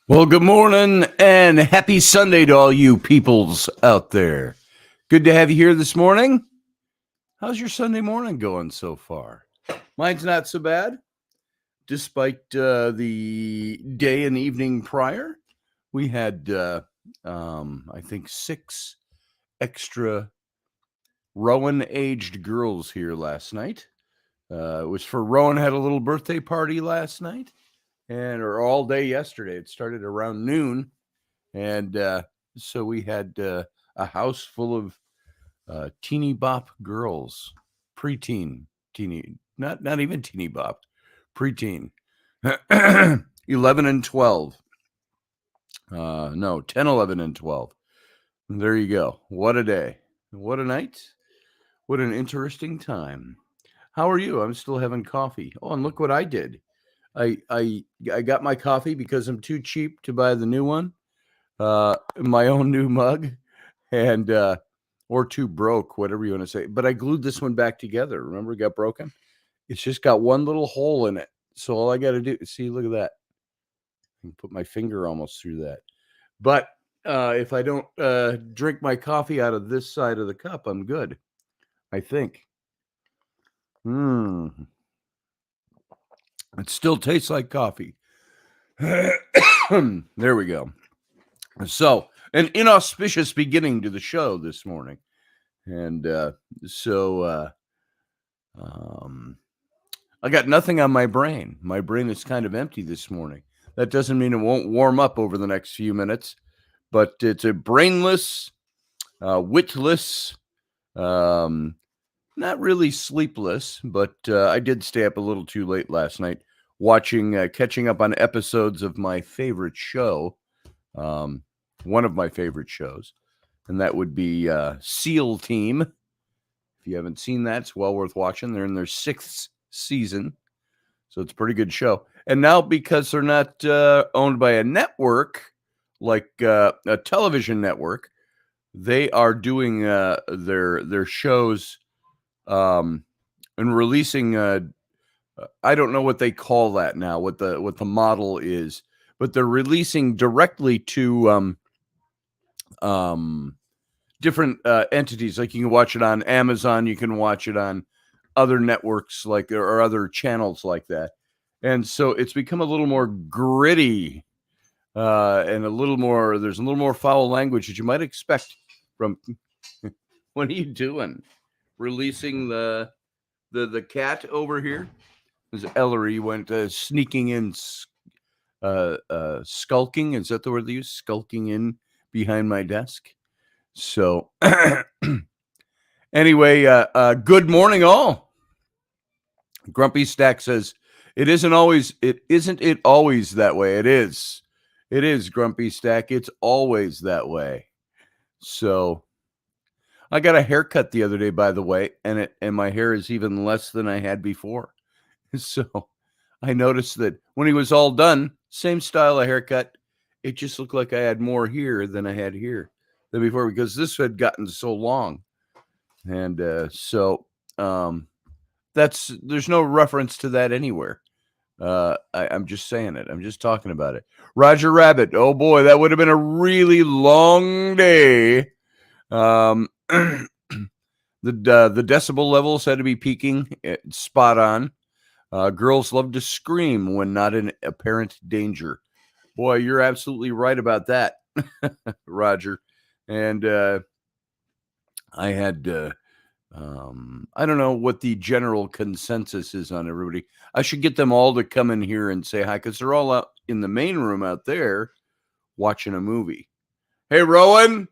Well, good morning and happy Sunday to all you peoples out there. Good to have you here this morning. How's your Sunday morning going so far? Mine's not so bad, despite the day and evening prior. We had, I think, 6 extra Rowan-aged girls here last night. It was for Rowan had a little birthday party last night, or all day yesterday. It started around noon. And so we had a house full of teeny bop girls, preteen, teeny, not even teeny bop, preteen, 11 and 12. No, 10, 11, and 12. There you go. What a day. What a night. What an interesting time. How are you? I'm still having coffee. Oh, and look what I did. I got my coffee because I'm too cheap to buy the new one. My own new mug, and or too broke, whatever you want to say. But I glued this one back together. Remember, it got broken. It's just got one little hole in it. So all I got to do, see, look at that. I can put my finger almost through that. But if I don't drink my coffee out of this side of the cup, I'm good. I think. It still tastes like coffee. There we go. So, an inauspicious beginning to the show this morning. And I got nothing on my brain. My brain is kind of empty this morning. That doesn't mean it won't warm up over the next few minutes, but it's a brainless, witless, not really sleepless, but I did stay up a little too late last night catching up on episodes of my favorite show, one of my favorite shows, and that would be SEAL Team. If you haven't seen that, it's well worth watching. They're in their 6th season, so it's a pretty good show. And now, because they're not owned by a network, like a television network, they are doing their shows and releasing. I don't know what they call that now. What the model is, but they're releasing directly to different entities. Like you can watch it on Amazon, you can watch it on other networks or other channels like that. And so it's become a little more gritty and there's a little more foul language that you might expect from. What are you doing? Releasing the cat over here? As Ellery went sneaking in, skulking. Is that the word they use? Skulking in behind my desk. So anyway, good morning, all. Grumpy Stack says, It isn't it always that way? It is, Grumpy Stack. It's always that way. So I got a haircut the other day, by the way, and my hair is even less than I had before. So I noticed that when he was all done, same style of haircut, it just looked like I had more here than I had here than before, because this had gotten so long. And there's no reference to that anywhere. I'm just saying it. I'm just talking about it. Roger Rabbit. Oh boy, that would have been a really long day. The decibel levels had to be peaking spot on. Girls love to scream when not in apparent danger. Boy, you're absolutely right about that, Roger. And I had, I don't know what the general consensus is on everybody. I should get them all to come in here and say hi, because they're all out in the main room out there watching a movie. Hey, Rowan!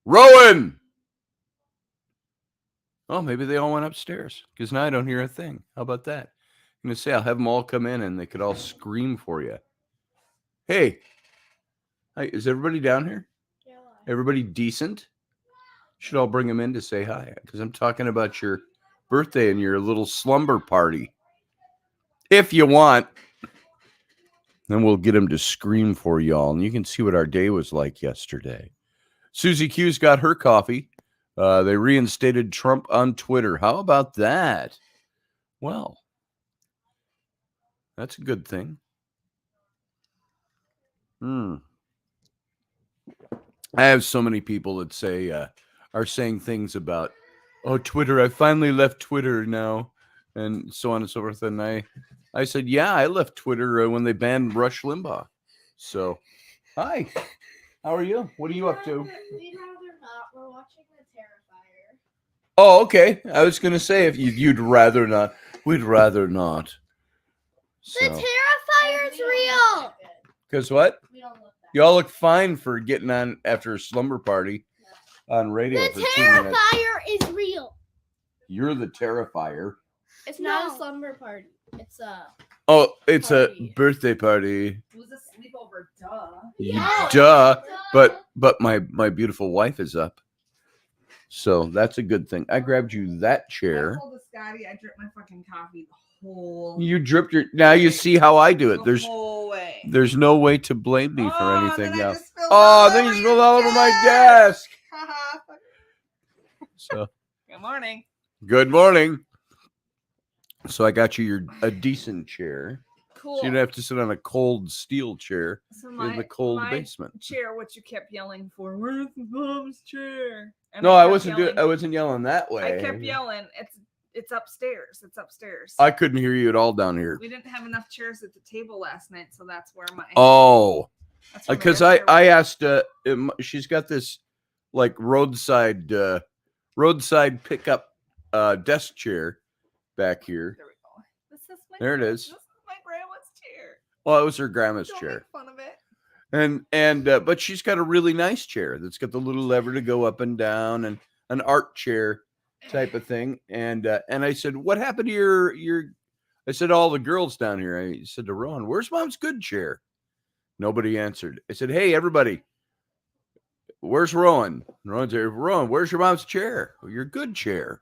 Rowan! Oh, maybe they all went upstairs, because now I don't hear a thing. How about that? I'm going to say I'll have them all come in and they could all scream for you. Hey, hi, is everybody down here? Yeah. Everybody decent? Should all bring them in to say hi, because I'm talking about your birthday and your little slumber party. If you want, then we'll get them to scream for y'all, and you can see what our day was like yesterday. Susie Q's got her coffee. They reinstated Trump on Twitter. How about that? Well, that's a good thing. I have so many people that say are saying things about, oh, Twitter. I finally left Twitter now, and so on and so forth. And I said, yeah, I left Twitter when they banned Rush Limbaugh. So, hi, how are you? What are you up to? We'd rather not. We're watching The Terrifier. Oh, okay. I was gonna say if you'd rather not, we'd rather not. So. The Terrifier's real. Because what? We don't look that. Y'all look fine for getting on after a slumber party on radio. The for 2 minutes. Terrifier is real. You're the Terrifier. It's not a slumber party. It's a. Oh, it's party. A birthday party. It was a sleepover, duh. Yeah. Duh. But my beautiful wife is up. So that's a good thing. I grabbed you that chair. I told Scotty I dripped my fucking coffee the whole. You dripped your. Now you see how I do it. The whole way. There's no way to blame me for anything then now. Then you spilled all over my desk. So. Good morning. Good morning. So I got you a decent chair. Cool. So you don't have to sit on a cold steel chair in the cold my basement. Chair, what you kept yelling for? Where's the mom's chair? And No, I wasn't yelling that way. I kept yelling. It's upstairs. It's upstairs. I couldn't hear you at all down here. We didn't have enough chairs at the table last night, so that's where my. Oh, because I I asked. She's got this like roadside pickup desk chair back here. There we go. There it is. This is my grandma's chair. Well, it was her grandma's Don't chair. make fun of it. And but she's got a really nice chair that's got the little lever to go up and down and an art chair type of thing. And I said, what happened to your I said, all the girls down here. I said to Rowan, where's Mom's good chair? Nobody answered. I said, hey, everybody, where's Rowan? Rowan said, Rowan, where's your mom's chair? Your good chair.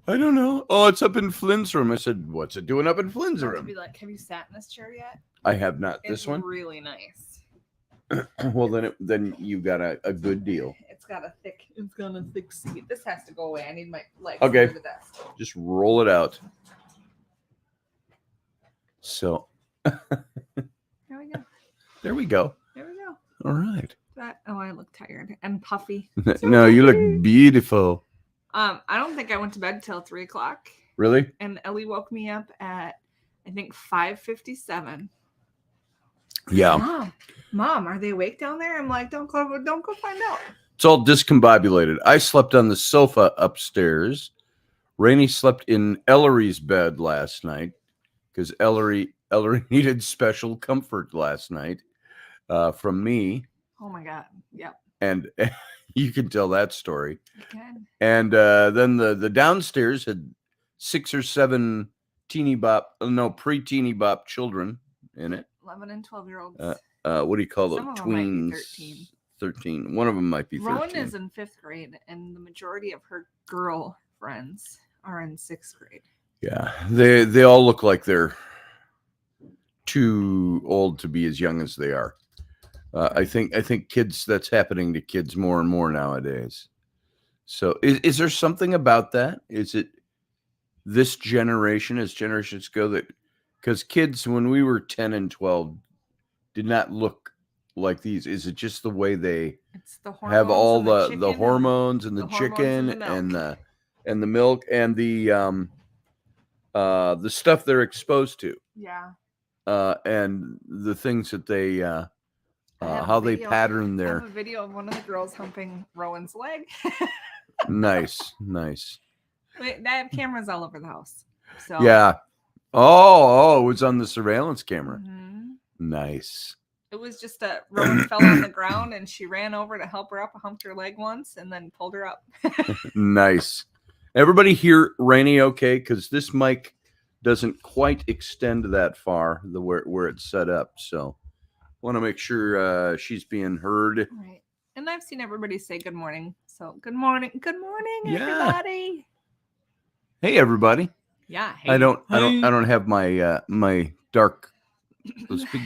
I don't know. Oh, it's up in Flynn's room. I said, what's it doing up in Flynn's room? Be like, have you sat in this chair yet? I have not. It's this one? Really nice. Well, then you got a good deal. It's got a thick seat. This has to go away. I need my legs Okay. to the desk. Just roll it out. So There we go. there we go. There we go. All right. I look tired and puffy. No, you look beautiful. I don't think I went to bed till 3:00. Really? And Ellie woke me up at I think 5:57. Yeah. Mom, are they awake down there? I'm like, don't go find out. It's all discombobulated. I slept on the sofa upstairs. Rainey slept in Ellery's bed last night because Ellery needed special comfort last night from me. Oh my God. Yep. And you can tell that story. Okay. And then the downstairs had 6 or 7 pre-teeny bop children in it. 11 and 12-year-olds. What do you call Some it? of them might be Tweens. 13. One of them might be 13. Rowan is in 5th grade, and the majority of her girl friends are in 6th grade. Yeah, they all look like they're too old to be as young as they are. I think kids, that's happening to kids more and more nowadays. So is there something about that? Is it this generation, as generations go, that because kids when we were 10 and 12 did not look like these? Is it just the way they have all the hormones and the chicken and the milk and the stuff they're exposed to? Yeah. And the things that they how they pattern I their. have a video of one of the girls humping Rowan's leg. Nice. Wait, they have cameras all over the house. So Yeah. Oh, it was on the surveillance camera. Mhm. Nice. It was just Rowan fell on the ground and she ran over to help her up, humped her leg once, and then pulled her up. Nice. Everybody hear Rainey okay? Because this mic doesn't quite extend that far, where it's set up. So want to make sure she's being heard. Right. And I've seen everybody say good morning. So good morning, Yeah. everybody. Hey, everybody. Yeah. I don't have my my dark. Those big.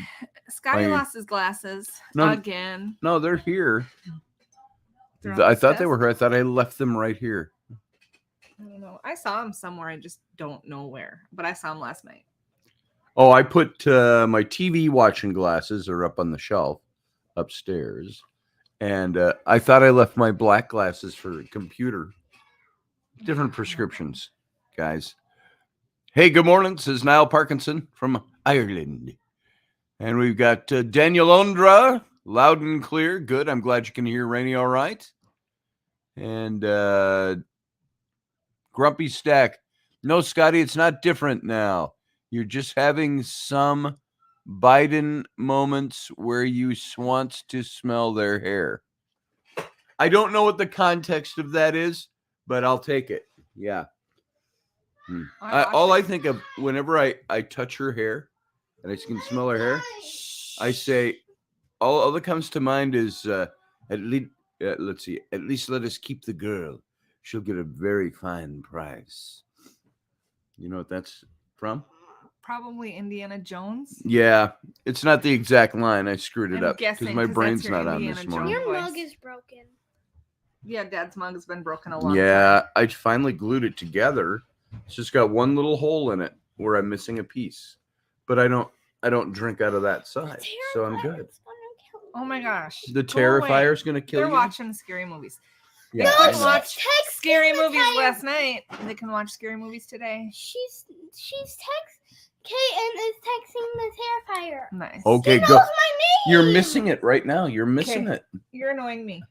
Scotty lost his glasses again. No, they're here. They're on I his thought they desk? were here. I thought I left them right here. I don't know. I saw him somewhere. I just don't know where. But I saw him last night. Oh, I put my TV watching glasses are up on the shelf upstairs. And I thought I left my black glasses for the computer. Different prescriptions, guys. Hey, good morning. This is Niall Parkinson from Ireland. And we've got Daniel Ondra, loud and clear. Good. I'm glad you can hear Rainy all right. And Grumpy Stack. No, Scotty, it's not different now. You're just having some Biden moments where you want to smell their hair. I don't know what the context of that is, but I'll take it. Yeah. All I think of whenever I touch her hair and I can smell her hair, I say, all that comes to mind is at least, let's see, at least let us keep the girl. She'll get a very fine price. You know what that's from? Probably Indiana Jones. Yeah, it's not the exact line. I screwed it up because my 'cause brain's that's your not on Indiana this morning. Jones Your voice. mug is broken. Yeah, Dad's mug has been broken a long time. Yeah, I finally glued it together. It's just got one little hole in it where I'm missing a piece, but I don't drink out of that side, so I'm good. Oh my gosh. The Go away. Terrifier's gonna kill They're you. watching scary movies. Yeah, They I couldn't know. watch scary movies last night. They can watch scary movies today. She's Kaden is texting the Terrifier. Nice. Okay, He knows go. my name. You're missing it right now. You're missing Okay. You're annoying me.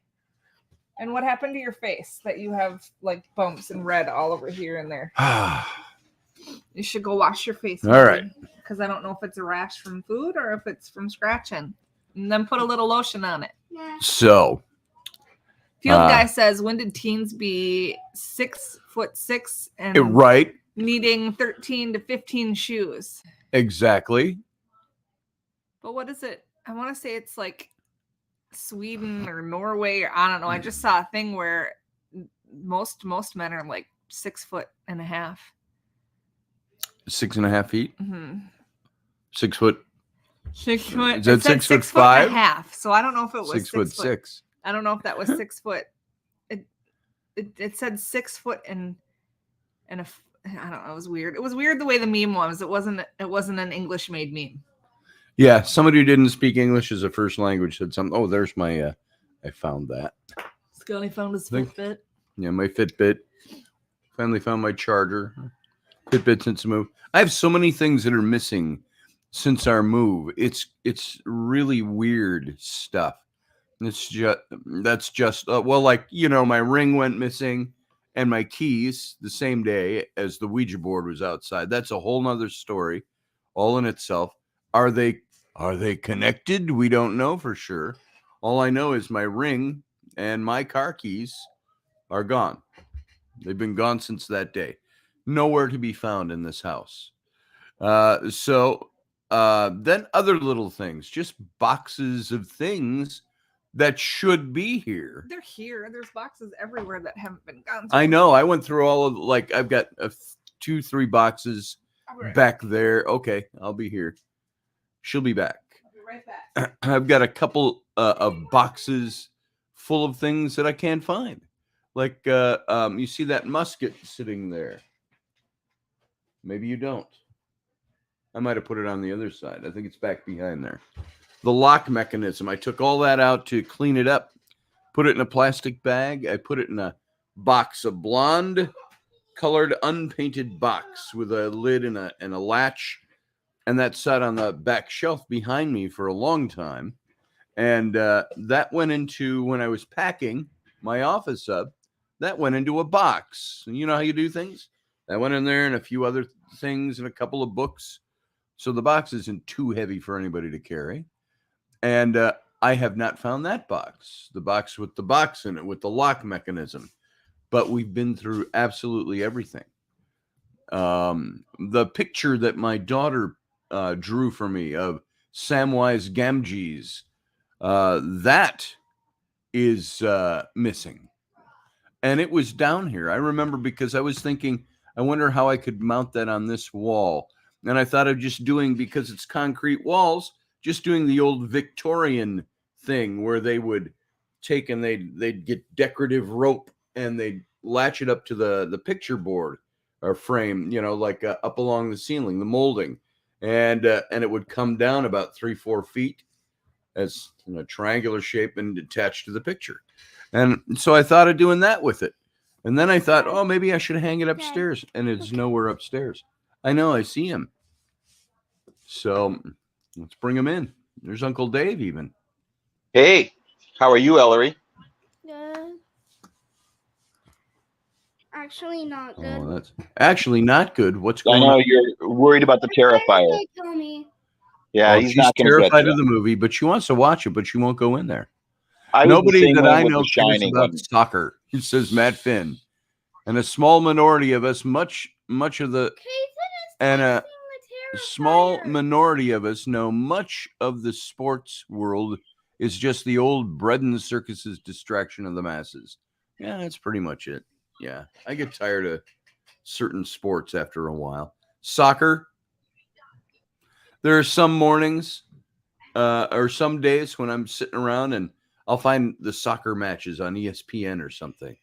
And what happened to your face that you have like bumps and red all over here and there? it. You should go wash your face. All right. Because I don't know if it's a rash from food or if it's from scratching. And then put a little lotion on it. Yeah. So, Field guy says, when did teens be 6'6" and right, needing 13 to 15 shoes? exactly. But what is it? I want to say it's like Sweden or Norway, or I don't know. I just saw a thing where most men are like 6'1.5". 6.5 feet. Mm-hmm. 6 foot. 6 foot. Is that it said 6'5"? 6'1.5". So I don't know if it was 6'6". I don't know if that was 6 foot. It said 6 foot and I don't know. It was weird. It was weird the way the meme was. It wasn't an English made meme. Yeah, somebody who didn't speak English as a first language said something. Oh, there's my. I found that. Scotty found his Think- Fitbit. Yeah, my Fitbit. Finally found my charger. Fitbit since the move. I have so many things that are missing since our move. It's really weird stuff. That's just well, like, you know, my ring went missing and my keys the same day as the Ouija board was outside. That's a whole nother story all in itself. Are they connected? We don't know for sure. All I know is my ring and my car keys are gone. They've been gone since that day. Nowhere to be found in this house. So then other little things, just boxes of things that should be here. They're here. There's boxes everywhere that haven't been gone. I know. I went through all of, like, I've got 2-3 boxes back there. Okay, I'll be here. She'll be back. I'll be right back. I've got a couple of boxes full of things that I can't find. Like, you see that musket sitting there. Maybe you don't. I might have put it on the other side. I think it's back behind there. The lock mechanism. I took all that out to clean it up. Put it in a plastic bag. I put it in a box, a blonde colored unpainted box with a lid and a latch. And that sat on the back shelf behind me for a long time. And that went into, when I was packing my office up, that went into a box. And you know how you do things? That went in there and a few other things and a couple of books. So the box isn't too heavy for anybody to carry. And I have not found that box. The box with the box in it, with the lock mechanism. But we've been through absolutely everything. The picture that my daughter drew for me of Samwise Gamgee's, that is missing. And it was down here. I remember because I was thinking, I wonder how I could mount that on this wall. And I thought of just doing, because it's concrete walls, just doing the old Victorian thing where they would take and they'd get decorative rope and they'd latch it up to the picture board or frame, you know, like up along the ceiling, the molding. and it would come down about 3-4 feet as in a triangular shape and attached to the picture. And so I thought of doing that with it. And then I thought, oh, maybe I should hang it upstairs. And it's nowhere upstairs. I know, I see him. So let's bring him in. There's Uncle Dave even. Hey, how are you, Ellery? Good. Actually, not good. Oh, that's actually not good. What's I going know on? you're worried about the Terrifier. They kill me. Yeah, Oh, he's she's not going to terrified get of you. the movie, but she wants to watch it, but she won't go in there. I was the Nobody same that way I with know The cares Shining about when- soccer. It says Matt Finn, and a small minority of us, much of the, and a small minority of us know much of the sports world is just the old bread and circuses distraction of the masses. Yeah, that's pretty much it. Yeah, I get tired of certain sports after a while. Soccer. There are some mornings or some days when I'm sitting around and I'll find the soccer matches on ESPN or something.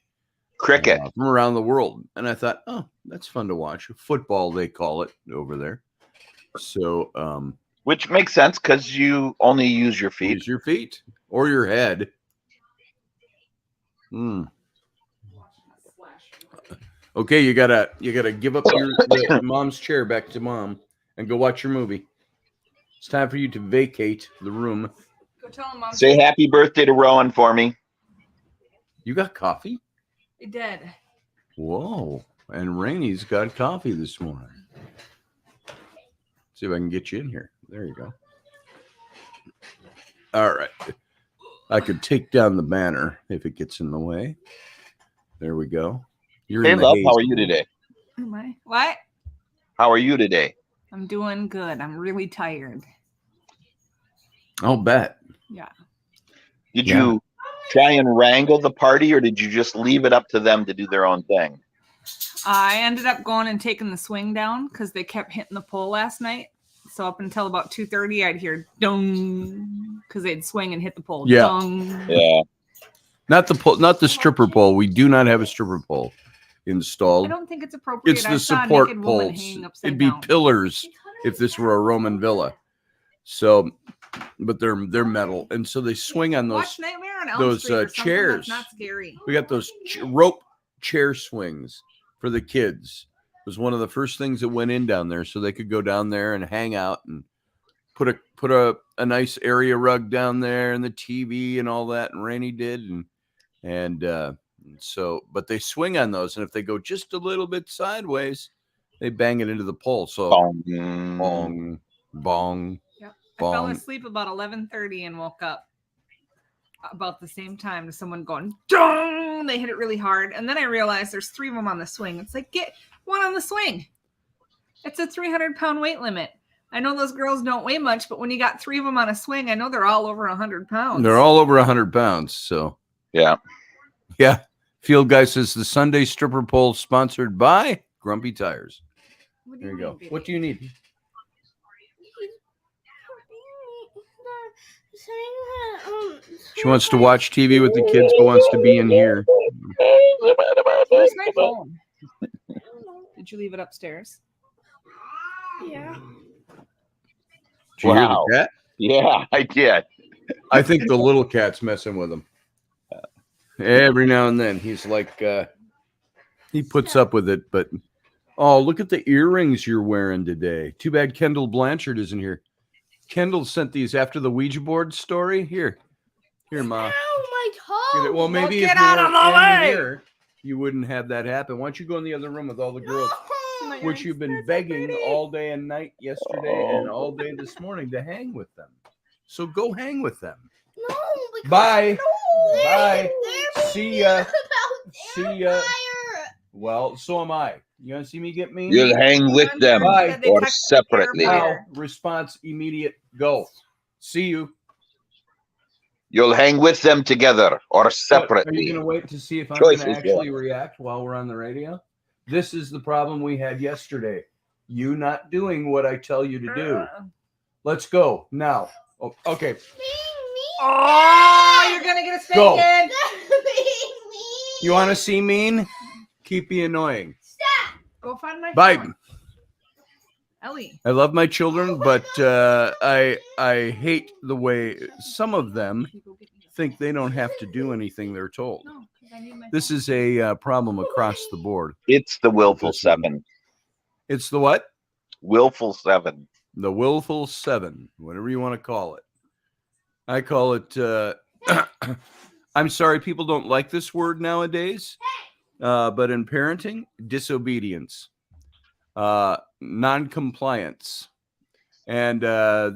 Cricket. From around the world. And I thought, oh, that's fun to watch. Football, they call it over there. So Which makes sense because you only use your feet. use your feet or your head. Okay, you gotta give up the mom's chair back to mom and go watch your movie. It's time for you to vacate the room. Go tell him, Mom. Say happy birthday to Rowan for me. You got coffee? I did. Whoa. And Rainey's got coffee this morning. See if I can get you in here. There you go. All right. I could take down the banner if it gets in the way. There we go. You're Hey, in the love, haze. how are you today? Am I? What? How are you today? I'm doing good. I'm really tired. I'll bet. Yeah. Did Yeah. you try and wrangle the party, or did you just leave it up to them to do their own thing? I ended up going and taking the swing down because they kept hitting the pole last night. So up until about 2:30, I'd hear dong because they'd swing and hit the pole. Yeah. Dong. Yeah. Not the stripper pole. We do not have a stripper pole installed. I don't think it's appropriate. It's I the saw a support naked woman poles. hanging upside It'd be down. pillars if this were a Roman villa. So, but they're metal, and so they swing on those. Watch Nightmare on Elm those, Street or something. chairs. That's not scary. We got those rope chair swings for the kids. It was one of the first things that went in down there, so they could go down there and hang out and put a nice area rug down there and the TV and all that. And Rainey did, and so, but they swing on those, and if they go just a little bit sideways, they bang it into the pole. So Bong. bong, bong. Yep. I fell Bong. asleep about 11:30 and woke up about the same time to someone going dong. They hit it really hard, and then I realized there's 3 of them on the swing. It's like, get one on the swing. It's a 300-pound weight limit. I know those girls don't weigh much, but when you got 3 of them on a swing, I know they're all over 100 pounds. They're all over 100 pounds. So Yeah. yeah. Field Guy says the Sunday stripper pole sponsored by Grumpy Tires. What do There you mean, go. baby? What do you need? She wants to watch TV with the kids, but wants to be in here. Where's my phone? Did you leave it upstairs? Yeah. Did you hear Wow. the cat? Yeah, I did. I think the little cat's messing with him. Every now and then, he's like, he puts up with it. But oh, look at the earrings you're wearing today. Too bad Kendall Blanchard isn't here. Kendall sent these after the Ouija board story. Here, Ma. Ow, my Get it. toe. Well, maybe get if you out were of the in way. here, you wouldn't have that happen. Why don't you go in the other room with all the girls, which you've been begging all day and night yesterday and all day this morning to hang with them. So go hang with them. No, because Bye. no, Bye. they're See mean ya. about See ya. Terrifier. Well, so am I. You gonna see me get mean? You'll hang with them Bye. or separately. Now, response immediate. Go. See you. You'll hang with them together or Are you separately. gonna wait to see if I'm Choice gonna is actually yours. react while we're on the radio? This is the problem we had yesterday. You not doing what I tell you to do. Let's go now. Oh, okay. Oh, you're gonna get a Go. spanking. You want to see mean? Keep me annoying. Go find my Bye. phone. Ellie. I love my children, but I hate the way some of them think they don't have to do anything they're told. No, 'cause I need my This phone. is a problem across the board. It's the willful This one. 7. It's the what? Willful 7. The willful 7, whatever you want to call it. I call it, I'm sorry, people don't like this word nowadays, but in parenting, disobedience, non-compliance. And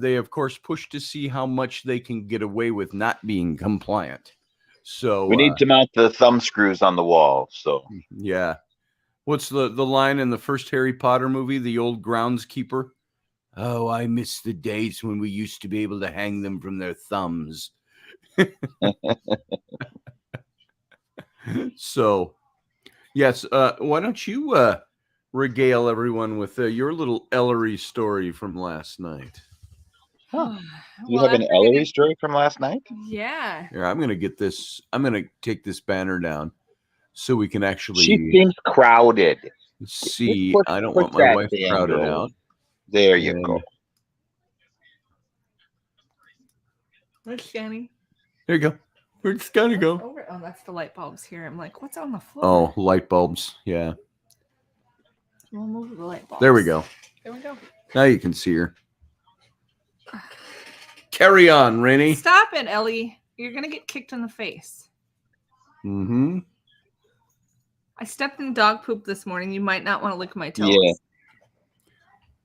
they, of course, push to see how much they can get away with not being compliant. So We need to mount the thumb screws on the wall. So yeah. What's the line in the first Harry Potter movie, the old groundskeeper? Oh, I miss the days when we used to be able to hang them from their thumbs. So, yes, why don't you regale everyone with your little Ellery story from last night? do you have an Ellery story from last night? Yeah. Here, I'm going to get this. I'm going to take this banner down so we can actually She seems crowded. see. Put- I don't put want my that wife thing crowded down. out. There you And- go. Where's Shanny? There you go. Where's Scotty go? Over. Oh, that's the light bulbs here. I'm like, what's on the floor? Oh, light bulbs. Yeah. We'll move the light bulbs. There we go. There we go. Now you can see her. Carry on, Rainy. Stop it, Ellie. You're gonna get kicked in the face. Mm-hmm. I stepped in dog poop this morning. You might not want to lick my toes. Yeah.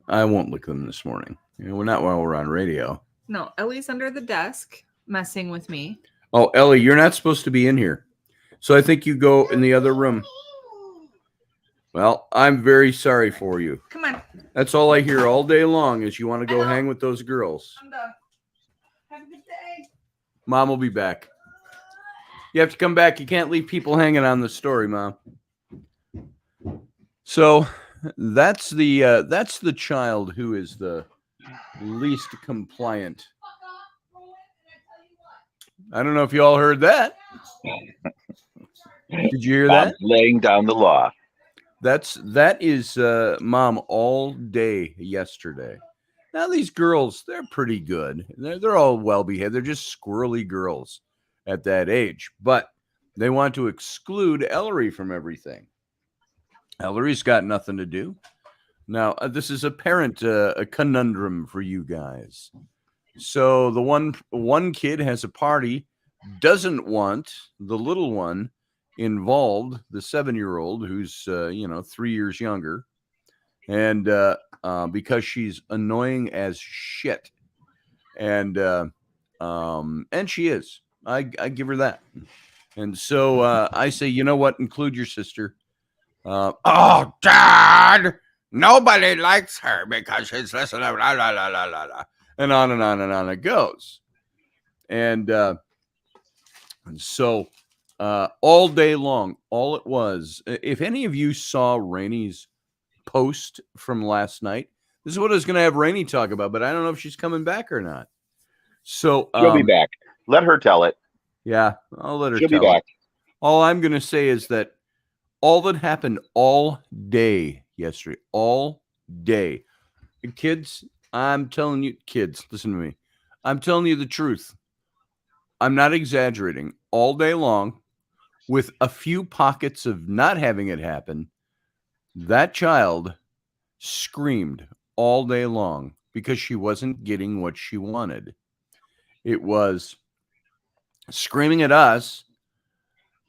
I won't lick them this morning. We're not while we're on radio. No, Ellie's under the desk messing with me. Oh, Ellie, you're not supposed to be in here. So I think you go in the other room. Well, I'm very sorry for you. Come on. That's all I hear all day long is you want to go I know. hang with those girls. I'm done. Have a good day. Mom will be back. You have to come back. You can't leave people hanging on the story, Mom. So that's the child who is the least compliant. I don't know if you all heard that. Did you hear that? Bob's laying down the law. That is Mom all day yesterday. Now these girls, they're pretty good. They're all well behaved. They're just squirrely girls at that age, but they want to exclude Ellery from everything. Ellery's got nothing to do. Now this is apparent a conundrum for you guys. So the one kid has a party, doesn't want the little one involved, the 7-year-old who's 3 years younger, and because she's annoying as shit, and she is. I give her that, and so I say, you know what? Include your sister. Oh, Dad, nobody likes her because she's listening. La, la, la, la, la, la. And on and on and on it goes. And so all day long, all it was, if any of you saw Rainy's post from last night, this is what I was going to have Rainy talk about, but I don't know if she's coming back or not. So She'll be back. Let her tell it. Yeah, I'll let her She'll tell be back. it. All I'm going to say is that all that happened all day yesterday, all day. Kids, I'm telling you, kids, listen to me. I'm telling you the truth. I'm not exaggerating. All day long, with a few pockets of not having it happen, that child screamed all day long because she wasn't getting what she wanted. It was screaming at us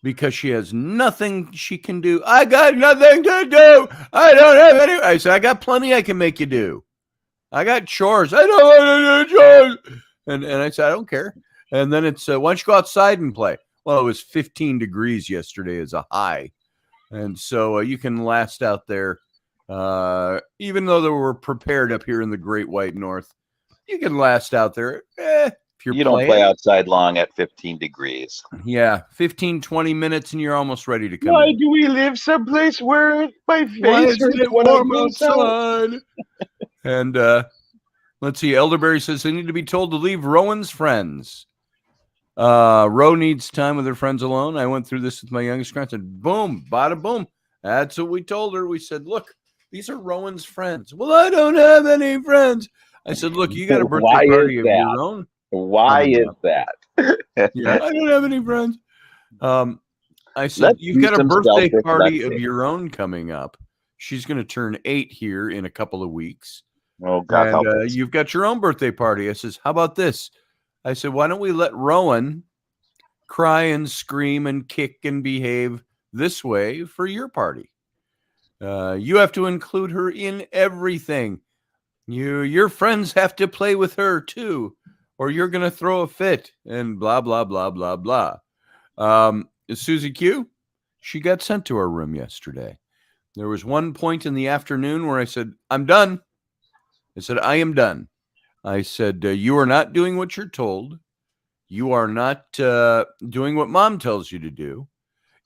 because she has nothing she can do. I got nothing to do. I don't have any. I said, I got plenty I can make you do. I got chores. I don't want to do chores. And I said, I don't care. And then it's, why don't you go outside and play? Well, it was 15 degrees yesterday as a high. And so you can last out there, even though they were prepared up here in the Great White North. You can last out there. If you're You don't playing. play outside long at 15 degrees. Yeah, 15, 20 minutes and you're almost ready to come Why in. do we live someplace where my face Why isn't hurts it when I warm go outside? outside? And let's see, Elderberry says they need to be told to leave Rowan's friends. Ro needs time with her friends alone. I went through this with my youngest grandson. Boom, bada boom. That's what we told her. We said, look, These are Rowan's friends. Well, I don't have any friends. I said, look, you got a birthday Why is party of that? your own. Why coming is up. that? Yeah, I don't have any friends. I said, Let's you've do got a some birthday party of self-reflection. your own coming up. She's going to turn 8 here in a couple of weeks. Oh, God help And us. you've got your own birthday party. I says, how about this? I said, why don't we let Rowan cry and scream and kick and behave this way for your party? You have to include her in everything. Your friends have to play with her too, or you're going to throw a fit and blah, blah, blah, blah, blah. Susie Q, she got sent to her room yesterday. There was one point in the afternoon where I said, I'm done. I said, I am done. I said, you are not doing what you're told. You are not doing what mom tells you to do.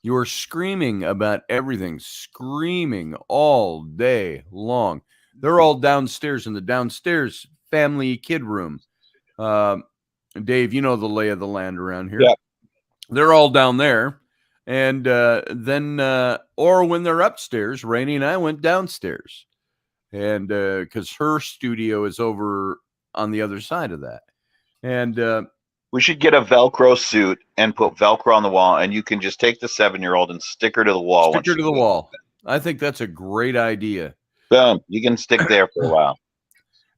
You are screaming about everything, screaming all day long. They're all downstairs in the downstairs family kid room. Dave, you know the lay of the land around here. Yeah. They're all down there. And then, or when they're upstairs, Rainey and I went downstairs. And because her studio is over on the other side of that. And We should get a Velcro suit and put Velcro on the wall, and you can just take the 7-year-old and stick her to the wall. stick her to the wall. I think that's a great idea. Boom. You can stick there for a while.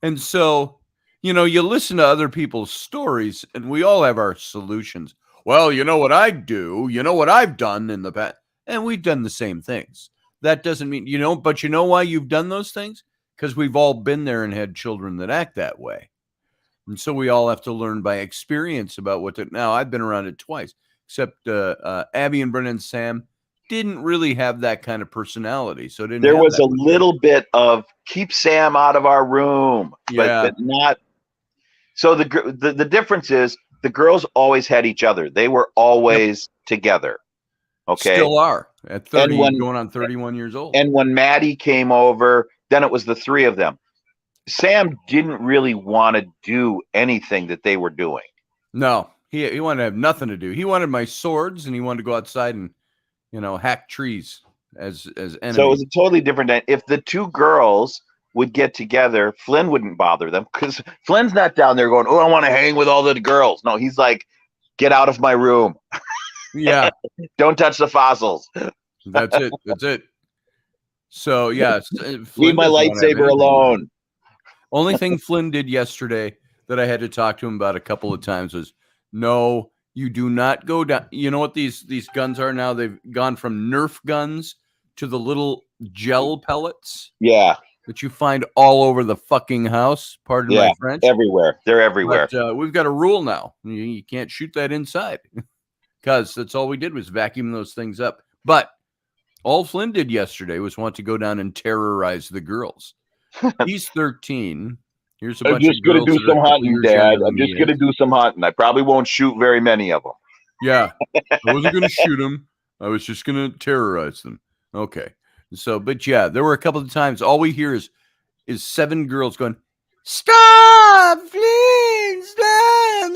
And so, you listen to other people's stories, and we all have our solutions. Well, you know what I do? You know what I've done in the past? And we've done the same things. That doesn't mean, but you know why you've done those things? Because we've all been there and had children that act that way. And so we all have to learn by experience about what to. Now, I've been around it twice, except Abby and Brennan and Sam didn't really have that kind of personality. So there was a little bit of keep Sam out of our room, but not. So the difference is the girls always had each other. They were always together. Okay. Still are at 30, going on 31 years old. And when Maddie came over, then it was the three of them. Sam didn't really want to do anything that they were doing. No, he wanted to have nothing to do. He wanted my swords, and he wanted to go outside and, hack trees as enemies. So it was a totally different. If the two girls would get together, Flynn wouldn't bother them because Flynn's not down there going, "Oh, I want to hang with all the girls." No, he's like, "Get out of my room." Yeah. Don't touch the fossils. That's it. That's it. So yeah, leave my lightsaber alone. Only thing Flynn did yesterday that I had to talk to him about a couple of times was, no, you do not go down. You know what these guns are now? They've gone from Nerf guns to the little gel pellets. Yeah. That you find all over the fucking house. Pardon my French. Everywhere. They're everywhere. But, we've got a rule now. You can't shoot that inside. Because that's all we did was vacuum those things up. But all Flynn did yesterday was want to go down and terrorize the girls. He's 13. Here's a bunch of girls. I'm just going to do some hunting, Dad. I'm just going to do some hunting. I probably won't shoot very many of them. Yeah. I wasn't going to shoot them. I was just going to terrorize them. Okay. So, but yeah, there were a couple of times. All we hear is 7 girls going, "Stop, Flynn, stop."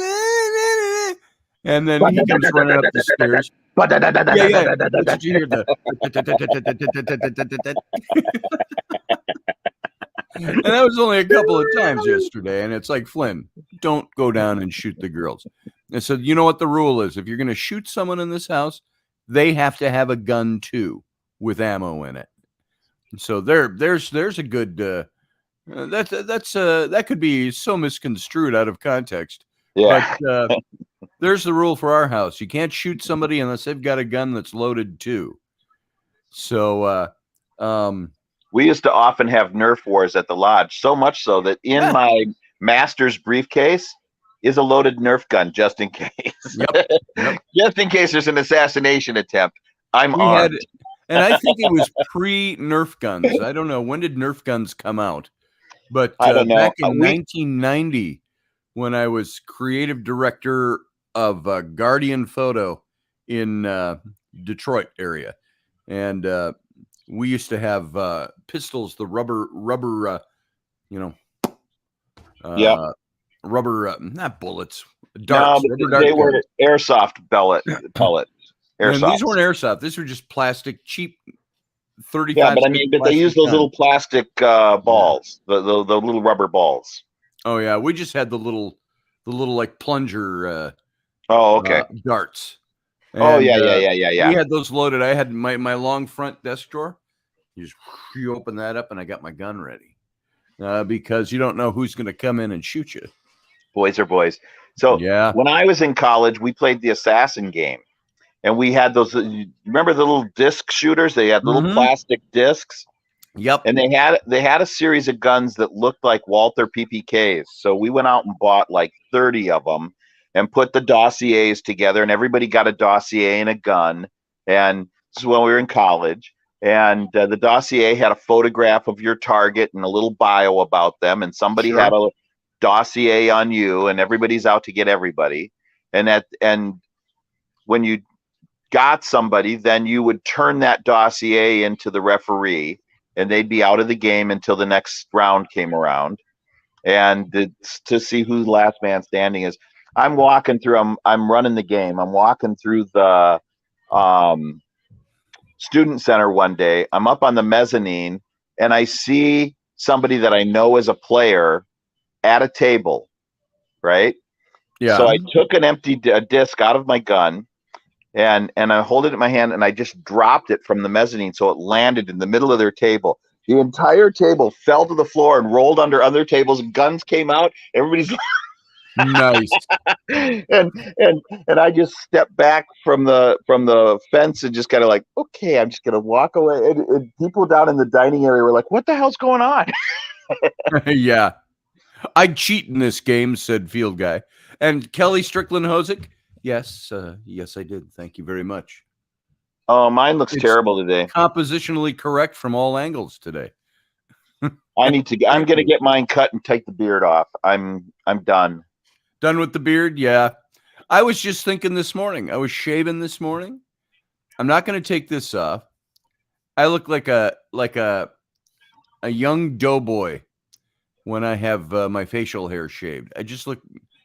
And then he comes running up the stairs. Yeah. That's what you hear. And that was only a couple of times yesterday. And it's like, Flynn, don't go down and shoot the girls. I said, you know what the rule is? If you're going to shoot someone in this house, they have to have a gun too with ammo in it. So there's a good that could be so misconstrued out of context. Yeah. But there's the rule for our house. You can't shoot somebody unless they've got a gun that's loaded too. So we used to often have Nerf wars at the lodge, so much so that in my master's briefcase is a loaded Nerf gun just in case. Yep. Just in case there's an assassination attempt. I'm armed. And I think it was pre-Nerf guns. I don't know. When did Nerf guns come out? But I don't know. Back in 1990, when I was creative director of Guardian Photo in Detroit area. And we used to have pistols, the rubber, rubber, not bullets, darts. No, they were airsoft pellets. Airsoft. And these weren't airsoft. These were just plastic, cheap 35 Yeah, but I cent mean, but they plastic use those gun. little plastic balls, the little rubber balls. Oh yeah, we just had the little like plunger Oh, okay. darts. Oh, And yeah. we had those loaded. I had my long front desk drawer. You open that up, and I got my gun ready because you don't know who's going to come in and shoot you. Boys are boys. So Yeah. when I was in college, we played the assassin game, and we had those. You remember the little disc shooters? They had little Mhm. plastic discs, Yep. and they had a series of guns that looked like Walther PPKs. So we went out and bought like 30 of them, and put the dossiers together, and everybody got a dossier and a gun. And this is when we were in college. And the dossier had a photograph of your target and a little bio about them, and somebody Sure. had a dossier on you, and everybody's out to get everybody. And when you got somebody, then you would turn that dossier into the referee, and they'd be out of the game until the next round came around, and to see who the last man standing is. I'm walking through. I'm running the game. I'm walking through the student center one day. I'm up on the mezzanine, and I see somebody that I know as a player at a table, right? Yeah. So I took an empty disc out of my gun, and I hold it in my hand, and I just dropped it from the mezzanine, so it landed in the middle of their table. The entire table fell to the floor and rolled under other tables. Guns came out. Everybody's Nice. and I just stepped back from the fence and just kind of like, okay, I'm just gonna walk away. And people down in the dining area were like, "What the hell's going on?" Yeah. I'd cheat in this game, said Field Guy. And Kelly Strickland Hosick? Yes, yes, I did. Thank you very much. Oh, mine looks It's terrible today. Compositionally correct from all angles today. I'm gonna get mine cut and take the beard off. I'm done. Done with the beard? Yeah. I was just thinking this morning. I was shaving this morning. I'm not going to take this off. I look like a young doughboy when I have my facial hair shaved. I just look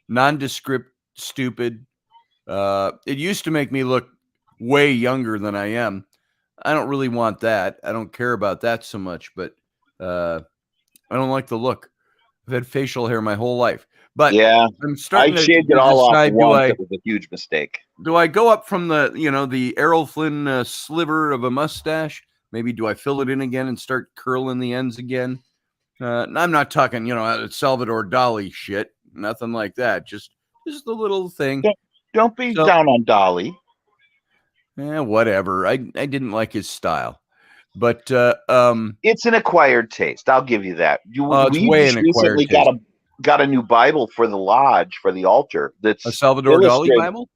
nondescript, stupid. It used to make me look way younger than I am. I don't really want that. I don't care about that so much, but I don't like the look. I've had facial hair my whole life. But yeah, I'm starting to shaved it all off decide, once. It was a huge mistake. do I go up from the Errol Flynn sliver of a mustache? Maybe do I fill it in again and start curling the ends again? I'm not talking, Salvador Dali shit. Nothing like that. Just a little thing. Don't be down on Dolly. Whatever. I didn't like his style. But it's an acquired taste. I'll give you that. It's way an acquired taste. Got a new Bible for the lodge, for the altar. That's a Salvador Dali Bible?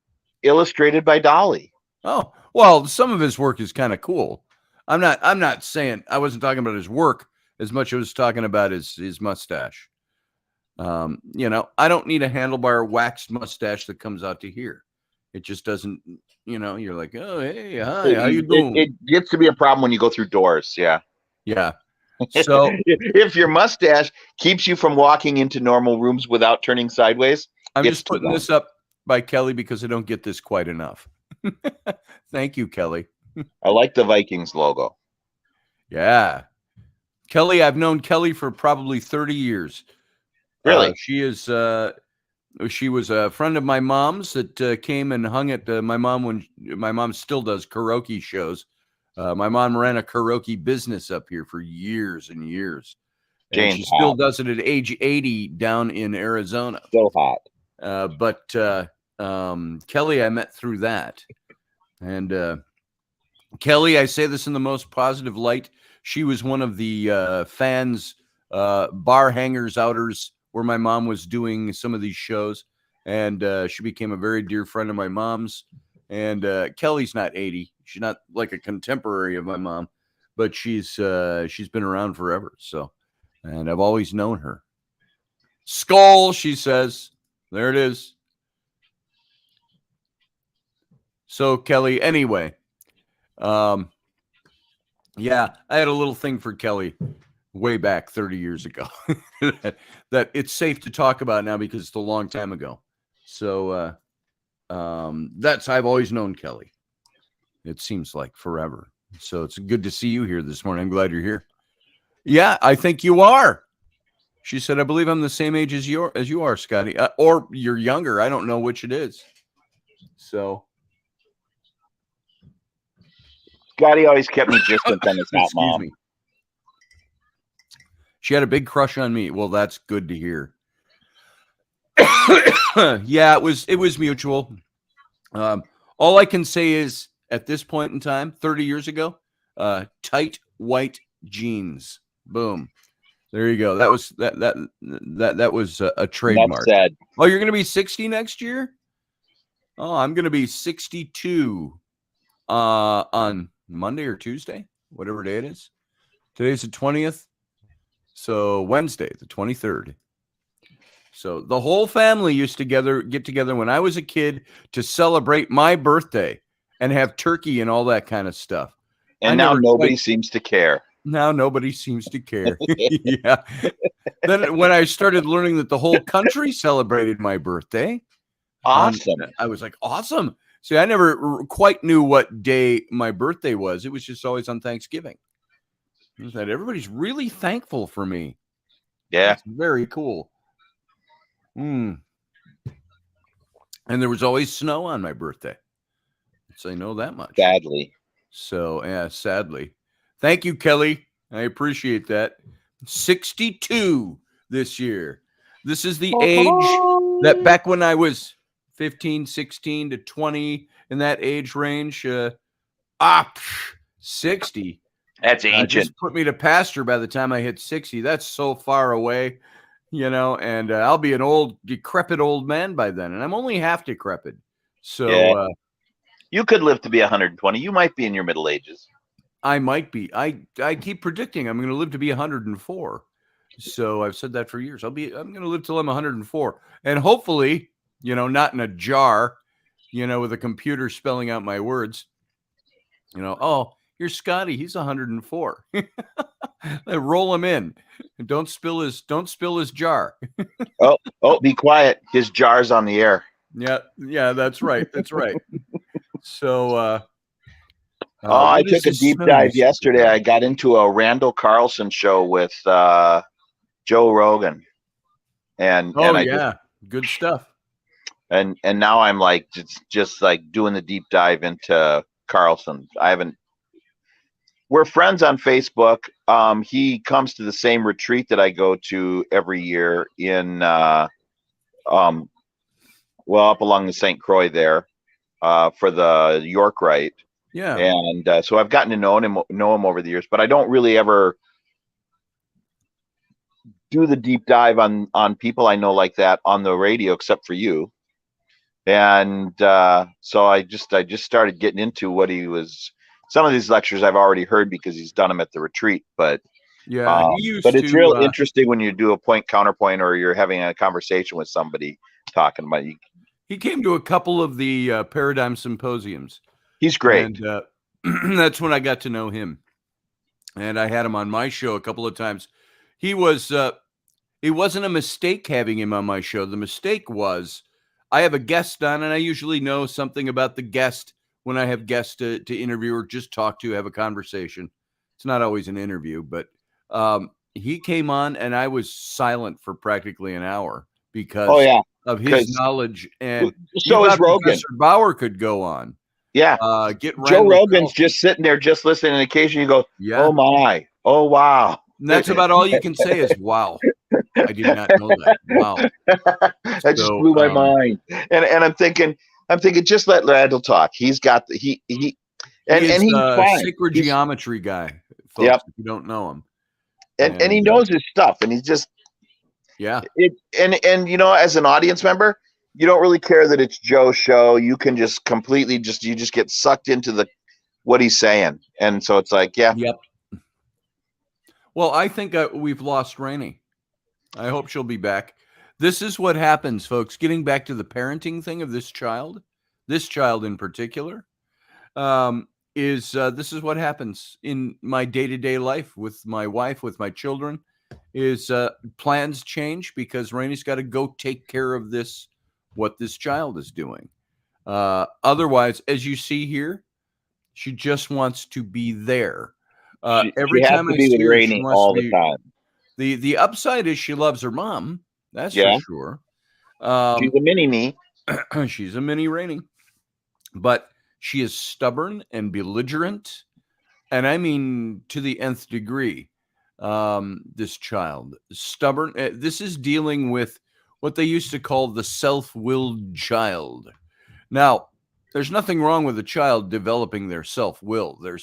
Illustrated by Dali. Oh, well, some of his work is kind of cool. I'm not saying, I wasn't talking about his work as much as I was talking about his mustache. I don't need a handlebar waxed mustache that comes out to here. It just doesn't, you're like, oh, hey, hi, how you doing? It gets to be a problem when you go through doors. Yeah. Yeah. So if your mustache keeps you from walking into normal rooms without turning sideways, I'm just putting this up by Kelly because I don't get this quite enough. Thank you, Kelly. I like the Vikings logo. Yeah. Kelly, I've known Kelly for probably 30 years. Really? She was a friend of my mom's that came and hung at my mom when my mom still does karaoke shows. My mom ran a karaoke business up here for years and years. And she still does it at age 80 down in Arizona. So hot. But Kelly, I met through that. And Kelly, I say this in the most positive light. She was one of the fans, bar hangers outers where my mom was doing some of these shows. And she became a very dear friend of my mom's. And Kelly's not 80. She's not like a contemporary of my mom, but she's been around forever. So, and I've always known her. Skull, she says. There it is. So, Kelly, anyway, yeah, I had a little thing for Kelly way back 30 years ago that it's safe to talk about now because it's a long time ago. So, I've always known Kelly. It seems like forever. So it's good to see you here this morning. I'm glad you're here. Yeah, I think you are. She said, I believe I'm the same age as you are, Scotty. Or you're younger. I don't know which it is. So Scotty always kept me distant on his hot excuse mom. me. She had a big crush on me. Well, that's good to hear. Yeah, it was mutual. All I can say is at this point in time, 30 years ago, tight white jeans. Boom. There you go. That was that was a trademark. Enough said. Oh, you're going to be 60 next year? Oh, I'm going to be 62 on Monday or Tuesday, whatever day it is. Today's the 20th. So Wednesday, the 23rd. So the whole family used to get together when I was a kid to celebrate my birthday and have turkey and all that kind of stuff. And now nobody seems to care. Now nobody seems to care. Yeah. Then when I started learning that the whole country celebrated my birthday, awesome. I was like, awesome. See, I never quite knew what day my birthday was. It was just always on Thanksgiving. That everybody's really thankful for me. Yeah. That's very cool. And there was always snow on my birthday. So I know that much. Sadly. So, yeah, sadly. Thank you, Kelly. I appreciate that. 62 this year. This is the age that back when I was 15, 16 to 20 in that age range, 60. That's ancient. Just put me to pasture by the time I hit 60. That's so far away, and I'll be an old, decrepit old man by then. And I'm only half decrepit. So yeah. You could live to be 120. You might be in your middle ages. I might be. I keep predicting I'm going to live to be 104. So I've said that for years. I'm going to live till I'm 104. And hopefully, not in a jar, with a computer spelling out my words. Oh, here's Scotty. He's 104. Roll him in. And don't spill his jar. Oh, be quiet. His jar's on the air. Yeah, that's right. That's right. So I took a deep dive yesterday. I got into a Randall Carlson show with Joe Rogan. And good stuff. And now I'm like just like doing the deep dive into Carlson. We're friends on Facebook. He comes to the same retreat that I go to every year in up along the St. Croix there for the York Rite. Yeah. And so I've gotten to know him over the years, but I don't really ever do the deep dive on people I know like that on the radio, except for you. And so I just started getting into what he was. Some of these lectures I've already heard because he's done them at the retreat, but yeah, but it's real interesting when you do a point counterpoint or you're having a conversation with somebody talking about you. He came to a couple of the Paradigm Symposiums. He's great. And that's when I got to know him. And I had him on my show a couple of times. It wasn't a mistake having him on my show. The mistake was I have a guest on, and I usually know something about the guest when I have guests to interview or just talk to, have a conversation. It's not always an interview, but he came on, and I was silent for practically an hour because of his knowledge. And so is Rogan. Professor Bauer could go on. Yeah. Joe Rogan's just sitting there, just listening, and occasionally you go, oh my, oh wow. And that's about all you can say is wow. I did not know that. Wow. That just blew my mind. And I'm thinking, just let Randall talk. He's got he's fine. Sacred geometry guy, folks, if you don't know him. And he knows his stuff, and he's just and as an audience member, you don't really care that it's Joe's show. You can just completely you just get sucked into what he's saying. And so it's like, Yep. Well, I think we've lost Raini. I hope she'll be back. This is what happens, folks. Getting back to the parenting thing of this child in particular, this is what happens in my day-to-day life with my wife, with my children, is plans change because Raini's got to go take care of what this child is doing. Otherwise, as you see here, She just wants to be there. She Every has time to I be see with her, she Rainey wants all to the be. time. The upside is she loves her mom. That's Yeah. for sure. She's a mini me. She's a mini Rainey, but she is stubborn and belligerent, and I mean to the nth degree. This child, stubborn. This is dealing with what they used to call the self-willed child. Now, there's nothing wrong with a child developing their self-will, their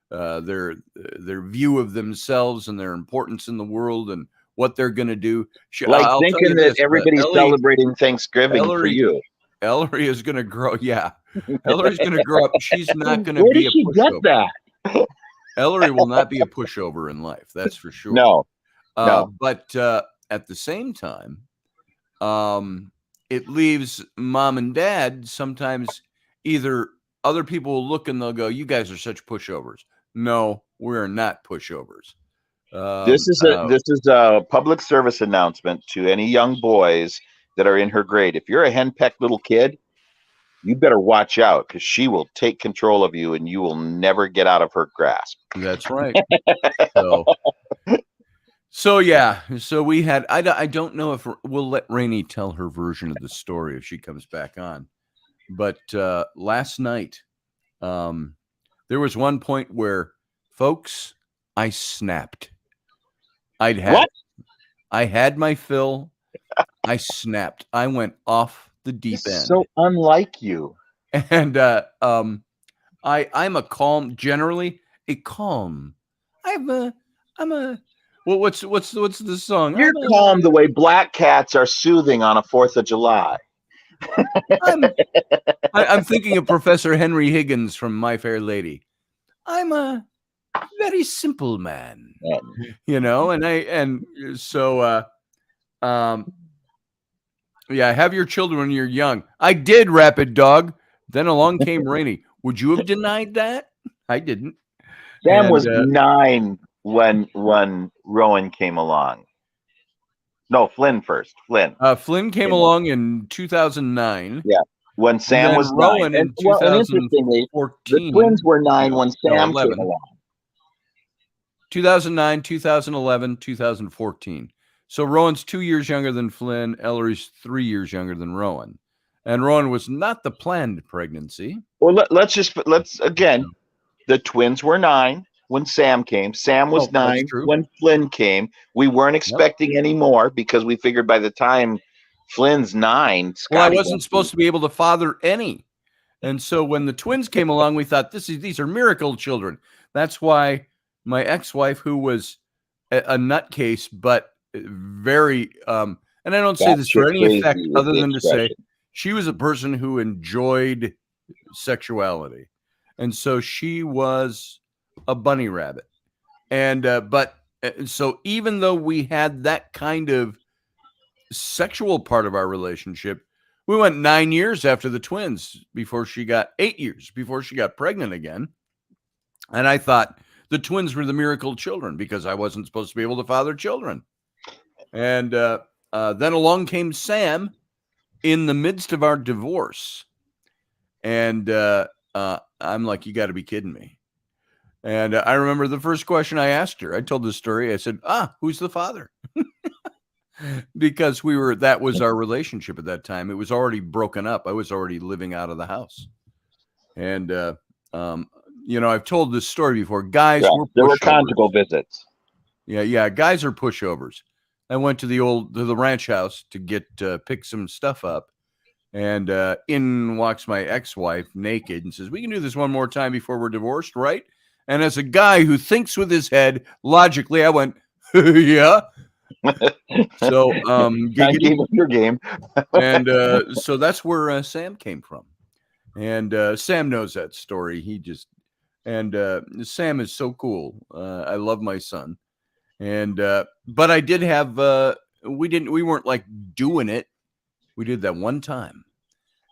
view of themselves and their importance in the world and what they're going to do. Like I'll tell thinking you that this, everybody's celebrating Thanksgiving for Ellery, you. Ellery is going to grow. Yeah, Ellery's going to grow up. She's not going to Where be did a she get pushover. that? Ellery will not be a pushover in life. That's for sure. No. No. But at the same time, it leaves mom and dad sometimes either other people will look and they'll go, "You guys are such pushovers." No, we're not pushovers. This is a public service announcement to any young boys that are in her grade. If you're a henpecked little kid, you better watch out because she will take control of you and you will never get out of her grasp. That's right. So yeah, so we had. I don't know if we'll let Rainey tell her version of the story if she comes back on, but last night, there was one point where, folks, I snapped. What? I had my fill. I snapped. I went off the deep This is end. so unlike you. And I'm a calm, generally a calm. I'm a well, what's the song? You're calm the way black cats are soothing on a 4th of July. I'm thinking of Professor Henry Higgins from My Fair Lady. I'm a very simple man, you know, yeah, have your children when you're young. I did, Rapid Dog. Then along came Rainey. Would you have denied that? I didn't. Sam was 9 when Rowan came along. No, Flynn first. Flynn came along in 2009. Yeah, when Sam was Rowan 9. in 2014. The twins were 9 when Sam came along. 2009, 2011, 2014. So Rowan's 2 years younger than Flynn. Ellery's 3 years younger than Rowan. And Rowan was not the planned pregnancy. Well, let's again. The twins were 9 when Sam came. Sam was 9 when Flynn came. We weren't expecting any more because we figured by the time Flynn's 9, Scotty I wasn't supposed to be able to father any. And so when the twins came along, we thought these are miracle children. That's why my ex-wife, who was a nutcase, but very and I don't say this for any effect other than to say she was a person who enjoyed sexuality. And so she was a bunny rabbit. And so even though we had that kind of sexual part of our relationship, we went 9 years after the twins before she got 8 years before she got pregnant again. And I thought the twins were the miracle children because I wasn't supposed to be able to father children. And then along came Sam in the midst of our divorce. And I'm like, you got to be kidding me. And I remember the first question I asked her, I told the story. I said, who's the father? Because that was our relationship at that time. It was already broken up. I was already living out of the house. And, I've told this story before. Guys, there were conjugal visits. Yeah. Guys are pushovers. I went to the ranch house to pick some stuff up. And in walks my ex-wife naked and says, "We can do this one more time before we're divorced, right?" And as a guy who thinks with his head, logically, I went, "Yeah." So I gave up your game. And so that's where Sam came from. And Sam knows that story. Sam is so cool. I love my son. And but I did have we weren't like doing it. We did that one time.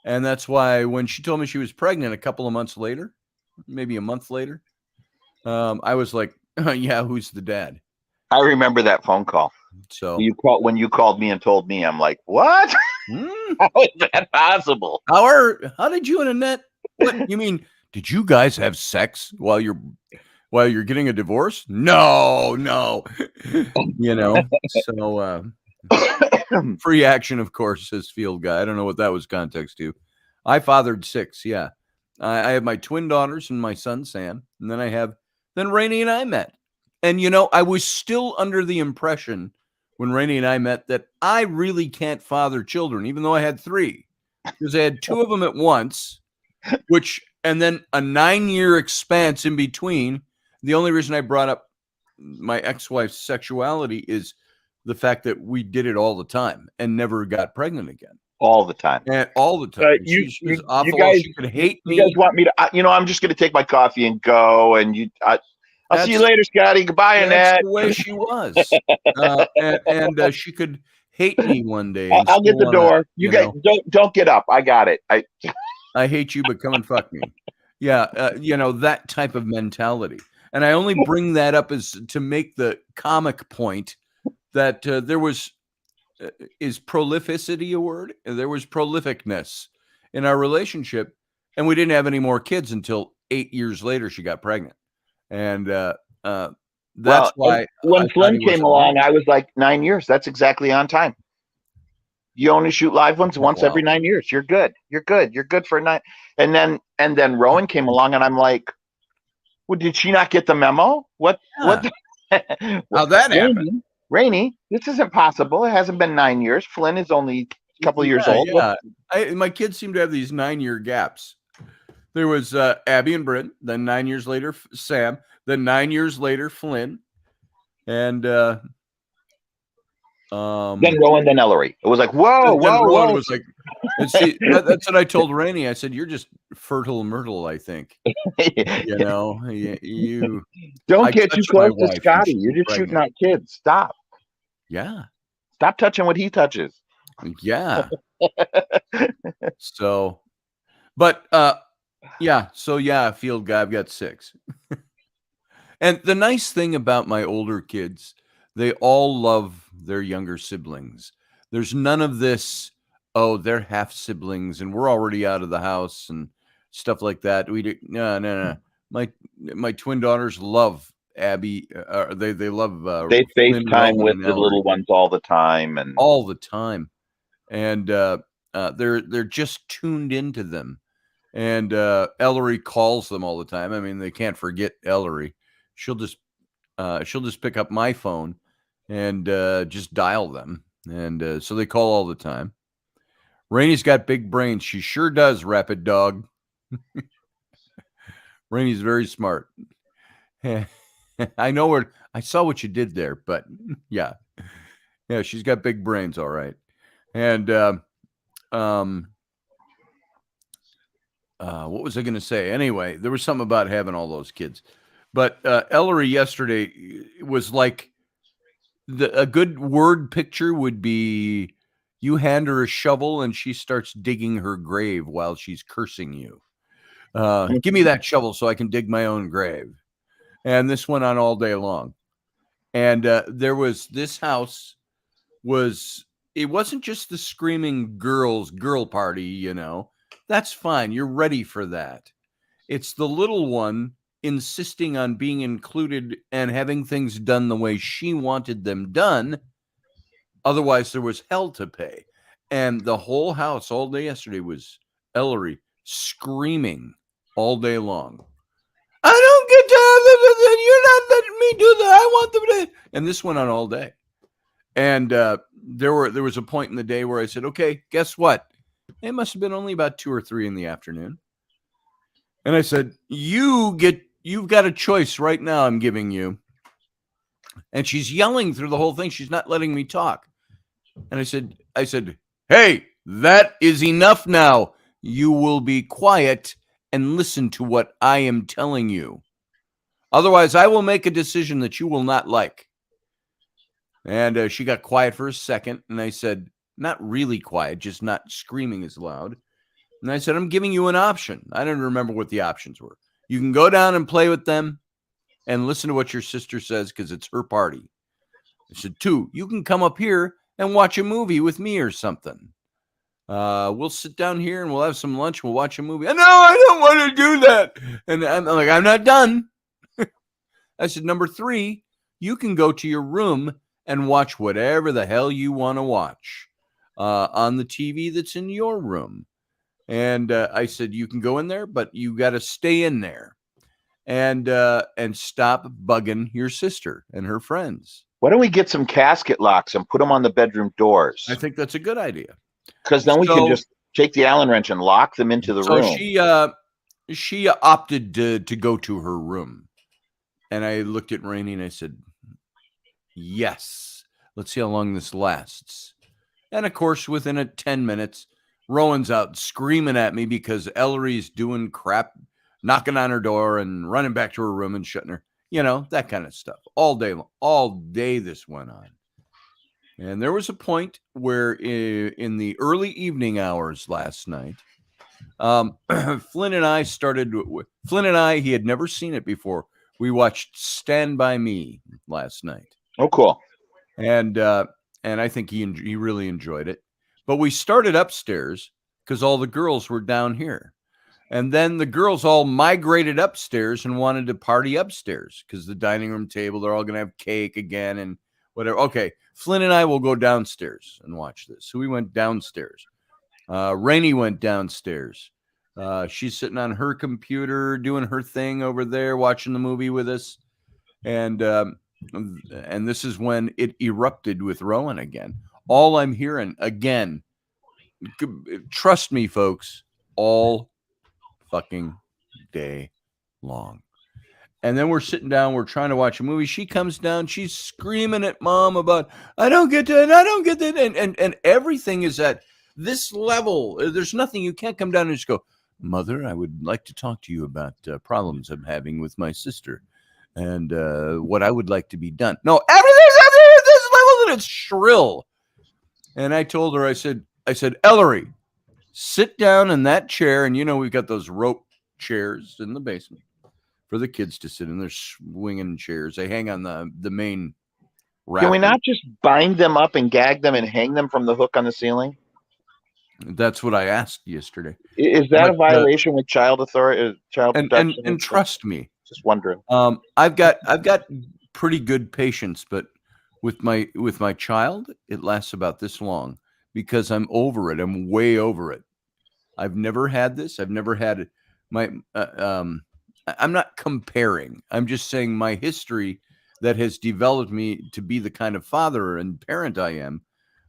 And that's why when she told me she was pregnant a couple of months later, maybe a month later, I was like, yeah, who's the dad? I remember that phone call. So when you called me and told me, I'm like, what? How is that possible? How did you and Annette, what you mean did you guys have sex while you're getting a divorce? No. So free action, of course, says Field Guy. I don't know what that was context to. I fathered 6. Yeah. I have my twin daughters and my son, Sam. And then Rainey and I met. And, I was still under the impression when Rainey and I met that I really can't father children, even though I had 3. Because I had 2 of them at once, and then a 9-year expanse in between. The only reason I brought up my ex-wife's sexuality is the fact that we did it all the time and never got pregnant again. All the time. And all the time. You was awful. guys, she could hate me. You guys want me to? I'm just going to take my coffee and go. And I'll see you later, Scotty. Goodbye, Annette. That's the way she was. And she could hate me one day. I'll get the door. You guys don't get up. I got it. I hate you, but come and fuck me. Yeah, that type of mentality. And I only bring that up as to make the comic point that there was. Is prolificity a word? There was prolificness in our relationship, and we didn't have any more kids until 8 years later. She got pregnant, and that's why when Flynn came along, I was like 9 years. That's exactly on time. You only shoot live ones once every 9 years. You're good. You're good for 9. And then Rowan came along, and I'm like, well, did she not get the memo? What? How'd that happen? Rainey, this isn't possible. It hasn't been 9 years. Flynn is only a couple of years old. Yeah, my kids seem to have these 9-year gaps. There was Abby and Bryn, then 9 years later, Sam, then 9 years later, Flynn, and then Rowan, then Ellery. It was like, whoa. Rowan was like, and see, that's what I told Rainey. I said, "You're just fertile myrtle, I think." You don't get too close to Scotty. You're just shooting out kids. Stop. Yeah. Stop touching what he touches. Yeah. So, but Field Guy, I've got 6. And the nice thing about my older kids, they all love their younger siblings. There's none of this, they're half siblings and we're already out of the house and stuff like that. No. My twin daughters love Abby. They love. They FaceTime with the little ones all the time, and they're just tuned into them. And Ellery calls them all the time. I mean, they can't forget Ellery. She'll just pick up my phone and just dial them, and so they call all the time. Rainey's got big brains. She sure does, Rapid Dog. Rainey's very smart. I saw what you did there, but yeah, she's got big brains, all right. And what was I going to say? Anyway, there was something about having all those kids, but Ellery yesterday was like a good word picture would be you hand her a shovel and she starts digging her grave while she's cursing you. Give me that shovel so I can dig my own grave. And this went on all day long. And this house it wasn't just the screaming girl party, That's fine. You're ready for that. It's the little one insisting on being included and having things done the way she wanted them done. Otherwise, there was hell to pay. And the whole house all day yesterday was Ellery screaming all day long. I don't get to have them. You're not letting me do that. I want them to. And this went on all day. And there was a point in the day where I said, okay, guess what? It must have been only about 2 or 3 in the afternoon. And I said, you've got a choice right now I'm giving you. And she's yelling through the whole thing. She's not letting me talk. And I said, hey, that is enough now. You will be quiet and listen to what I am telling you. Otherwise, I will make a decision that you will not like. And she got quiet for a second. And I said, not really quiet, just not screaming as loud. And I said, I'm giving you an option. I don't remember what the options were. You can go down and play with them and listen to what your sister says because it's her party. I said, 2, you can come up here and watch a movie with me or something. We'll sit down here and we'll have some lunch. We'll watch a movie. No, I don't want to do that. And I'm like, I'm not done. I said, number 3, you can go to your room and watch whatever the hell you want to watch on the TV that's in your room. And I said, you can go in there, but you got to stay in there and stop bugging your sister and her friends. Why don't we get some casket locks and put them on the bedroom doors? I think that's a good idea. Because then we can just take the Allen wrench and lock them into the room. She opted to go to her room. And I looked at Rainey and I said, yes, let's see how long this lasts. And of course, within 10 minutes, Rowan's out screaming at me because Ellery's doing crap, knocking on her door and running back to her room and shutting her, that kind of stuff all day this went on. And there was a point where in the early evening hours last night, Flynn and I, he had never seen it before. We watched Stand By Me last night. Oh, cool. And I think he really enjoyed it. But we started upstairs because all the girls were down here. And then the girls all migrated upstairs and wanted to party upstairs because the dining room table, they're all going to have cake again and whatever. Okay, Flynn and I will go downstairs and watch this. So we went downstairs. Rainey went downstairs. She's sitting on her computer doing her thing over there, watching the movie with us. And this is when it erupted with Rowan again. All I'm hearing again, trust me, folks, all fucking day long. And then we're sitting down, we're trying to watch a movie. She comes down, she's screaming at Mom about, I don't get that, I don't get that. And everything is at this level. There's nothing, you can't come down and just go, Mother, I would like to talk to you about problems I'm having with my sister and what I would like to be done. No, everything's at this level and it's shrill. And I told her, I said, Ellery, sit down in that chair. And we've got those rope chairs in the basement for the kids to sit in. They're swinging chairs. They hang on the main rack. Can we not just bind them up and gag them and hang them from the hook on the ceiling? That's what I asked yesterday. Is that a violation with child protection? And trust me, just wondering. I've got pretty good patience, but with my child, it lasts about this long because I'm over it. I'm way over it. I've never had this. I've never had it. I'm not comparing. I'm just saying my history that has developed me to be the kind of father and parent I am.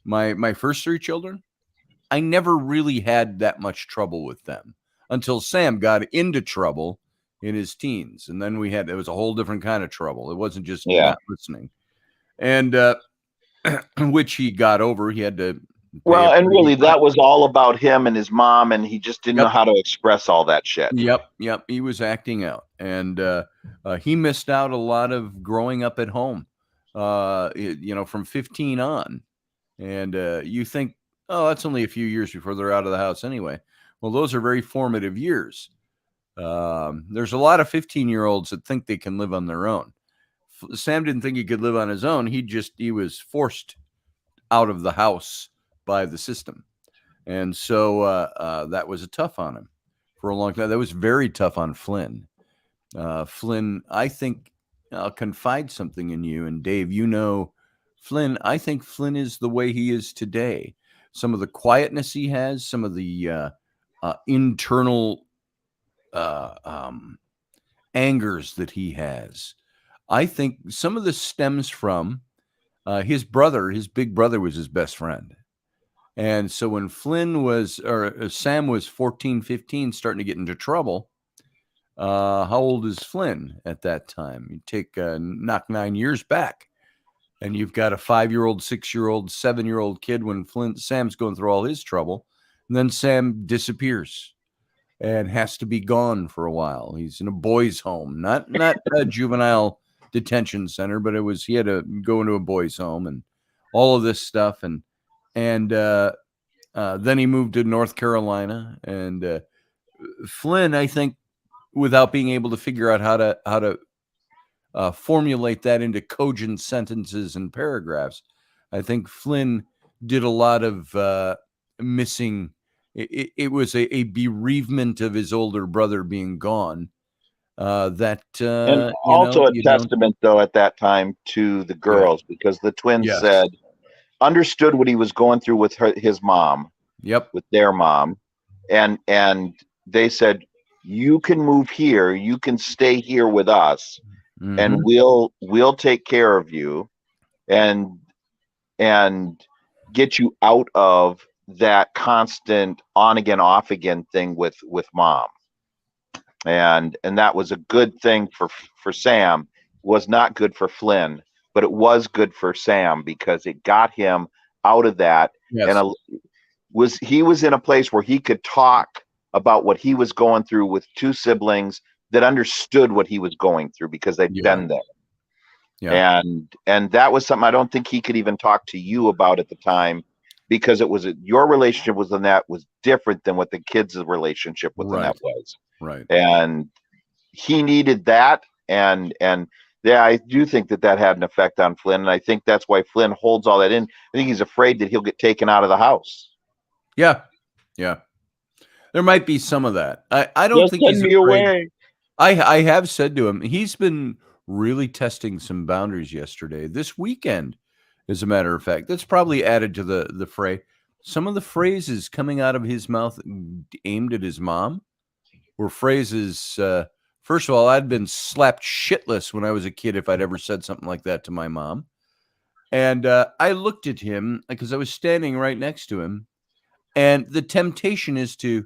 My first 3 children, I never really had that much trouble with them until Sam got into trouble in his teens. And then it was a whole different kind of trouble. It wasn't just not listening. And which he got over. He had to. Well, and really that was all about him and his mom, and he just didn't know how to express all that shit. Yep. He was acting out. And he missed out a lot of growing up at home, from 15 on. And you think, oh, that's only a few years before they're out of the house anyway. Well, those are very formative years. There's a lot of 15-year-olds that think they can live on their own. Sam didn't think he could live on his own. He was forced out of the house by the system. And so that was tough on him for a long time. That was very tough on Flynn. Flynn, I think I'll confide something in you. And Dave, Flynn, I think Flynn is the way he is today. Some of the quietness he has, some of the internal angers that he has. I think some of this stems from his big brother was his best friend. And so when Sam was 14, 15, starting to get into trouble, how old is Flynn at that time? You take knock 9 years back. And you've got a 5-year-old, 6-year-old, 7-year-old kid when Sam's going through all his trouble. And then Sam disappears and has to be gone for a while. He's in a boys' home, not a juvenile detention center, but he had to go into a boys' home and all of this stuff. And then he moved to North Carolina. And Flynn, I think, without being able to figure out how to formulate that into cogent sentences and paragraphs, I think Flynn did a lot of missing. It was a bereavement of his older brother being gone. That And also a testament, though, at that time to the girls, because the twins said, understood what he was going through with his mom. Yep. With their mom, and they said, you can move here, you can stay here with us, and we'll take care of you, and get you out of that constant on again off again thing with mom. And that was a good thing for Sam. Was not good for Flynn, but it was good for Sam because it got him out of that. Yes. And he was in a place where he could talk about what he was going through with two siblings that understood what he was going through because they'd been there. Yeah. And that was something I don't think he could even talk to you about at the time, because it was your relationship with Lynette was different than what the kids' relationship with Lynette was. Right. And he needed that. And yeah, I do think that had an effect on Flynn. And I think that's why Flynn holds all that in. I think he's afraid that he'll get taken out of the house. Yeah. Yeah. There might be some of that. I don't think he's afraid. Away. I have said to him, he's been really testing some boundaries yesterday. This weekend, as a matter of fact, that's probably added to the fray. Some of the phrases coming out of his mouth aimed at his mom were phrases. First of all, I'd been slapped shitless when I was a kid if I'd ever said something like that to my mom. And I looked at him because I was standing right next to him. And the temptation is to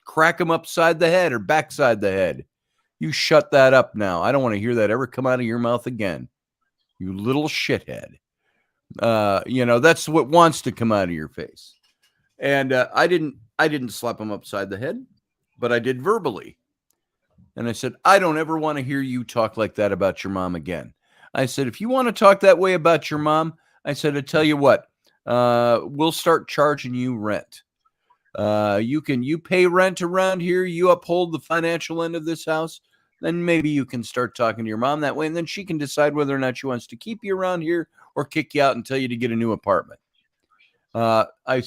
crack him upside the head or backside the head. You shut that up now. I don't want to hear that ever come out of your mouth again. You little shithead. That's what wants to come out of your face. And I didn't slap him upside the head, but I did verbally. And I said, I don't ever want to hear you talk like that about your mom again. I said, if you want to talk that way about your mom, I said, I tell you what, we'll start charging you rent. You pay rent around here. You uphold the financial end of this house. Then maybe you can start talking to your mom that way. And then she can decide whether or not she wants to keep you around here or kick you out and tell you to get a new apartment. All of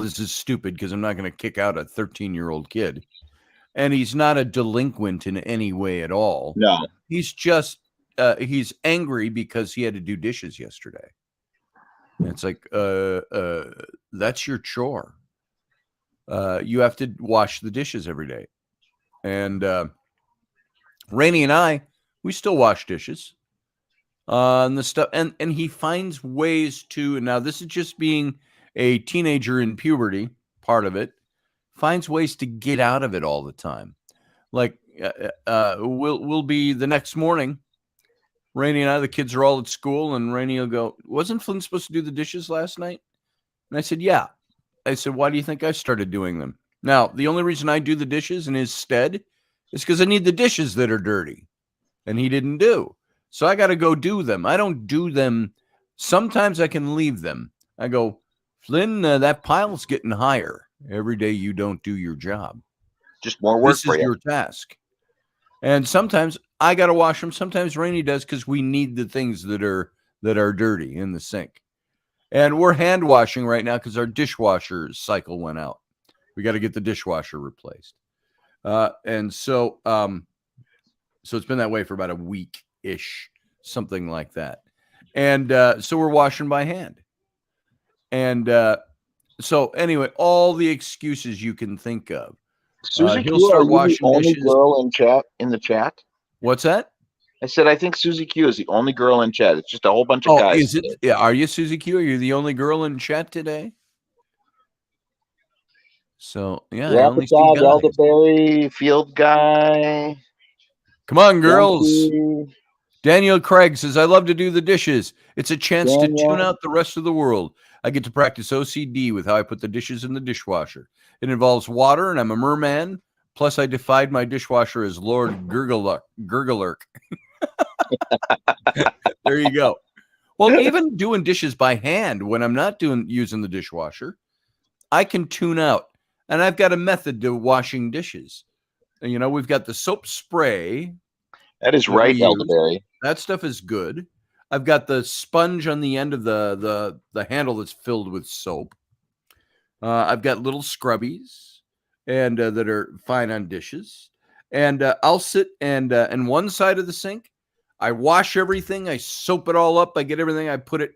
this is stupid because I'm not going to kick out a 13-year-old kid. And he's not a delinquent in any way at all. No. He's just, he's angry because he had to do dishes yesterday. And it's like, that's your chore. You have to wash the dishes every day. And Raini and I, we still wash dishes. And the stuff, and he finds ways to, and now this is just being a teenager in puberty, part of it, finds ways to get out of it all the time. Like, we'll be the next morning, Raini and I, the kids are all at school, and Raini will go, wasn't Flynn supposed to do the dishes last night? And I said, yeah. I said, why do you think I started doing them? Now, the only reason I do the dishes in his stead is because I need the dishes that are dirty. And he didn't do. So I got to go do them. I don't do them. Sometimes I can leave them. I go, Flynn, that pile's getting higher. Every day you don't do your job. Just more work for you. This is your task. And sometimes I got to wash them. Sometimes Raini does because we need the things that are dirty in the sink. And we're hand washing right now because our dishwasher cycle went out. We got to get the dishwasher replaced. And so it's been that way for about a week-ish, something like that. And so we're washing by hand. And so anyway, all the excuses you can think of. Susie, he'll start washing the only dishes. Girl in the chat. What's that? I said I think Susie Q is the only girl in chat. It's just a whole bunch of guys. Is it? Yeah. Are you Susie Q? Are you the only girl in chat today? So yeah, I only see guys. Elderberry, Field Guy. Come on, girls. Daniel Craig says, I love to do the dishes. It's a chance to tune out the rest of the world. I get to practice OCD with how I put the dishes in the dishwasher. It involves water, and I'm a merman. Plus, I defied my dishwasher as Lord Gurglerk. There you go. Well, even doing dishes by hand, when I'm not using the dishwasher, I can tune out. And I've got a method to washing dishes. You know, we've got the soap spray. That is right, Elderberry. That stuff is good. I've got the sponge on the end of the handle that's filled with soap. I've got little scrubbies and that are fine on dishes. And I'll sit and one side of the sink, I wash everything, I soap it all up, I get everything, I put it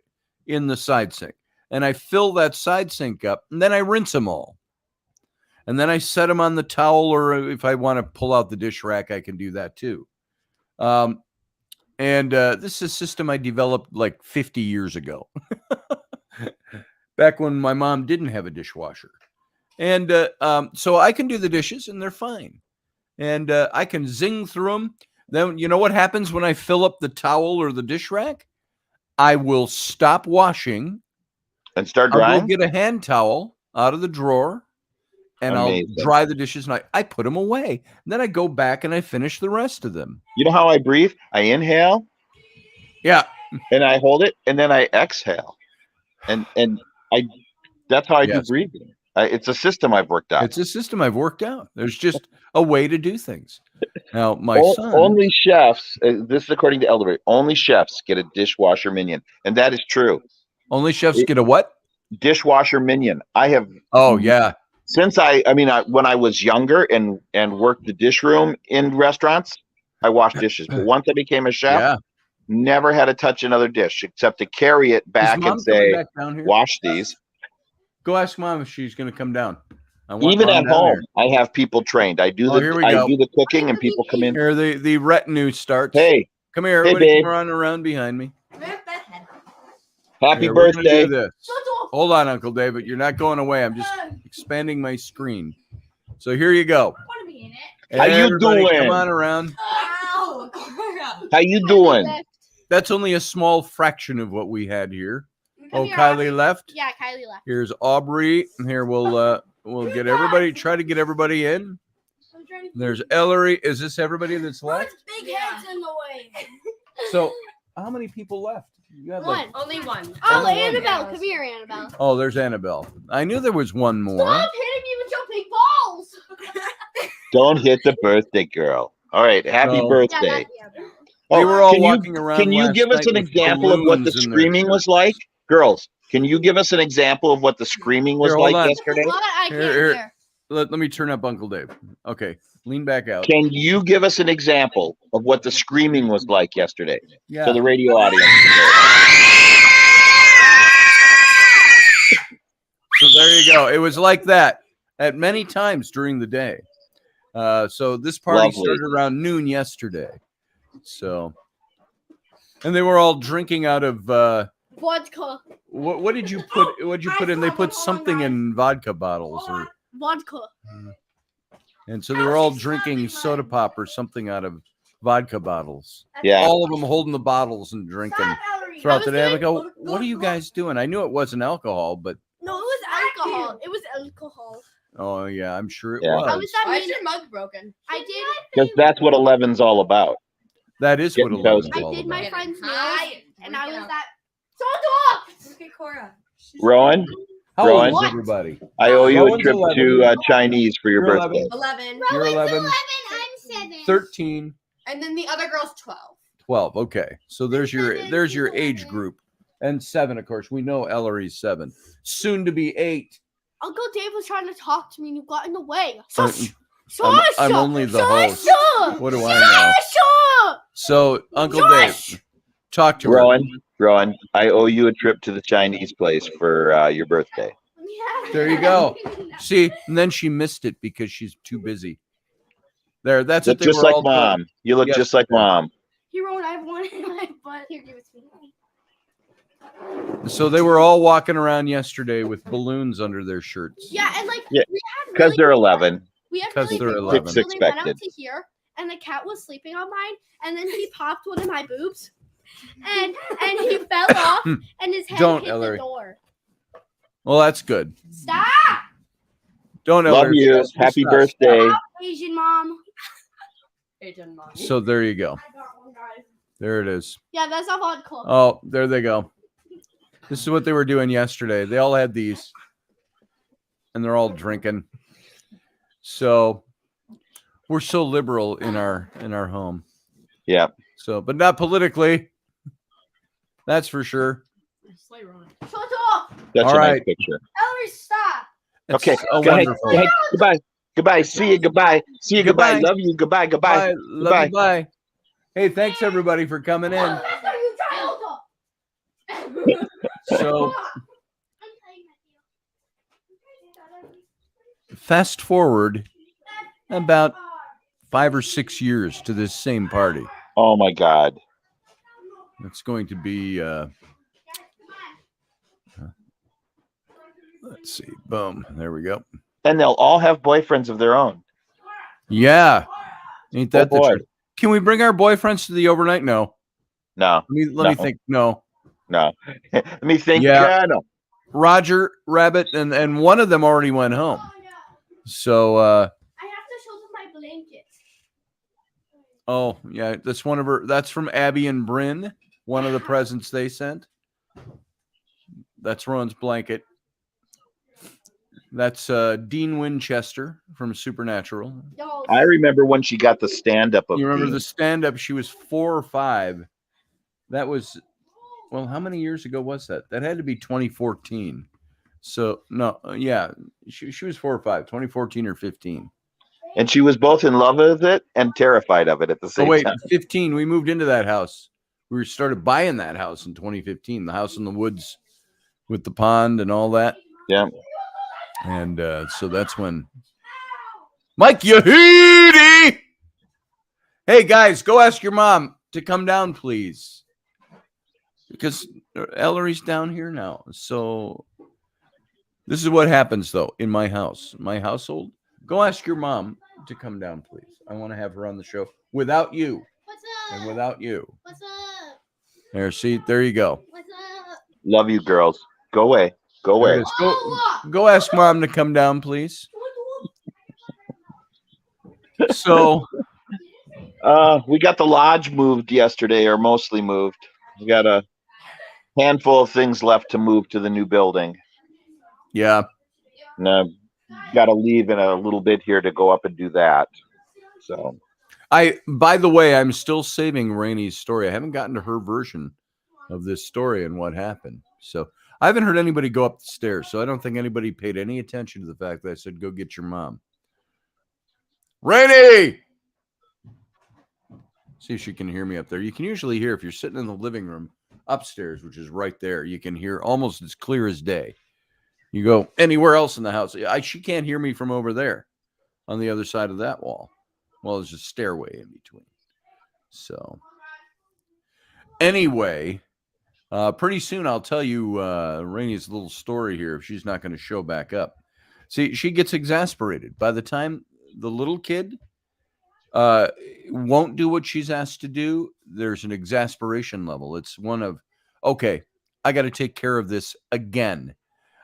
in the side sink. And I fill that side sink up, and then I rinse them all. And then I set them on the towel, or if I want to pull out the dish rack, I can do that too. And this is a system I developed like 50 years ago, back when my mom didn't have a dishwasher. And so I can do the dishes, and they're fine. And I can zing through them. Then you know what happens when I fill up the towel or the dish rack? I will stop washing And start I'll drying. go get a hand towel out of the drawer, and Amazing. I'll dry the dishes, and I put them away. And then I go back and I finish the rest of them. You know how I breathe? I inhale Yeah. and I hold it, and then I exhale. And I that's how I do Yes. breathing. It's a system I've worked out. It's a system I've worked out. There's just a way to do things. Now, my son. Only chefs, this is according to Elderberry, only chefs get a dishwasher minion. And that is true. Only chefs get a what? Dishwasher minion. I have, Oh, yeah. since when I was younger and worked the dish room in restaurants, I washed dishes. But once I became a chef, Yeah. never had to touch another dish except to carry it Is back Mom and coming say, back down here? wash these. Go ask Mom if she's going to come down. I want Even Mom at down home, here. I have people trained. I do Here we I go. do the cooking and people come in. Here, the retinue starts. Hey, Come here, Hey, everybody. babe. Come run around behind me. happy Here, we're gonna birthday. do this. Hold on, Uncle David. You're not going away. I'm just expanding my screen. So here you go. How you Everybody doing? Come on around. How you doing? That's only a small fraction of what we had here. Come Oh, here, Kylie Aubrey. left. Yeah, Kylie left. Here's Aubrey. And here we'll get everybody. Try to get everybody in. There's Ellery. Is this everybody that's left? Big heads in the way. So how many people left? You had like, One. Only one. Oh, Only one. Annabelle. Come here, Annabelle. oh, there's Annabelle. I knew there was one more. Stop hitting me with your big balls. Don't hit the birthday girl. All right, happy No. birthday. They were all can walking you, around Can you last give us night an with example of what the balloons in their screaming was shirts. like? Girls, can you give us an example of what the screaming was Here, hold like on. yesterday? What? I can't Here. hear. Let me turn up Uncle Dave. Okay, lean back out. Can you give us an example of what the screaming was like yesterday Yeah. for the radio audience? So there you go. It was like that at many times during the day. So this party Lovely. started around noon yesterday. So, and they were all drinking out of Vodka. what did you put? What did you put in? They put something in vodka bottles, or Vodka. and so they were all drinking soda pop or something out of vodka bottles. Yeah. All of them holding the bottles and drinking throughout the day. I'm like, doing- oh, what are you guys doing? I knew it wasn't alcohol, but No, it was alcohol. It was alcohol. oh yeah, I'm sure it Yeah. was. How was that? Why is mean? your mug broken? I did. Because that's what 11's all about. That is what Getting 11 is toasted. all I did about. my friend's nails, Hi. and I was Look that. Shut up! at Cora. Rowan, How old Rowan? is What? everybody? I owe you a Rowan's trip 11. to Chinese for your You're birthday. 11. You're 11, I'm 7. 13, And then the other girl's 12. 12. Okay. So there's your age group. And 7, of course. We know Ellery's 7. Soon to be 8. Uncle Dave was trying to talk to me, and you got in the way. I'm- Shush! I'm only the host. Shush! What do I know? Shush! So, Uncle Josh! Dave, talk to her. Rowan, I owe you a trip to the Chinese place for your birthday. There you go. See, and then she missed it because she's too busy. There, that's Look what they just were like all doing. mom. You look Yes. just like mom. Hero, and I have one in my butt. Here, give it to me. So they were all walking around yesterday with balloons under their shirts. Yeah, and like Yeah, we had Because really they're 11. We had 'Cause really they're big 11. ones, so they went out Expected. to here, and the cat was sleeping on mine, and then he popped one of my boobs, and he fell off, and his head Don't, hit Ellery. the door. Well, that's good. Stop, Don't Love Ellery, you. stop, Happy stop. birthday. Asian mom. Asian mommy. So there you go. I got one, guys. There it is. Yeah, that's a vodka. Oh, there they go. This is what they were doing yesterday. They all had these, and they're all drinking. So we're so liberal in our home. Yeah. So, but not politically. That's for sure. Slay Ron. Shut up! That's All a right. nice picture. Ellery, stop! It's Okay, a go ahead. wonderful. Go ahead. Goodbye. Goodbye. See you. Goodbye. See you. Goodbye. Goodbye. Love you. Goodbye. Goodbye. Bye. Love you. Bye. Hey, thanks everybody for coming in. Oh, that's not you, child! So fast forward about 5 or 6 years to this same party. Oh my God. It's going to be let's see. Boom. There we go. And they'll all have boyfriends of their own. Yeah. Ain't that the boy. truth? Can we bring our boyfriends to the overnight? No. No. Let me think. No. No. Let me think. Yeah. No. Roger, Rabbit, and one of them already went home. So I have to show them my blanket. oh yeah, that's one of her. That's from Abby and Bryn. One of the presents they sent. That's Ron's blanket. That's Dean Winchester from Supernatural. Yo, I remember when she got the stand-up of You remember Dean. the stand-up? She was 4 or 5. That was, well, how many years ago was that? That had to be 2014. So no, yeah, she was 4 or 5, 2014 or 15. And she was both in love with it and terrified of it at the Oh same wait, time. 15. We moved into that house. We started buying that house in 2015. The house in the woods with the pond and all that. Yeah. And so that's when Mike Yahidi. Hey guys, go ask your mom to come down, please. Because Ellery's down here now. So this is what happens though in my house, my household. Go ask your mom to come down, please. I want to have her on the show without you. what's And up? without you. What's up? There, see, there you go. What's up? Love you, girls. Go away. Go There it away. is. Go ask mom to come down, please. So We got the lodge moved yesterday, or mostly moved. We got a handful of things left to move to the new building. yeah. And I've got to leave in a little bit here to go up and do that. So By the way, I'm still saving Rainey's story. I haven't gotten to her version of this story and what happened. So I haven't heard anybody go up the stairs. So I don't think anybody paid any attention to the fact that I said, go get your mom. Rainey! See if she can hear me up there. You can usually hear if you're sitting in the living room upstairs, which is right there. You can hear almost as clear as day. You go anywhere else in the house. She can't hear me from over there on the other side of that wall. Well, there's a stairway in between. So anyway, pretty soon I'll tell you Rainey's little story here if she's not going to show back up. See, she gets exasperated. By the time the little kid won't do what she's asked to do, there's an exasperation level. It's one of, okay, I got to take care of this again.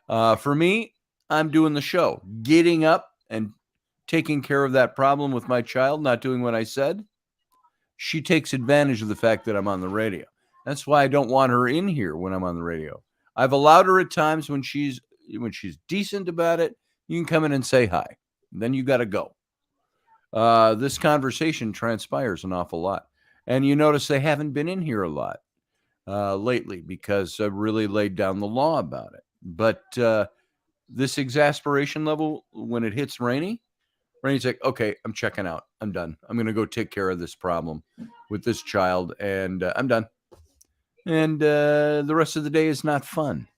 For me, I'm doing the show, getting up and taking care of that problem with my child, not doing what I said. She takes advantage of the fact that I'm on the radio. That's why I don't want her in here when I'm on the radio. I've allowed her at times when she's decent about it. You can come in and say hi. Then you got to go. This conversation transpires an awful lot. And you notice they haven't been in here a lot lately because I've really laid down the law about it. But this exasperation level, when it hits Rainey's like, okay, I'm checking out. I'm done. I'm going to go take care of this problem with this child, and I'm done. And the rest of the day is not fun.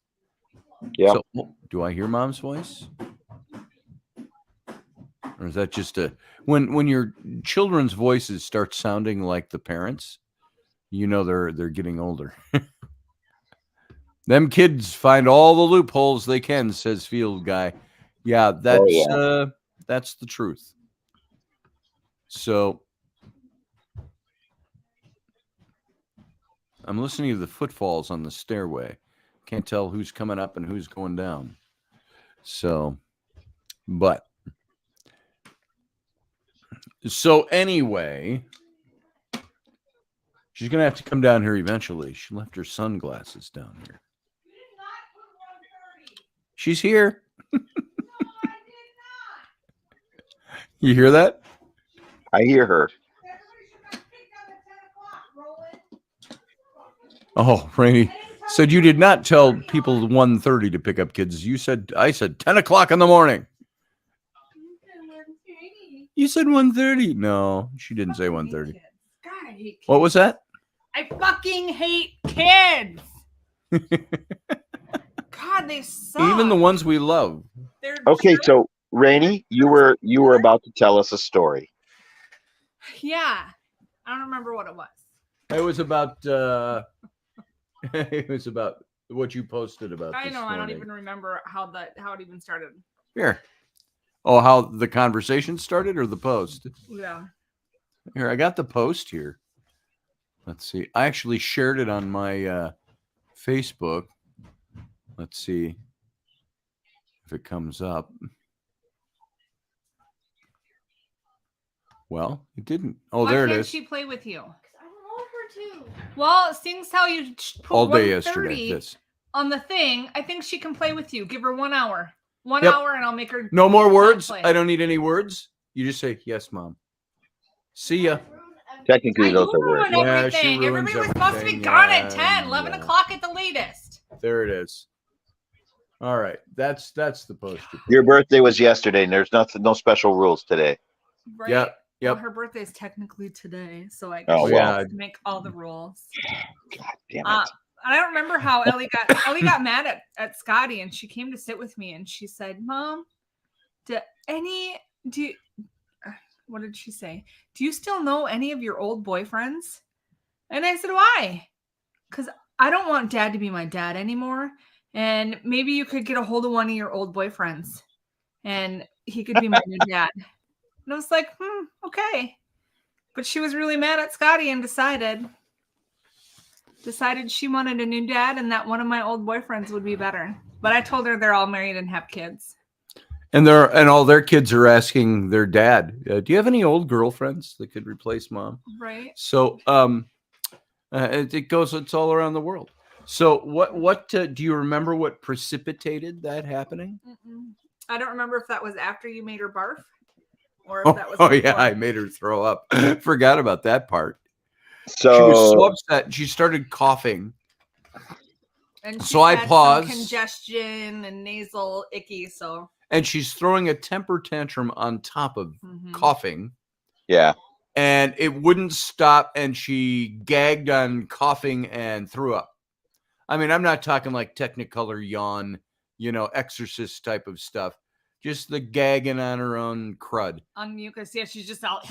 yeah. So, do I hear mom's voice? Or is that just when your children's voices start sounding like the parents, you know they're getting older. Them kids find all the loopholes they can, says Field Guy. Yeah, that's the truth. So I'm listening to the footfalls on the stairway. Can't tell who's coming up and who's going down. So anyway, she's going to have to come down here eventually. She left her sunglasses down here. She's here. You hear that? I hear her. Oh, Rainey. So you did not tell people 1:30 to pick up kids. I said 10 o'clock in the morning. You said 1:30. No, she didn't say 1:30. God, I hate kids. What was that? I fucking hate kids. God, they suck. Even the ones we love. They're Okay, jerks. so Rainy, you were about to tell us a story. Yeah, I don't remember what it was. It was about it was about what you posted about. I this know. I don't morning. even remember how it even started. Here. Oh, how the conversation started or the post? Yeah. Here, I got the post here. Let's see. I actually shared it on my Facebook. Let's see if it comes up. Well, it didn't. Oh, Why there it can't is. she play with you? I want her to. Well, seeing as how you put All day 1:30 yesterday. This. on the thing, I think she can play with you. Give her 1 hour. One Yep. hour, and I'll make her. No more words. play. I don't need any words. You just say, yes, Mom. See ya. Technically, I those do are words. ruin Yeah, she everything. ruins Everybody was supposed to be everything. gone at Yeah, 10, 11 yeah. o'clock at the latest. There it is. All right. That's the post. Your birthday was yesterday, and there's no special rules today. Right? Yep. Well, Yep. her birthday is technically today, so I guess Oh, she well. has to make all the rules. God damn it. I don't remember how Ellie got mad at Scotty, and she came to sit with me, and she said, "Mom, what did she say? Do you still know any of your old boyfriends?" And I said, "Why?" Because I don't want Dad to be my dad anymore, and maybe you could get a hold of one of your old boyfriends, and he could be my new dad. And I was like, okay. But she was really mad at Scotty and decided she wanted a new dad and that one of my old boyfriends would be better. But I told her they're all married and have kids. And all their kids are asking their dad, do you have any old girlfriends that could replace Mom? Right. So it's all around the world. So what do you remember what precipitated that happening? I don't remember if that was after you made her barf or if that was yeah, before. I made her throw up. Forgot about that part. So She was so upset. She started coughing. And So I had some paused. congestion and nasal icky. So And she's throwing a temper tantrum on top of coughing. yeah. And it wouldn't stop. And she gagged on coughing and threw up. I mean, I'm not talking like Technicolor yawn, exorcist type of stuff. Just the gagging on her own crud. on mucus, yeah, she's just out.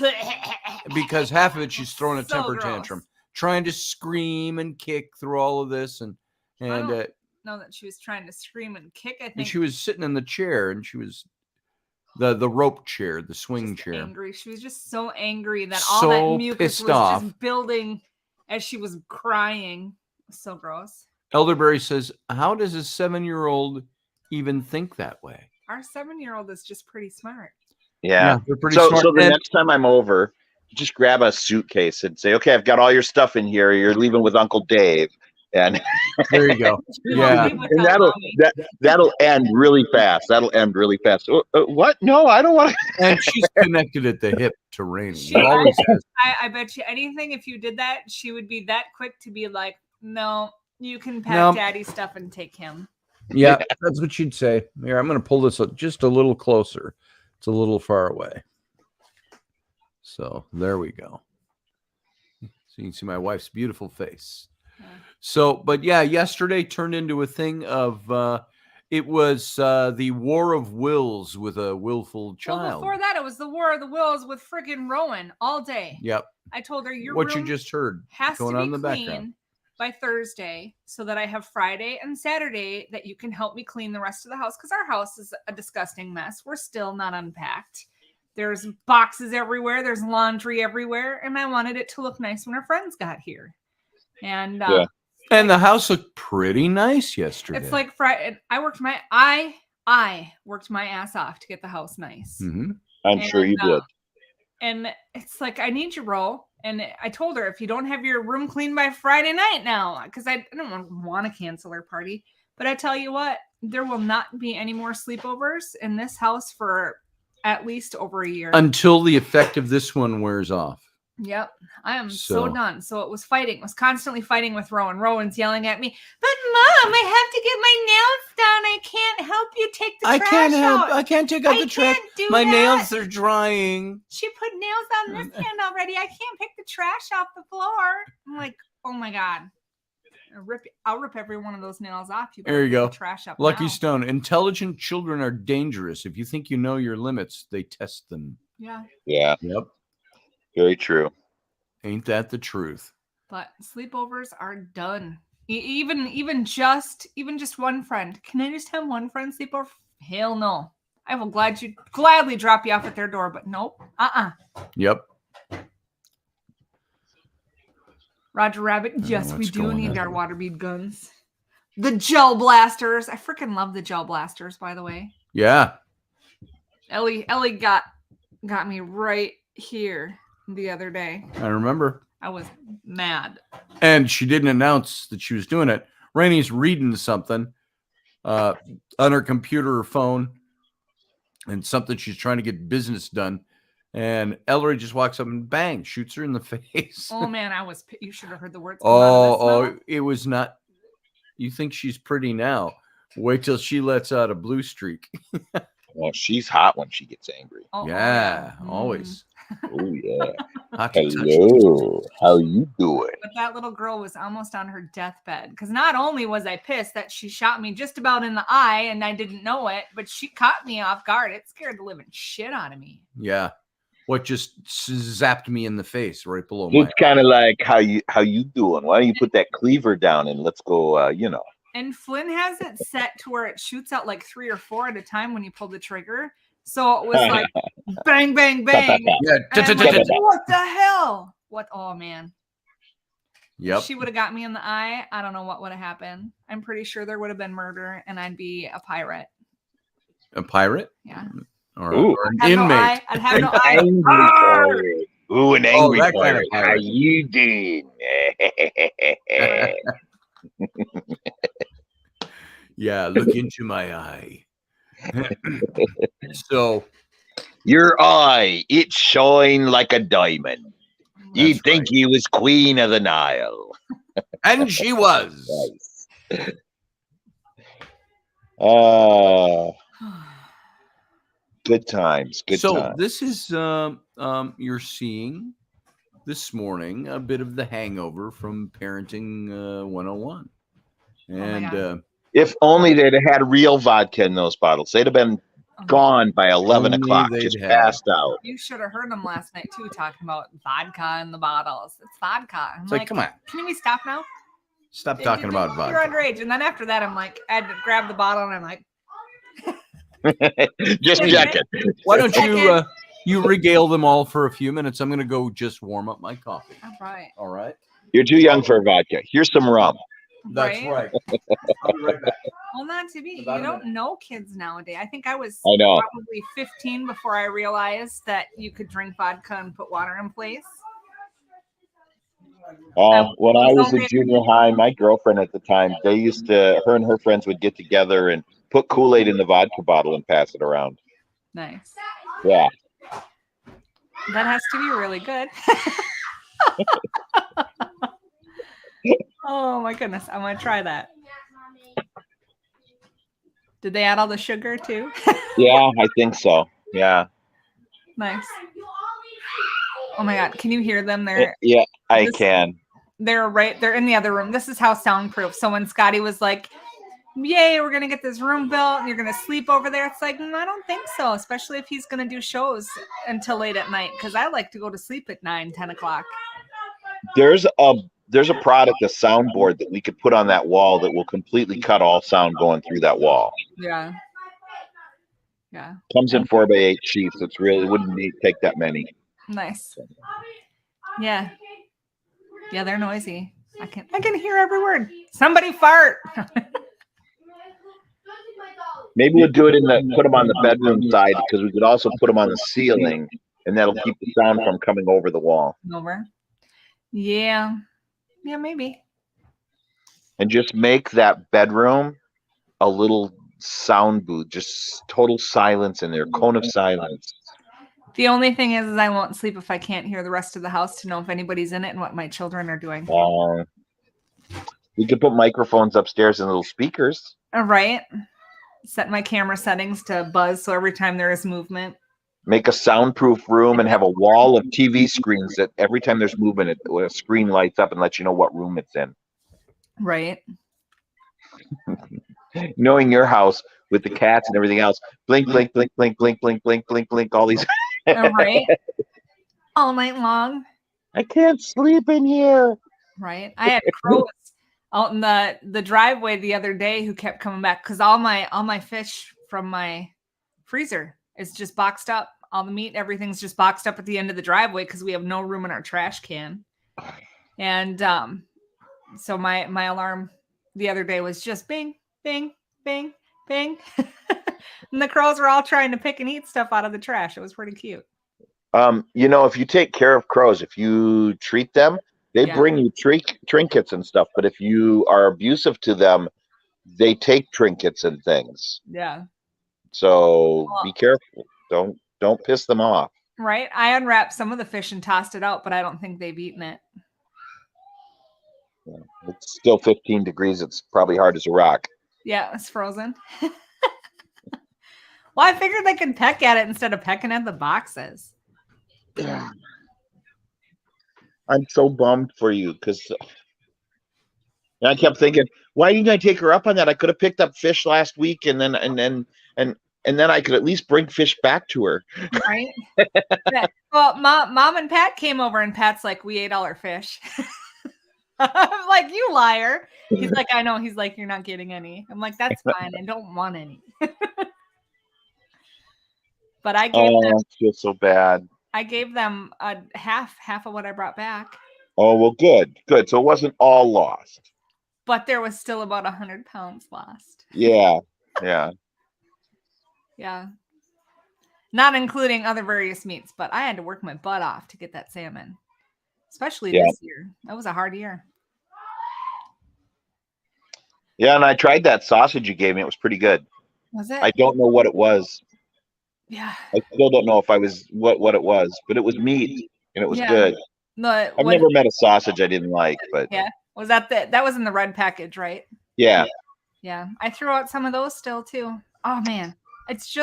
Because half of it, she's throwing a So temper gross. tantrum, trying to scream and kick through all of this. And know that she was trying to scream and kick. I and think she was sitting in the chair, and she was the rope chair, the swing just chair. angry. She was just so angry that all So that mucus pissed was off. just building as she was crying. It was so gross. Elderberry says, how does a 7-year-old even think that way? Our 7-year-old is just pretty smart. Yeah. they're pretty So smart. the And- next time I'm over, just grab a suitcase and say, okay, I've got all your stuff in here. You're leaving with Uncle Dave. And there you go. Yeah. and that'll end really fast. What? No, I don't want to. And she's connected at the hip to Rainy. She- It always has. I bet you anything, if you did that, she would be that quick to be like, no, you can pack No. Daddy's stuff and take him. Yeah, that's what she'd say. Here, I'm going to pull this up just a little closer. It's a little far away. So there we go. So you can see my wife's beautiful face. Yeah. So, but yeah, yesterday turned into a thing of, it was the war of wills with a willful Well, child. before that, it was the War of the Wills with friggin' Rowan all day. Yep. I told her your What you room just heard has going to on be in the clean background. by Thursday so that I have Friday and Saturday that you can help me clean the rest of the house because our house is a disgusting mess. We're still not unpacked. There's boxes everywhere. There's laundry everywhere. And I wanted it to look nice when our friends got here. And Yeah. And the house looked pretty nice yesterday. it's like Friday. I worked my ass off to get the house nice. Mm-hmm. I'm sure you did. And it's like, I need your role. And I told her, if you don't have your room cleaned by Friday night now, because I don't want to cancel her party. But I tell you what, there will not be any more sleepovers in this house for at least over a year. Until the effect of this one wears off. Yep. I am So- so done. So it was constantly fighting with Rowan. Rowan's yelling at me, but Mom, I have to get my nails done. I can't help you take the trash out. I can't take out I the trash. can't do My that. nails are drying. She put nails on this hand already. I can't pick the trash off the floor. I'm like, oh my God. I'll rip every one of those nails off. There you go. The trash up Lucky now. Stone. Intelligent children are dangerous. If you think you know your limits, they test them. Yeah. Yeah, Yep. very true. Ain't that the truth? But sleepovers are done. Even just one friend. Can I just have one friend sleep over? Hell no. I will gladly drop you off at their door, but nope. Yep. Roger Rabbit. Yes, we what's do going need on. our water bead guns. The gel blasters. I freaking love the gel blasters, by the way. Yeah. Ellie got me right here the other day. I remember. I was mad. And she didn't announce that she was doing it. Rainey's reading something on her computer or phone, and something she's trying to get business done. And Ellery just walks up and bang, shoots her in the face. Oh man, you should have heard the words. Come out of this mouth. It was not. You think she's pretty now? Wait till she lets out a blue streak. Well, she's hot when she gets angry. Oh, Yeah, yeah. always. Oh yeah. Hot to touch. Hello, how you doing? But that little girl was almost on her deathbed because not only was I pissed that she shot me just about in the eye and I didn't know it, but she caught me off guard. It scared the living shit out of me. Yeah. What just zapped me in the face right below It's my kind of like how you doing? Why don't you put that cleaver down and let's go? And Flynn has it set to where it shoots out like 3 or 4 at a time when you pull the trigger. So it was like bang, bang, bang. Yeah. And I'm like, what the hell? What? Oh man. Yep. If she would have got me in the eye, I don't know what would have happened. I'm pretty sure there would have been murder and I'd be a pirate. A pirate? Yeah. Or Ooh. an I'd have no inmate. eye. I'd have no eye. Angry pirate. Ooh, an angry that kind of pirate. How pirate. you doing? Yeah, look into my eye. So Your eye, it shine like a diamond. You'd that's think right. you was queen of the Nile. And she was. Nice. Good times. Good So times. this is you're seeing this morning a bit of the hangover from parenting 101. my And God. If only they'd have had real vodka in those bottles, they'd have been gone by 11 Only o'clock, they'd just have. passed out. You should have heard them last night too, talking about vodka in the bottles. It's vodka. I'm it's like, come on, Can we stop now? stop talking about You're vodka. underage. And then after that, I'm like, I had to grab the bottle and I'm like, Just Okay. check it. Why don't you regale them all for a few minutes? I'm going to go just warm up my coffee. all right. All right. You're too young for vodka. Here's some rum. That's right. I'll be right back. Well, not to be. About You a don't know kids nowadays. I think I was I know. probably 15 before I realized that you could drink vodka and put water in place. When I was in only- junior high, my girlfriend at the time, her and her friends would get together and put Kool-Aid in the vodka bottle and pass it around. Nice. Yeah. That has to be really good. Oh my goodness. I want to try that. Did they add all the sugar too? Yeah, I think so. Yeah. Nice. Oh my God. Can you hear them? They're Yeah, I This- can. they're in the other room. This is how soundproof. So when Scotty was like, yay, we're gonna get this room built and you're gonna sleep over there, it's like, I don't think so, especially if he's gonna do shows until late at night, because I like to go to sleep at 9-10 o'clock. There's a product, a soundboard that we could put on that wall that will completely cut all sound going through that wall. Yeah. Comes in 4x8 sheets. It's really wouldn't take that many. Nice. Yeah, they're noisy. I can hear every word. Somebody fart. Maybe we'll do it put them on the bedroom side, because we could also put them on the ceiling, and that'll keep the sound from coming over the wall. Over. Yeah, maybe. And just make that bedroom a little sound booth, just total silence in there, cone of silence. The only thing is I won't sleep if I can't hear the rest of the house to know if anybody's in it and what my children are doing. We could put microphones upstairs and little speakers. All right. Set my camera settings to buzz so every time there is movement. Make a soundproof room and have a wall of TV screens that every time there's movement, a screen lights up and lets you know what room it's in. Right. Knowing your house with the cats and everything else, blink, blink, blink, blink, blink, blink, blink, blink, blink, all these. All right. All night long. I can't sleep in here. Right. I had crows out in the driveway the other day who kept coming back because all my fish from my freezer is just boxed up. All the meat, everything's just boxed up at the end of the driveway because we have no room in our trash can. And so my alarm the other day was just bing, bing, bing, bing. And the crows were all trying to pick and eat stuff out of the trash. It was pretty cute. You know, if you take care of crows, if you treat them, they bring you trinkets and stuff. But if you are abusive to them, they take trinkets and things. Yeah. So be careful. Don't piss them off. Right. I unwrapped some of the fish and tossed it out, but I don't think they've eaten it. Yeah, it's still 15 degrees. It's probably hard as a rock. Yeah, it's frozen. Well, I figured they could peck at it instead of pecking at the boxes. Yeah. I'm so bummed for you because I kept thinking, why didn't I take her up on that? I could have picked up fish last week and then I could at least bring fish back to her. Right. Yeah. Well, mom and Pat came over and Pat's like, we ate all our fish. I'm like, you liar. He's like, I know. He's like, you're not getting any. I'm like, that's fine. I don't want any. But I gave them, I feel so bad. I gave them a half of what I brought back. Oh, well, good. So it wasn't all lost. But there was still about 100 pounds lost. Yeah. Yeah. Not including other various meats, but I had to work my butt off to get that salmon. Especially this year. That was a hard year. Yeah, and I tried that sausage you gave me. It was pretty good. Was it? I don't know what it was. Yeah. I still don't know if I was what it was, but it was meat and it was good. I've never met a sausage I didn't like, but yeah. Was that was in the red package, right? Yeah. Yeah. I threw out some of those still too. Oh man. It's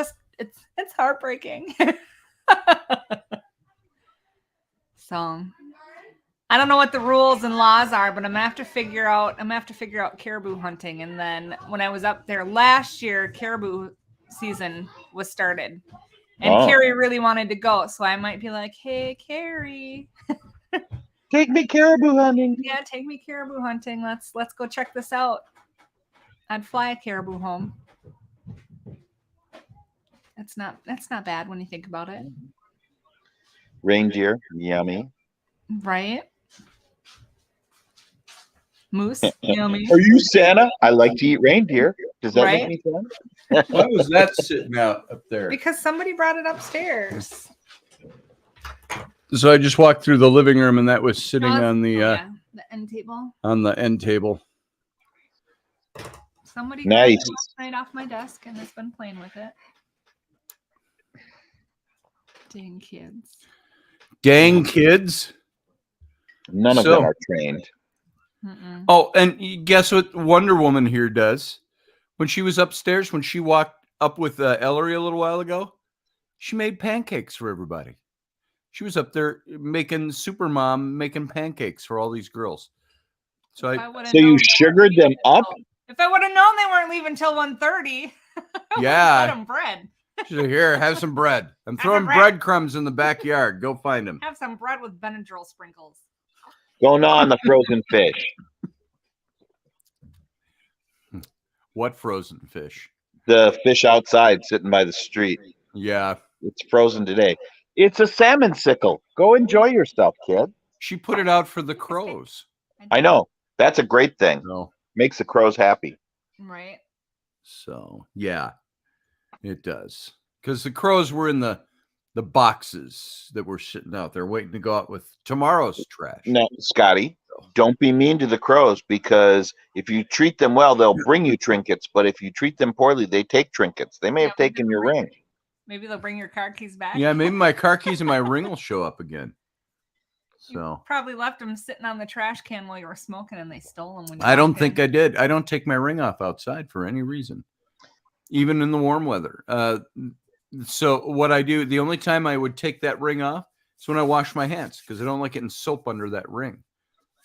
heartbreaking. So I don't know what the rules and laws are, but I'm gonna have to figure out caribou hunting. And then when I was up there last year, caribou season was started. And Carrie really wanted to go. So I might be like, hey Carrie. Take me caribou hunting. Yeah, take me caribou hunting. Let's go check this out. I'd fly a caribou home. That's not bad when you think about it. Reindeer, yummy. Right? Moose, yummy. Are you Santa? I like to eat reindeer. Does that make me Santa? Why was that sitting out up there? Because somebody brought it upstairs. So I just walked through the living room and that was sitting on the end table. On the end table. Somebody nice. grabbed it last night off my desk and has been playing with it. Dang kids. Dang kids. None of them are trained. Mm-mm. Oh, and guess what Wonder Woman here does? When she was upstairs, when she walked up with Ellery a little while ago, she made pancakes for everybody. She was up there making making pancakes for all these girls. So you sugared them up? If I would have known they weren't leaving till 1:30, yeah, fed them bread. She's like, here, have some bread. I'm throwing breadcrumbs in the backyard. Go find them. Have some bread with Benadryl sprinkles. Going on the frozen fish. What frozen fish? The fish outside sitting by the street. Yeah. It's frozen today. It's a salmon sickle. Go enjoy yourself, kid. She put it out for the crows. I know. That's a great thing. No. Makes the crows happy. Right. So, yeah, it does. Because the crows were in the boxes that were sitting out there waiting to go out with tomorrow's trash. No, Scotty, don't be mean to the crows because if you treat them well, they'll bring you trinkets. But if you treat them poorly, they take trinkets. They may have taken your ring. Maybe they'll bring your car keys back. Yeah, maybe my car keys and my ring will show up again. So Probably left them sitting on the trash can while you were smoking, and they stole them. When you I don't walked think in. I did. I don't take my ring off outside for any reason, even in the warm weather. So what I do, the only time I would take that ring off is when I wash my hands, because I don't like getting soap under that ring.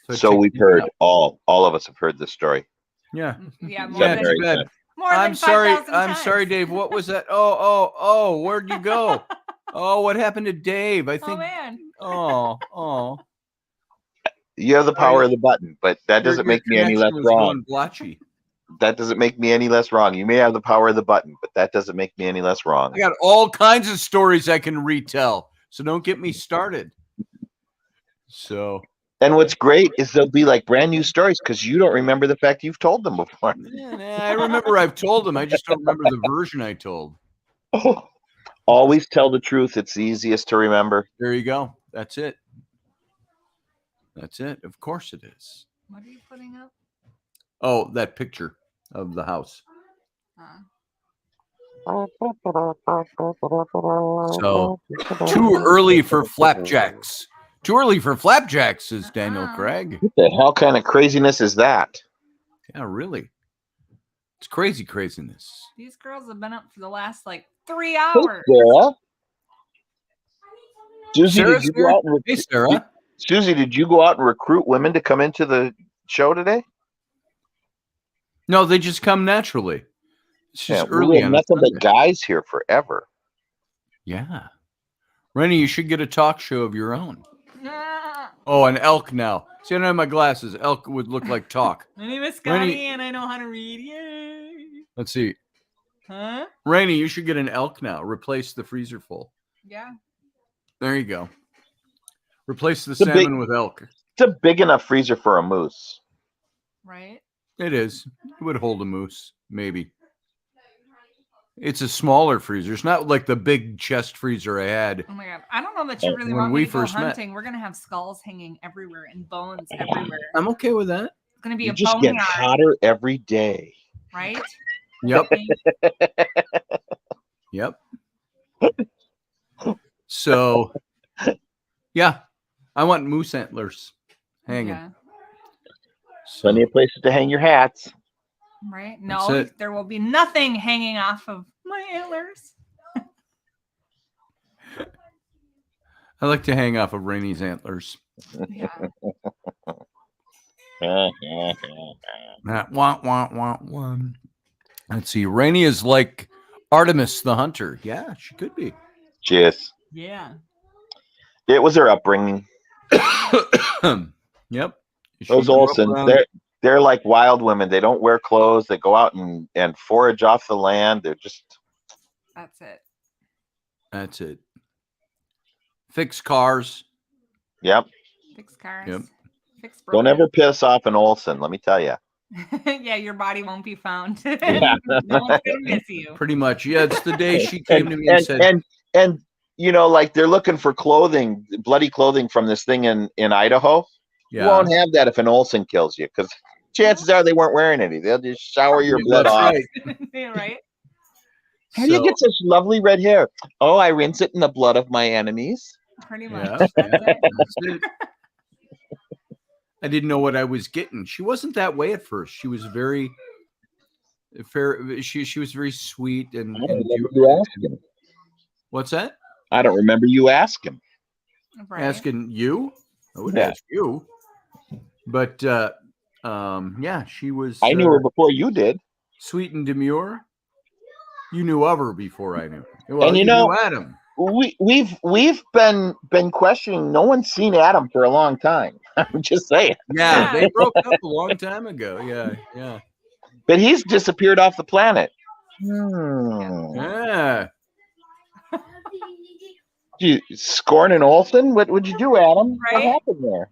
I So take we've the ring heard off. all of us have heard this story. Yeah. Yeah, more Yeah, than too Very bad. good. more than I'm sorry. 5,000 I'm times. sorry, Dave. What was that? Oh, where'd you go? Oh, what happened to Dave? I Oh think. man. Oh. You have the power of the button, but that Your doesn't make me any less connection was wrong. going blotchy. That doesn't make me any less wrong. You may have the power of the button, but that doesn't make me any less wrong. I got all kinds of stories I can retell, so don't get me started. So, And what's great is they'll be like brand new stories because you don't remember the fact you've told them before. yeah, I remember I've told them. I just don't remember the version I told. Always tell the truth. It's the easiest to remember. There you go. That's it. That's it. Of course it is. What are you putting up? Oh, that picture of the house. So, too early for flapjacks. Too early for flapjacks, says Daniel Craig. What the hell kind of craziness is that? Yeah, really. It's crazy craziness. These girls have been up for the last like 3 Hey, hours. Sarah. Susie, Sarah, did you go out and Hey, Sarah. Susie, did you go out and recruit women to come into the show today? No, they just come naturally. It's just We early have on a nothing but Sunday. guys here forever. Yeah. Rennie, you should get a talk show of your own. Oh, an elk now. See, I don't have my glasses. Elk would look like talk. My name is Scotty, Rainy- and I know how to read. Yay! Let's see. Huh? Rainy, you should get an elk now. Replace the freezer full. Yeah. There you go. Replace the It's a big- salmon with elk. It's a big enough freezer for a moose. Right. It is. It would hold a moose, maybe. It's a smaller freezer. It's not like the big chest freezer I had. Oh my god. I don't know that you really When want we me to go first met. hunting. We're gonna have skulls hanging everywhere and bones everywhere. I'm okay with that. It's gonna be You a just get boneyard, hotter every day. right? Yep. Yep. So, yeah, I want moose antlers hanging. Yeah. So, Plenty of places to hang your hats. Right? That's No, it. there will be nothing hanging off of my antlers. I like to hang off of Rainy's antlers. Yeah. Wah. Let's see. Rainy is like Artemis the hunter. Yeah, she could be. Cheers. Yeah. It was her upbringing. Yep. She Those grew up Olsons, around- they're like wild women. They don't wear clothes. They go out and forage off the land. They're just That's it. That's it. Fix cars. yep. Fix cars. Yep. Fix Don't broken. ever piss off an Olsen. Let me tell you. Yeah, your body won't be found. Yeah. No one's gonna miss you. Pretty much. Yeah, it's the day she came to me and said, and you know, like they're looking for clothing, bloody clothing from this thing in Idaho. You yeah. won't have that if an Olsen kills you, because chances are they weren't wearing any. They'll just shower your blood That's off. right. Yeah, right? How do you So- get such lovely red hair? Oh, I rinse it in the blood of my enemies. Pretty much. Yeah, That's yeah, it. that's it. I didn't know what I was getting. She wasn't that way at first. She was very fair. She was very sweet and I don't remember you asking. what's that? I don't remember you asking. Right. Asking you? I would Yeah. ask you. But yeah, she was I knew her before you did. sweet and demure. You knew of her before I knew. Well, And you knew know- Adam. We've been questioning. No one's seen Adam for a long time. I'm just saying. Yeah, Yeah. they broke up a long time ago. Yeah. But he's disappeared off the planet. Yeah. You scorn an Olsen? What would you do, Adam? What Right? happened there?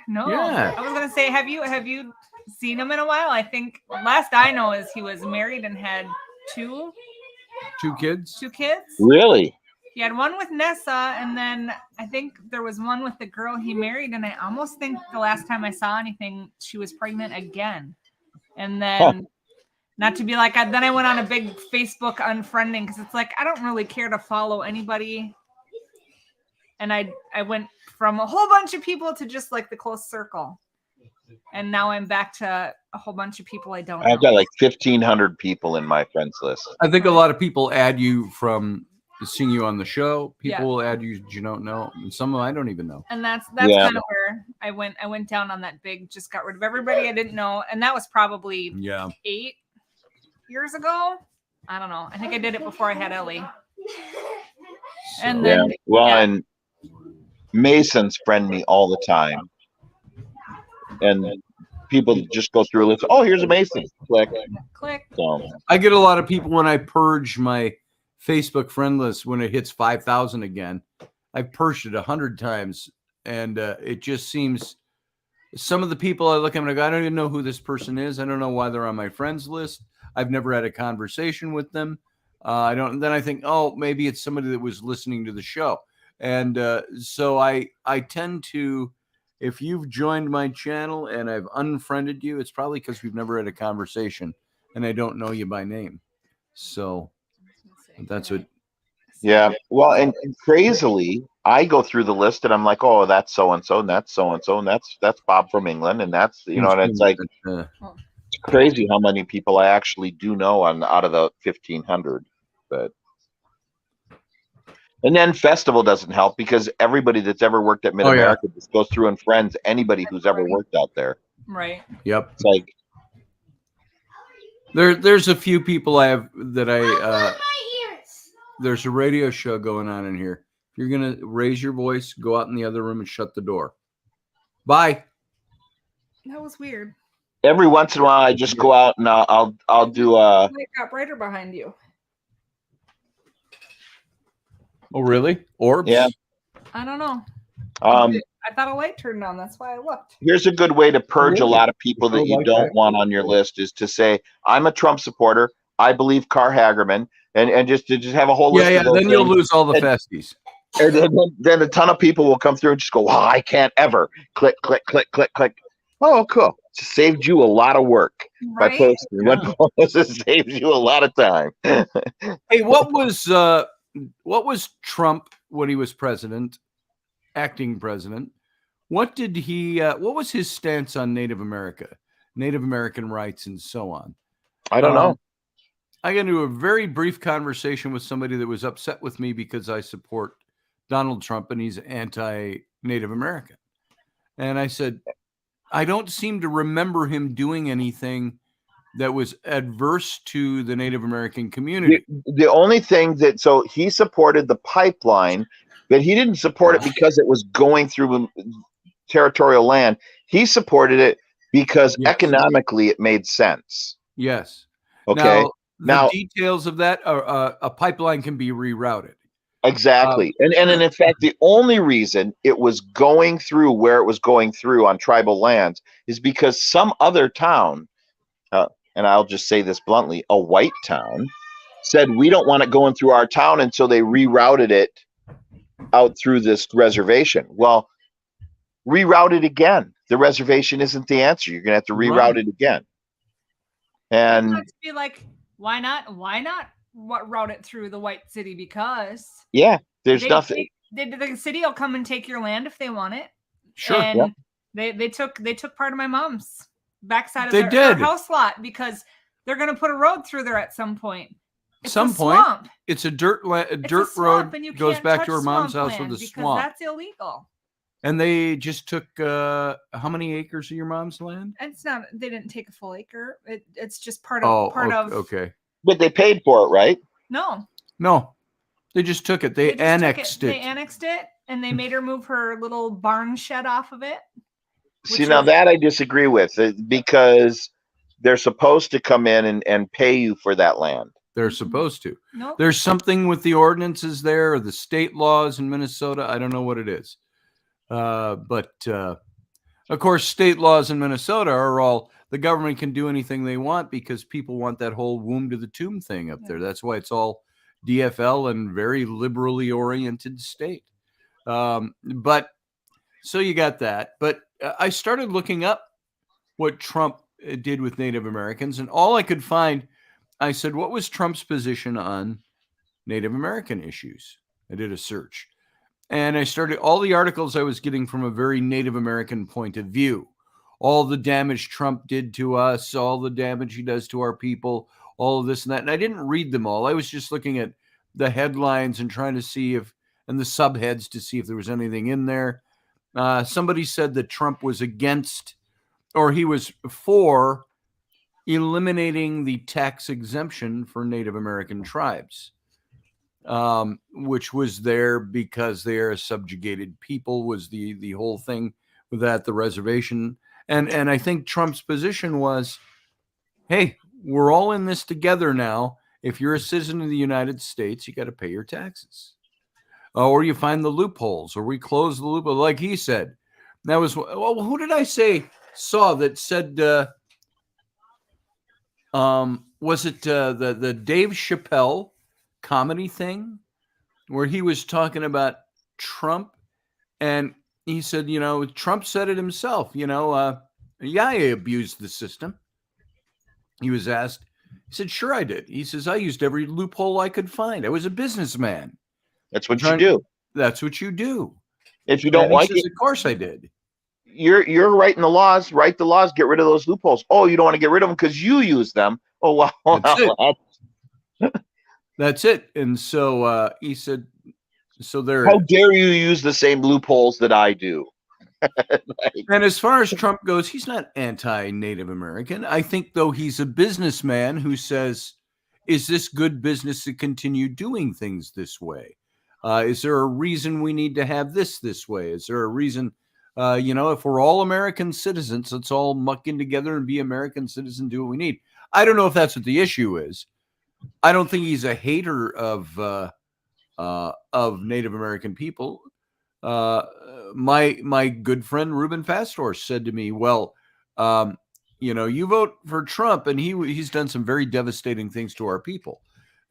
No. Yeah. I was gonna say, have you seen him in a while? I think last I know is he was married and had two Two kids. kids. Really? He had one with Nessa, and then I think there was one with the girl he married, and I almost think the last time I saw anything, she was pregnant again. And then, not to be like, then I went on a big Facebook unfriending because it's like, I don't really care to follow anybody And I went from a whole bunch of people to just like the close circle. And now I'm back to a whole bunch of people I don't know. I've got like 1,500 people in my friends list. I think a lot of people add you from seeing you on the show. People Yeah. will add you you don't know, and some of them I don't even know. And that's Yeah. kind of where I went down on that big, just got rid of everybody I didn't know. And that was probably 8 years ago. I don't know. I think I did it before I had Ellie. And Yeah. then Well, yeah. and Masons friend me all the time. And people just go through a list. Oh, here's a Mason. Click. Click. So I get a lot of people when I purge my Facebook friend list when it hits 5,000 again. I've purged it 100 times, and it just seems some of the people I look at and I go, I don't even know who this person is. I don't know why they're on my friends list. I've never had a conversation with them. I don't. Then I think, oh, maybe it's somebody that was listening to the show, and so I tend to. If you've joined my channel and I've unfriended you, it's probably because we've never had a conversation and I don't know you by name. So that's what. yeah. Well, and crazily, I go through the list and I'm like, oh, that's so and so, and that's so and so, and that's Bob from England, and that's and it's like it's crazy how many people I actually do know out of the 1,500. But and then festival doesn't help because everybody that's ever worked at Mid America just goes through and friends anybody who's ever worked out there. Right. Yep. It's like there's a few people I have that I there's a radio show going on in here. If you're gonna raise your voice, go out in the other room and shut the door. Bye. That was weird. every once in a while I just go out and I'll do It got brighter behind you. Oh, really? Orbs? Yeah. I don't know. I thought a light turned on. That's why I looked. Here's a good way to purge a lot of people that you like don't that. want on your list is to say, I'm a Trump supporter. I believe Carr Hagerman, and just have a whole list. Yeah. Of those Then you'll things. lose all the festies. And then a ton of people will come through and just go, well, I can't ever click. Oh, cool. It saved you a lot of work by Right? posting. One post saves you a lot of time. Hey, what was Trump when he was president, acting president? What did he? What was his stance on Native American rights, and so on? I don't know. I got into a very brief conversation with somebody that was upset with me because I support Donald Trump and he's anti-Native American. And I said, I don't seem to remember him doing anything that was adverse to the Native American community. The only thing so he supported the pipeline, but he didn't support it because it was going through territorial land. He supported it because economically it made sense. Yes. Okay. Now, the details of that are a pipeline can be rerouted. Exactly. And in fact, the only reason it was going through where it was going through on tribal lands is because some other town, and I'll just say this bluntly, a white town, said, we don't want it going through our town. And so they rerouted it out through this reservation. Well, reroute it again. The reservation isn't the answer. You're going to have to reroute it again. And Let's be like, why not? Why not route it through the white city? Because there's nothing. The city will come and take your land if they want it. Sure. And they took part of my mom's backside of their house lot because they're going to put a road through there at some point. It's swamp. It's a dirt It's a road and you goes can't back touch to her mom's swamp house with land a because swamp. that's illegal. And they just took how many acres of your mom's land? It's not. They didn't take a full acre. It's just part of. Okay. But they paid for it, right? No, they just took it. They annexed it. They annexed it, and they made her move her little barn shed off of it. See, now that I disagree with, because they're supposed to come in and pay you for that land. They're supposed to. Nope. There's something with the ordinances there, or the state laws in Minnesota. I don't know what it is. But of course, state laws in Minnesota are all the government can do anything they want because people want that whole womb to the tomb thing up there. That's why it's all DFL and very liberally oriented state. But so you got that. But I started looking up what Trump did with Native Americans, and all I could find, I said, what was Trump's position on Native American issues? I did a search. And I started all the articles I was getting from a very Native American point of view. All the damage Trump did to us, all the damage he does to our people, all of this and that. And I didn't read them all. I was just looking at the headlines and trying to see and the subheads to see if there was anything in there. Somebody said that Trump was against, or he was for eliminating the tax exemption for Native American tribes, which was there because they are a subjugated people, was the whole thing with that, the reservation. And I think Trump's position was, hey, we're all in this together now. If you're a citizen of the United States, you got to pay your taxes. Or you find the loopholes, or we close the loophole, like he said. That was, well, who did I saw that said, was it the Dave Chappelle comedy thing where he was talking about Trump, and he said, Trump said it himself, yeah, I abused the system. He was asked, he said, sure I did. He says, I used every loophole I could find. I was a businessman. That's what you do. That's what you do. If you don't like it, it, of course I did. You're writing the laws. Write the laws. Get rid of those loopholes. Oh, you don't want to get rid of them because you use them. Oh, well, that's it. And so he said, so there. How dare you use the same loopholes that I do? And as far as Trump goes, he's not anti-Native American. I think, though, he's a businessman who says, is this good business to continue doing things this way? Is there a reason we need to have this way? Is there a reason, if we're all American citizens, let's all muck in together and be American citizens, do what we need. I don't know if that's what the issue is. I don't think he's a hater of Native American people. My good friend Ruben Fasthorse said to me, well, you vote for Trump and he's done some very devastating things to our people.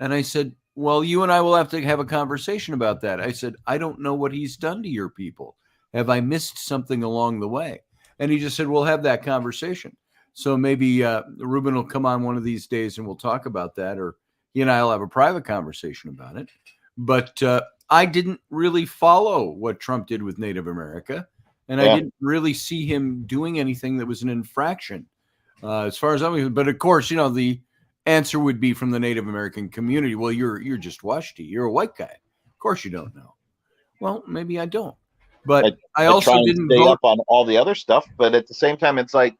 And I said, well, you and I will have to have a conversation about that. I said, I don't know what he's done to your people. Have I missed something along the way? And he just said, we'll have that conversation. So maybe Ruben will come on one of these days and we'll talk about that, or he and I will have a private conversation about it. But I didn't really follow what Trump did with Native America, and I didn't really see him doing anything that was an infraction as far as I'm concerned. But of course, the answer would be from the Native American community. Well, you're just Washti. You're a white guy. Of course you don't know. Well, maybe I don't. But I also didn't stay vote up on all the other stuff. But at the same time, it's like,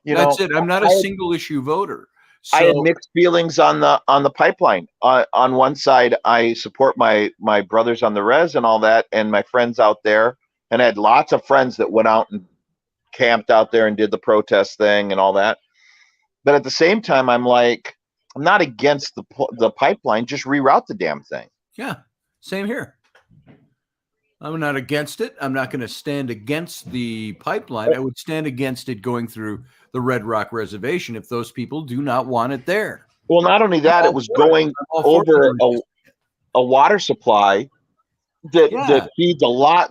that's it. I'm not a single issue voter. So, I had mixed feelings on the pipeline. On one side, I support my brothers on the res and all that, and my friends out there. And I had lots of friends that went out and camped out there and did the protest thing and all that. But at the same time, I'm like, I'm not against the pipeline. Just reroute the damn thing. Yeah, same here. I'm not against it. I'm not going to stand against the pipeline. I would stand against it going through the Red Rock Reservation if those people do not want it there. Well, not only that, it was going over a water supply that feeds a lot,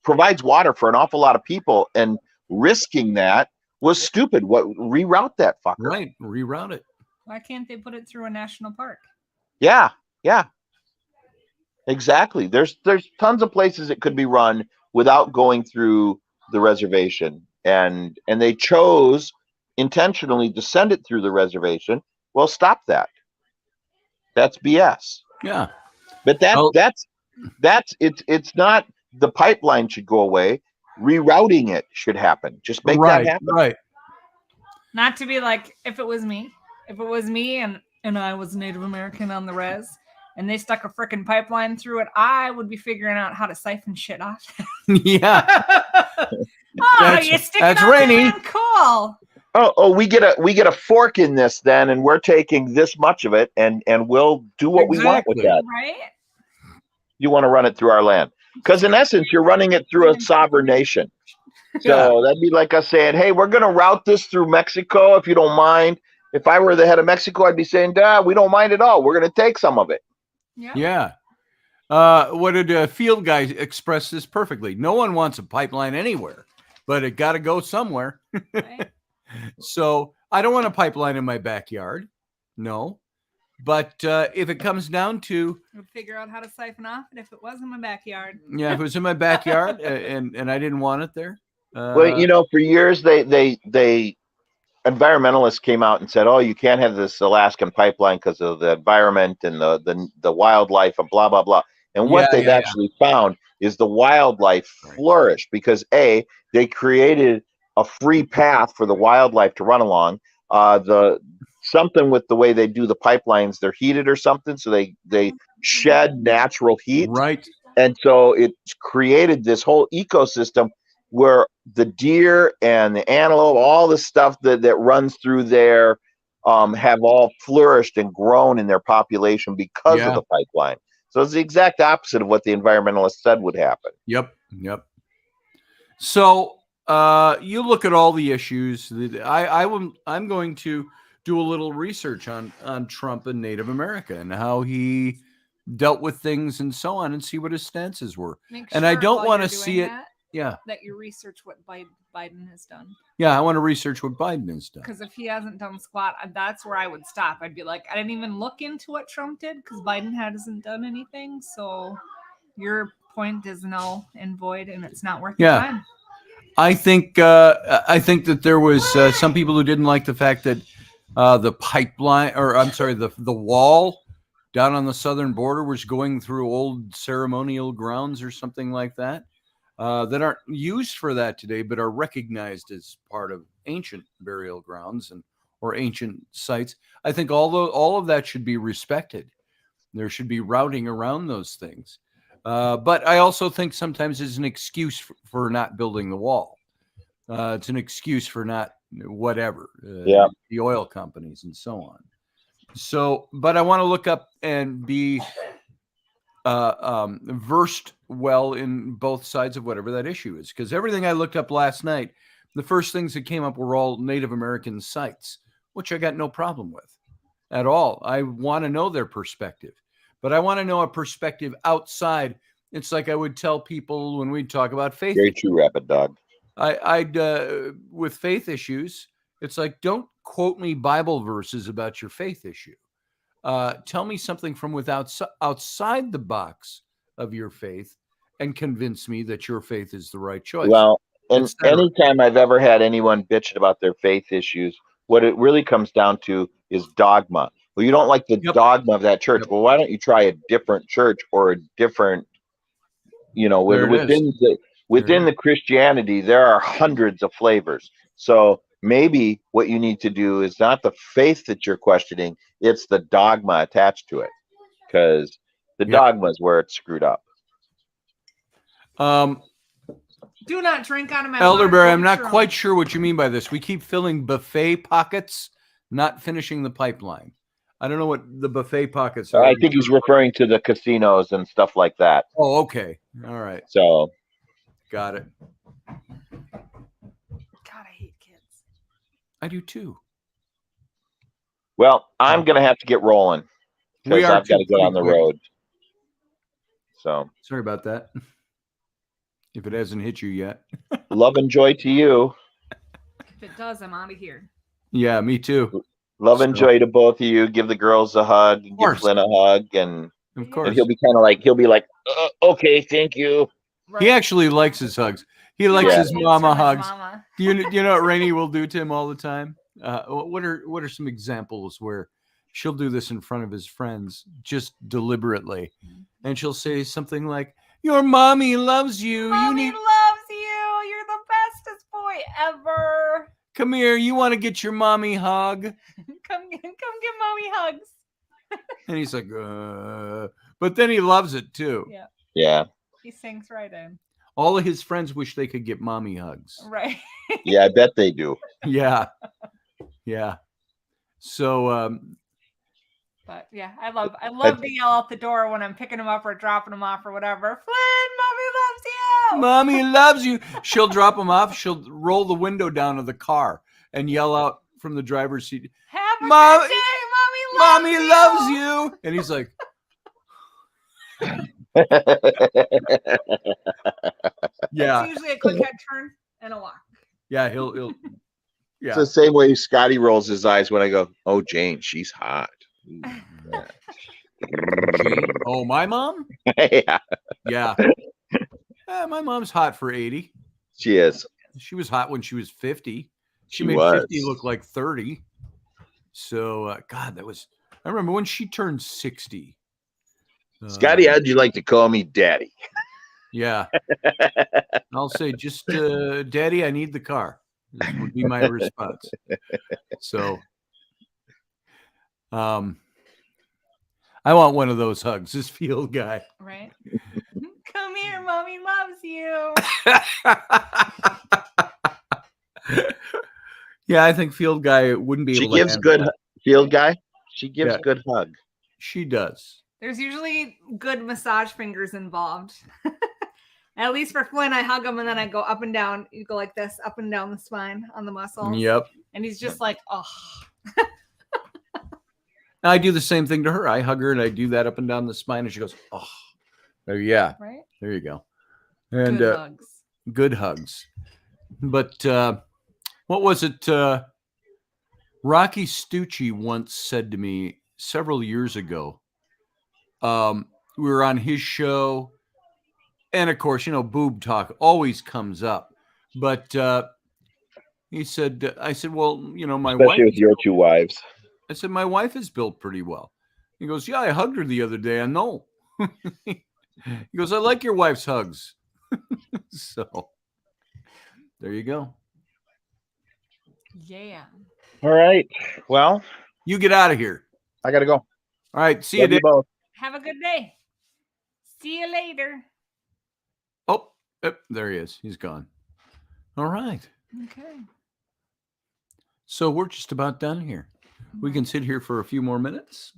provides water for an awful lot of people, and risking that was stupid. Reroute that fucker. Right, reroute it. Why can't they put it through a national park? Yeah. Exactly. There's tons of places it could be run without going through the reservation, and they chose intentionally to send it through the reservation. Well, stop that. That's BS. Yeah. But it's not, the pipeline should go away. Rerouting it should happen. Just make that happen. Right. Not to be like, if it was me and I was Native American on the res, and they stuck a freaking pipeline through it, I would be figuring out how to siphon shit off. Yeah. You stick that's it on Rainy. there, cool. Oh, we get a fork in this then, and we're taking this much of it, and we'll do what we want with that. Right? You want to run it through our land. Because in essence, you're running it through a sovereign nation. So that'd be like us saying, hey, we're going to route this through Mexico if you don't mind. If I were the head of Mexico, I'd be saying, we don't mind at all. We're going to take some of it. Yeah. What did Field Guy express this perfectly? No one wants a pipeline anywhere, but it got to go somewhere. Right. So I don't want a pipeline in my backyard. No. But if it comes down to, We'd figure out how to siphon off it if it was in my backyard. yeah, if it was in my backyard and I didn't want it there. Well, you know, for years they environmentalists came out and said, "Oh, you can't have this Alaskan pipeline because of the environment and the wildlife and blah blah blah." And what they've actually found is the wildlife flourished because they created a free path for the wildlife to run along. Something with the way they do the pipelines, they're heated or something, so they shed natural heat, right? And so it's created this whole ecosystem where the deer and the antelope, all the stuff that runs through there, have all flourished and grown in their population because of the pipeline. So it's the exact opposite of what the environmentalists said would happen. Yep. So you look at all the issues. I'm going to do a little research on Trump and Native America and how he dealt with things and so on, and see what his stances were. And I don't want to see it. That you research what Biden has done. Yeah, I want to research what Biden has done. Because if he hasn't done squat, that's where I would stop. I'd be like, I didn't even look into what Trump did because Biden hasn't done anything. So your point is null and void, and it's not worth your time. I think that there was some people who didn't like the fact that the pipeline, or I'm sorry, the wall down on the southern border was going through old ceremonial grounds or something like that. That aren't used for that today, but are recognized as part of ancient burial grounds or ancient sites. I think all of that should be respected. There should be routing around those things. But I also think sometimes it's an excuse for not building the wall. It's an excuse for not whatever. The oil companies and so on. So, but I want to look up and be versed well in both sides of whatever that issue is, because everything I looked up last night, the first things that came up were all Native American sites, which I got no problem with at all. I want to know their perspective, but I want to know a perspective outside. It's like I would tell people when we talk about faith. Very true, Rapid Dog. I'd with faith issues, it's like, don't quote me Bible verses about your faith issue. Tell me something from outside the box of your faith and convince me that your faith is the right choice. Well, and anytime I've ever had anyone bitch about their faith issues, what it really comes down to is dogma. Well, you don't like the dogma of that church. Well, why don't you try a different church or a different, within the Christianity, there are hundreds of flavors. So maybe what you need to do is not the faith that you're questioning, it's the dogma attached to it, because the dogma is where it's screwed up. Do not drink out of my Elderberry, I'm not quite sure what you mean by this. We keep filling buffet pockets, not finishing the pipeline. I don't know what the buffet pockets are. I think he's referring to the casinos and stuff like that. Oh, okay. All right. So, got it. God, I hate kids. I do too. Well, I'm going to have to get rolling because I've got to get on the road. So, sorry about that. If it hasn't hit you yet. Love and joy to you. If it does, I'm out of here. Yeah, me too. Love and joy to both of you. Give the girls a hug. And give Flynn a hug. And of course. And he'll be like, okay, thank you. Right. He actually likes his hugs. He likes his mama hugs. Mama. You know what Rainey will do to him all the time? What are some examples where she'll do this in front of his friends just deliberately? And she'll say something like, your mommy loves you. Mommy loves you. You're the bestest boy ever. Come here. You want to get your mommy hug? Come get mommy hugs. And he's like, but then he loves it too. Yeah. He sinks right in. All of his friends wish they could get mommy hugs. Right. Yeah, I bet they do. Yeah. So, but yeah, I love to yell out the door when I'm picking him up or dropping him off or whatever. Flynn, mommy loves you. She'll drop him off. She'll roll the window down of the car and yell out from the driver's seat, have a good day, mommy loves you. And he's like, yeah. It's usually a quick head turn and a walk. Yeah, he'll It's the same way Scotty rolls his eyes when I go, oh, Jane, she's hot. Oh, my mom? Yeah, Yeah. My mom's hot for 80. she is. She was hot when she was 50. She She made was. 50 look like 30. So, God, I remember when she turned 60. Scotty, how'd you like to call me daddy? Yeah. I'll say, just, Daddy, I need the car. This would be my response. So, I want one of those hugs, this field guy. Right? Come here, mommy loves you. Yeah, I think field guy wouldn't be She able to gives handle good that. field guy. She gives Yeah. good hug. She does. There's usually good massage fingers involved. At least for Flynn, I hug him and then I go up and down. You go like this, up and down the spine on the muscles. Yep. And he's just like, oh. I do the same thing to her. I hug her and I do that up and down the spine, and she goes, "Oh, yeah, Right? there you go." And Good hugs. good hugs. But what was it? Rocky Stucci once said to me several years ago. We were on his show, and of course, boob talk always comes up. But he said, "I said, well, my wife." Especially with your two wives. I said, my wife is built pretty well. He goes, yeah, I hugged her the other day. I know. He goes, I like your wife's hugs. So there you go. Yeah. All right. Well, You get out of here. I gotta go. All right. See you, Love you Dave. both. Have a good day. See you later. Oh, there he is. He's gone. All right. Okay. So we're just about done here. We can sit here for a few more minutes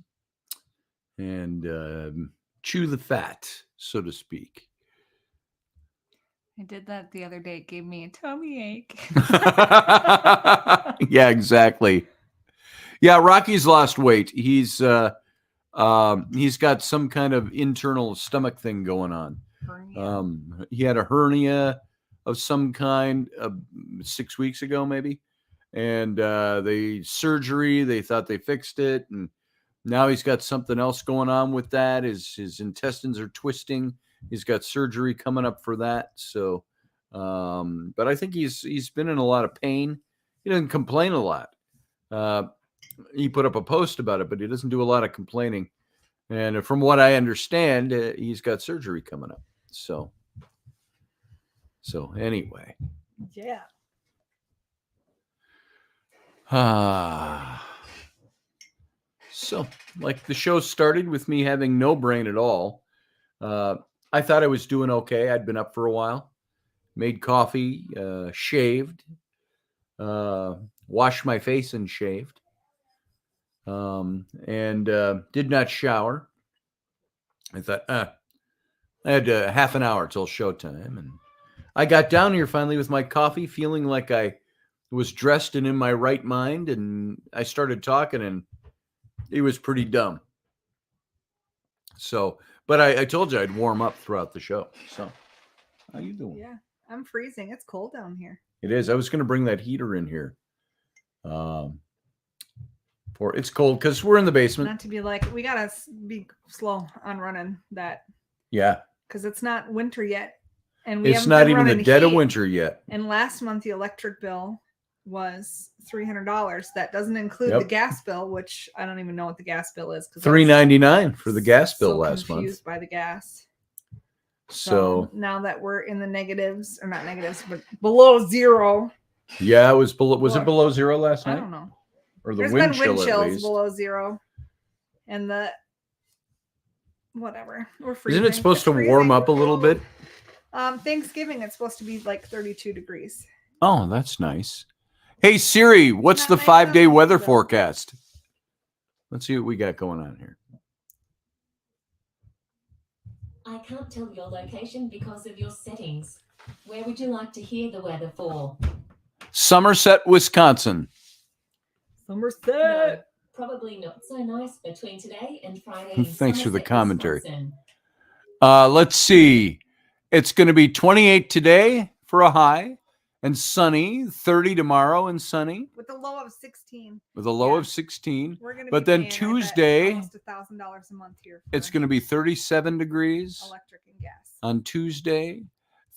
and chew the fat, so to speak. I did that the other day. It gave me a tummy ache. Yeah, exactly. Yeah, Rocky's lost weight. He's got some kind of internal stomach thing going on. He had a hernia of some kind 6 weeks ago, maybe. And they thought they fixed it. And now he's got something else going on with that. His intestines are twisting. He's got surgery coming up for that. So, but I think he's been in a lot of pain. He doesn't complain a lot. He put up a post about it, but he doesn't do a lot of complaining. And from what I understand, he's got surgery coming up. So anyway. Yeah. So, like, the show started with me having no brain at all. I thought I was doing okay. I'd been up for a while, made coffee, shaved, washed my face and shaved, and did not shower. I thought, I had half an hour till showtime, and I got down here finally with my coffee, feeling like I was dressed and in my right mind, and I started talking, and it was pretty dumb. So, but I told you I'd warm up throughout the show. So, how you doing? Yeah. I'm freezing. It's cold down here. It is. I was going to bring that heater in here. For it's cold because we're in the basement. Not to be like, we got to be slow on running that. Yeah. Because it's not winter yet. And we It's haven't not been even the running dead of heat. winter yet. And last month, the electric bill was $300. That doesn't include Yep. the gas bill, which I don't even know what the gas bill is. $3.99 for the gas bill last month. Confused by the gas. So now that we're in the negatives, or not negatives, but below zero. yeah, it was below. Was it below zero last I night? don't know. Or the There's wind been wind chill at chills least? below zero, and the whatever. We're freezing. Isn't it supposed It's to warm freezing. up a little bit? Thanksgiving, it's supposed to be like 32 degrees. Oh, that's nice. Hey Siri, what's Not the nice 5-day on weather though. forecast? Let's see what we got going on here. I can't tell your location because of your settings. Where would you like to hear the weather for? Somerset, Wisconsin. Somerset. No, probably not so nice between today and Friday. in Thanks for the Somerset, commentary. Wisconsin. Let's see. It's going to be 28 today for a high And sunny, 30 tomorrow and sunny with a low of 16. with a low Yeah. of 16. We're gonna. But be then paying, I bet, Tuesday, almost $1,000 a month here. it's for going to be 37 degrees electric and gas. on Tuesday,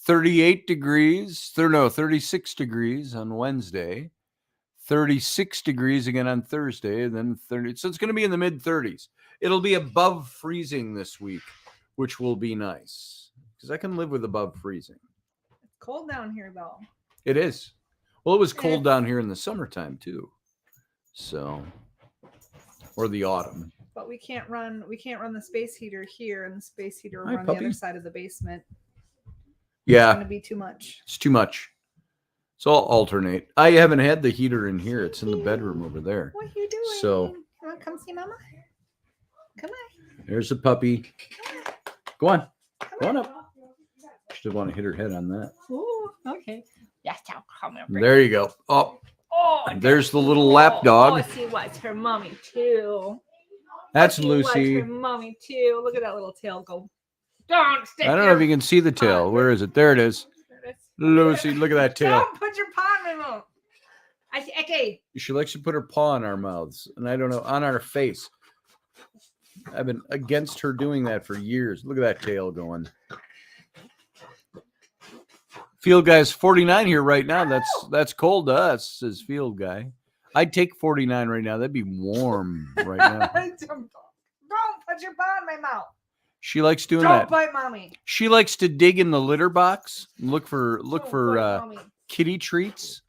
38 degrees, 36 degrees on Wednesday, 36 degrees again on Thursday, and then 30. So it's going to be in the mid 30s. It'll be above freezing this week, which will be nice because I can live with above freezing. It's cold down here though. It is. Well, it was cold It's- down here in the summertime too. So, or the autumn. But we can't run the space heater here, and the space heater will Hi, run the puppy. other side of the basement. It's Yeah, gonna be too much. it's too much. So I'll alternate. I haven't had the heater in here. It's in the bedroom over there. What are you doing? So- You wanna come see Mama? Come on. There's a puppy. Go on. Come Go on up. She doesn't want to hit her head on that. Ooh, okay. Yes, I'll come over. There you go. Oh, Oh, there's the little lap dog. Oh, she wants her mommy too. That's She wants Lucy. her mommy too. Look at that little tail go. Don't stick. I don't know if you can see the tail. Where is it? There it is. Lucy, look at that tail. Don't put your paw in my mouth. Okay. She likes to put her paw in our mouths, and I don't know, on our face. I've been against her doing that for years. Look at that tail going. Field guy's 49 here right now. That's cold to us, says Field guy. I'd take 49 right now. That'd be warm right now. Don't put your paw in my mouth. She likes doing Don't that. bite mommy. She likes to dig in the litter box and look for Don't bite mommy. kitty treats.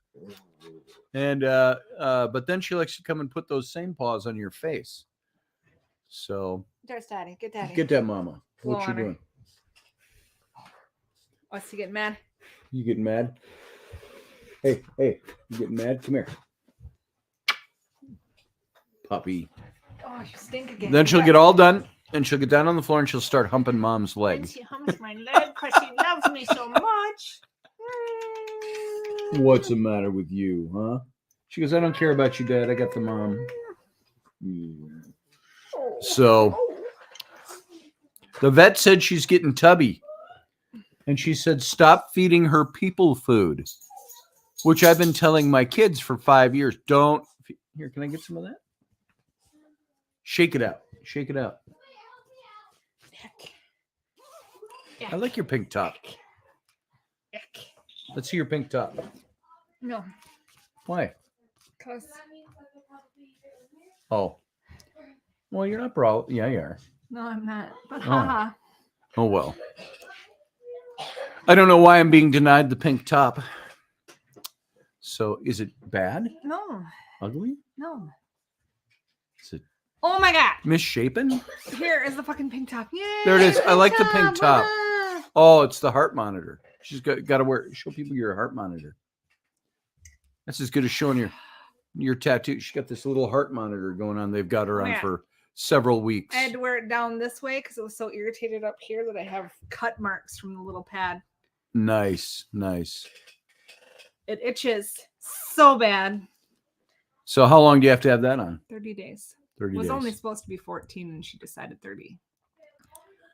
And but then she likes to come and put those same paws on your face. So There's daddy. Get daddy. get that mama. Blow What you on her. doing? Oh, is he getting mad? You getting mad? Hey, you getting mad? Come here. Puppy. Oh, you stink again. Then she'll get all done and she'll get down on the floor and she'll start humping mom's And leg. she humps my leg because she loves me so much. What's the matter with you, huh? She goes, I don't care about you, Dad. I got the mom. Yeah. So the vet said she's getting tubby. And she said, stop feeding her people food, which I've been telling my kids for 5 years. Don't. Here, can I get some of that? Shake it out. Shake it out. I like your pink top. Let's see your pink top. No, Why? because Oh. Well, you're not bra. Yeah, you are. no, I'm not. But Oh. haha. Oh, well. I don't know why I'm being denied the pink top. So is it bad? No, Ugly? no. Is it Oh my god! misshapen? Here is the fucking pink top. Yay! There it is. I like the pink top. Ah. Oh, it's the heart monitor. She's got to wear. Show people your heart monitor. That's as good as showing your tattoo. She got this little heart monitor going on. They've got her on Yeah. for several weeks. I had to wear it down this way because it was so irritated up here that I have cut marks from the little pad. Nice, nice. It itches so bad. So how long do you have to have that on? 30 days. 30 It was days. only supposed to be 14 and she decided 30.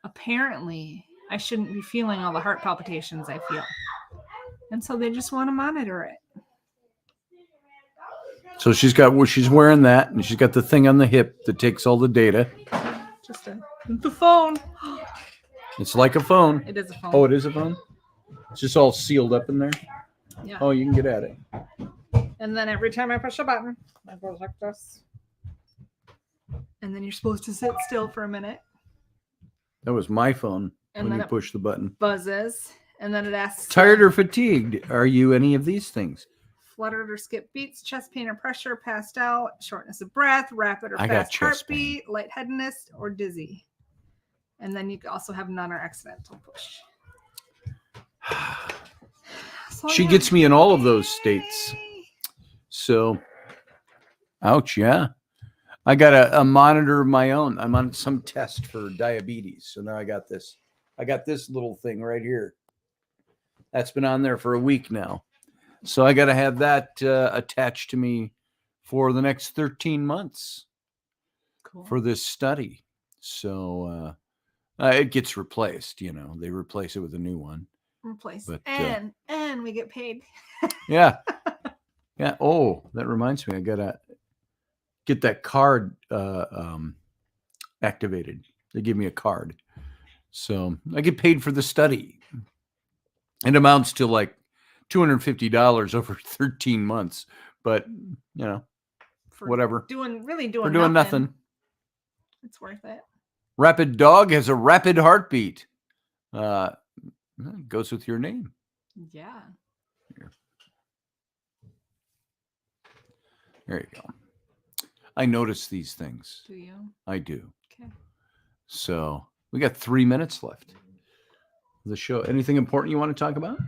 Apparently, I shouldn't be feeling all the heart palpitations I feel. And so they just want to monitor it. So she's wearing that, and she's got the thing on the hip that takes all the data. Just the phone. It's like a phone. It is a phone. Oh, it is a phone? It's just all sealed up in there? Yeah. Oh, you can get at it. And then every time I push a button, it goes like this. And then you're supposed to sit still for a minute. That was my phone And when then you it push the button. buzzes. And then it asks, Tired or fatigued? Are you any of these things? fluttered or skipped beats, chest pain or pressure, passed out, shortness of breath, rapid or I got fast chest heartbeat, lightheadedness, or dizzy. And then you also have none or accidental push. So, She yeah. gets me in all of those states. Yay. So, ouch, yeah. I got a monitor of my own. I'm on some test for diabetes. So now I got this little thing right here. That's been on there for a week now. So I got to have that attached to me for the next 13 months Cool. for this study. So it gets replaced, they replace it with a new one. replace. But, And we get paid. Yeah. Yeah. Oh, that reminds me. I gotta get that card activated. They give me a card. So I get paid for the study. It amounts to like $250 over 13 months. But, For whatever. doing We're doing nothing. It's worth it. Rapid Dog has a rapid heartbeat. It goes with your name. Yeah. There you go. I notice these things. Do you? I do. Okay. So we got 3 minutes left. The show. Anything important you want to talk about?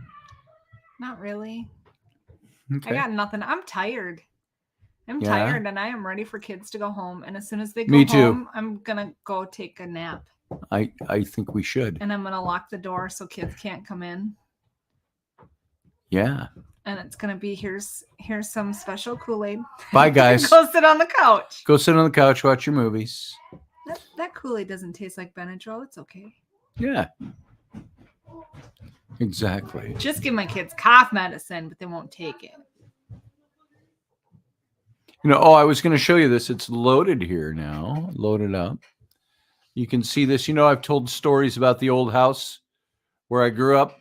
Not really. Okay. I got nothing. I'm tired. I'm Yeah? tired and I am ready for kids to go home. And as soon as they go Me too. home, I'm going to go take a nap. I think we should. And I'm going to lock the door so kids can't come in. Yeah. And it's going to be, here's some special Kool-Aid. Bye, guys. Go sit on the couch. Go sit on the couch, watch your movies. That Kool-Aid doesn't taste like Benadryl. It's okay. Yeah. Exactly. Just give my kids cough medicine, but they won't take it. I was going to show you this. It's loaded here now. Loaded up. You can see this. I've told stories about the old house where I grew up,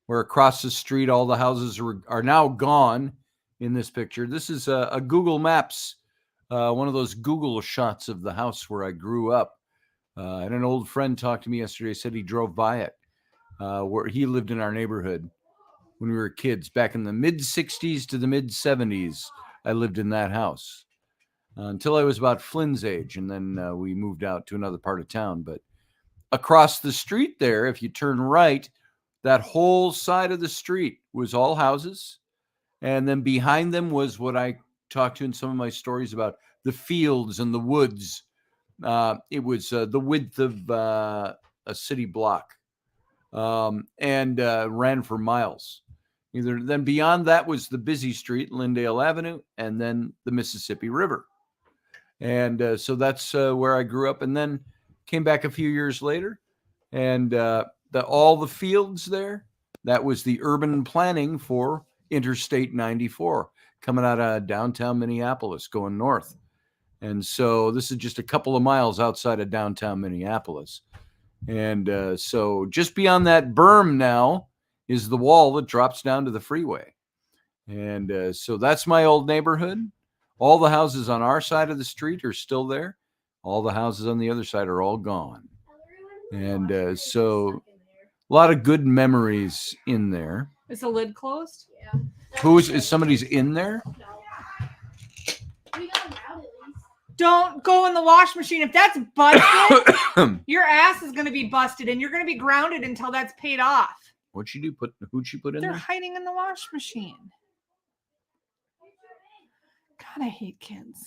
where across the street all the houses are now gone in this picture. This is a Google Maps, one of those Google shots of the house where I grew up. And an old friend talked to me yesterday, said he drove by it, where he lived in our neighborhood when we were kids. Back in the mid-'60s to the mid-'70s, I lived in that house until I was about Flynn's age. And then we moved out to another part of town. But across the street there, if you turn right, that whole side of the street was all houses. And then behind them was what I talked to in some of my stories about the fields and the woods. It was the width of a city block and ran for miles. Then beyond that was the busy street, Lyndale Avenue, and then the Mississippi River. And so that's where I grew up, and then came back a few years later. And all the fields there, that was the urban planning for Interstate 94 coming out of downtown Minneapolis going north. And so this is just a couple of miles outside of downtown Minneapolis. And so just beyond that berm now is the wall that drops down to the freeway. And so that's my old neighborhood. All the houses on our side of the street are still there. All the houses on the other side are all gone. And so a lot of good memories in there. Is the lid closed? Yeah. Is somebody's in there? No. We got him out at least. Don't go in the wash machine. If that's busted, your ass is going to be busted and you're going to be grounded until that's paid off. What'd she do? Who'd she put in They're there? hiding in the wash machine. God, I hate kids.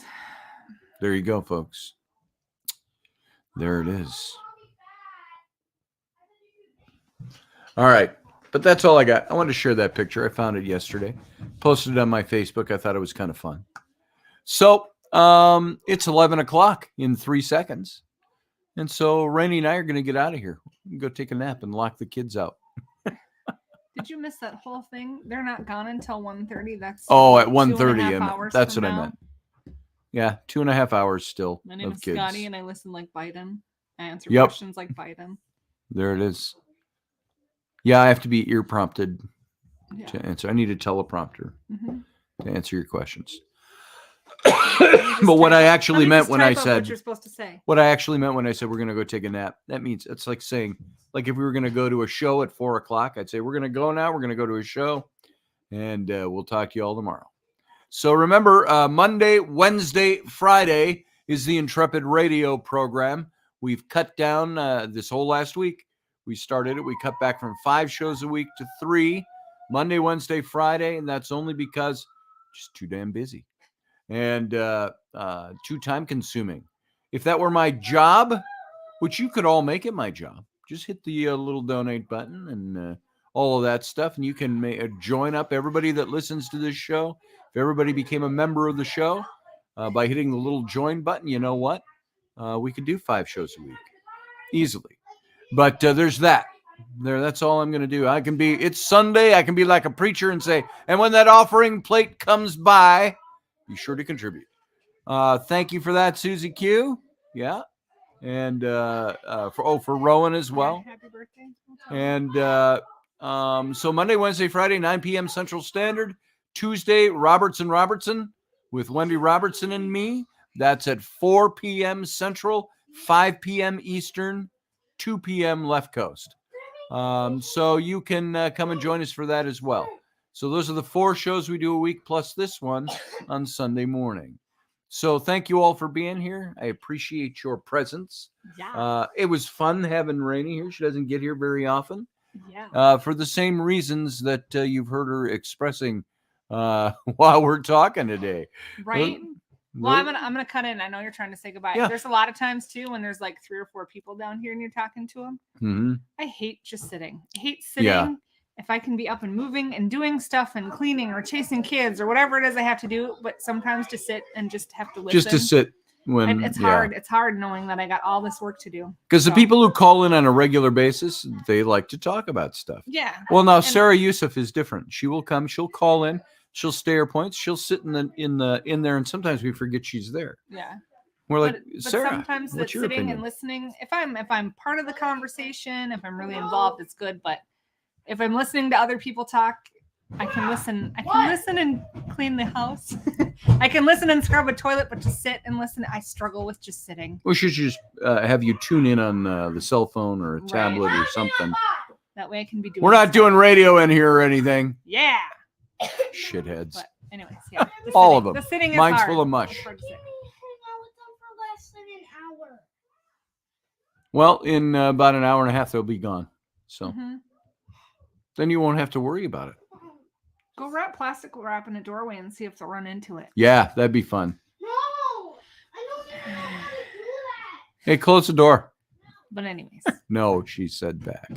There you go, folks. There it is. All right. But that's all I got. I wanted to share that picture. I found it yesterday. Posted it on my Facebook. I thought it was kind of fun. So it's 11 o'clock in 3 seconds. And so Rainey and I are going to get out of here. We can go take a nap and lock the kids out. Did you miss that whole thing? They're not gone until 1:30. That's At 2.5 1:30. hours That's from what I now. meant. Yeah, 2.5 hours still My name of is kids. Scotty, and I listen like Biden. I answer Yep. questions like Biden. There it is. Yeah, I have to be ear prompted Yeah. to answer. I need a teleprompter Mhm. to answer your questions. Just But what type I up- actually let me meant just when I type up said what you're supposed to say. what I actually meant when I said we're going to go take a nap, that means it's like saying, like if we were going to go to a show at 4 o'clock, I'd say we're going to go now. We're going to go to a show, and we'll talk to you all tomorrow. So remember, Monday, Wednesday, Friday is the Intrepid Radio program. We've cut down this whole last week. We started it. We cut back from 5 shows a week to 3, Monday, Wednesday, Friday, and that's only because just too damn busy and too time consuming. If that were my job, which you could all make it my job, just hit the little donate button and all of that stuff, and you can join up everybody that listens to this show. If everybody became a member of the show by hitting the little join button, you know what? We could do 5 shows a week easily. But there's that. That's all I'm going to do. It's Sunday. I can be like a preacher and say, and when that offering plate comes by, be sure to contribute. Thank you for that, Susie Q. Yeah. And for Rowan as well. Happy birthday. And so Monday, Wednesday, Friday, 9 p.m. Central Standard. Tuesday, Robertson with Wendy Robertson and me. That's at 4 p.m. Central, 5 p.m. Eastern, 2 p.m. Left Coast. So you can come and join us for that as well. So those are the 4 shows we do a week, plus this one on Sunday morning. So thank you all for being here. I appreciate your presence. Yeah. It was fun having Raini here. She doesn't get here very often. Yeah. For the same reasons that you've heard her expressing while we're talking today. Right. Well, I'm gonna cut in. I know you're trying to say goodbye. Yeah. There's a lot of times too when there's like 3 or 4 people down here and you're talking to them. Mm-hmm. I hate just sitting. I hate sitting. Yeah. If I can be up and moving and doing stuff and cleaning or chasing kids or whatever it is I have to do, but sometimes to sit and just have to listen. Just to sit when It's hard. It's hard knowing that I got all this work to do. Because the people who call in on a regular basis, they like to talk about stuff. Yeah. Well, now Sarah Youssef is different. She will come. She'll call in. She'll stay her points. She'll sit in there, and sometimes we forget she's there. Yeah. We're like, but Sarah, sometimes what's your sitting opinion? and listening, if I'm part of the conversation, if I'm really involved, it's good. But if I'm listening to other people talk, I can listen. I can listen and clean the house. I can listen and scrub a toilet, but to sit and listen, I struggle with just sitting. We should just have you tune in on the cell phone or a tablet or something. That way I can be doing. We're not stuff. doing radio in here or anything. Yeah. Shitheads. But anyways, yeah. All of them. The sitting is Mine's hard. full of mush. It's hard to sit. Well, in about an hour and a half, they'll be gone. So Mhm. then you won't have to worry about it. Go wrap plastic wrap in a doorway and see if they'll run into it. Yeah, that'd be fun. No, I don't know how to do that. Hey, close the door. But anyways, No, she said back.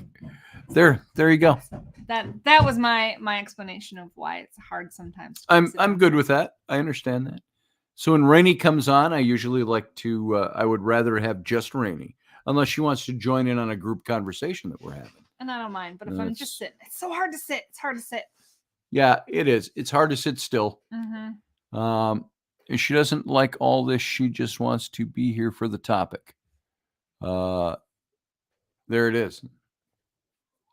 There you go. that was my explanation of why it's hard sometimes. to I'm sit I'm down. good with that. I understand that. So when Rainy comes on, I usually like to. I would rather have just Rainy, unless she wants to join in on a group conversation that we're having. And I don't mind, but if I'm That's- just sitting, it's so hard to sit. It's hard to sit. Yeah, it is. It's hard to sit still. Mm-hmm. And she doesn't like all this. She just wants to be here for the topic. There it is.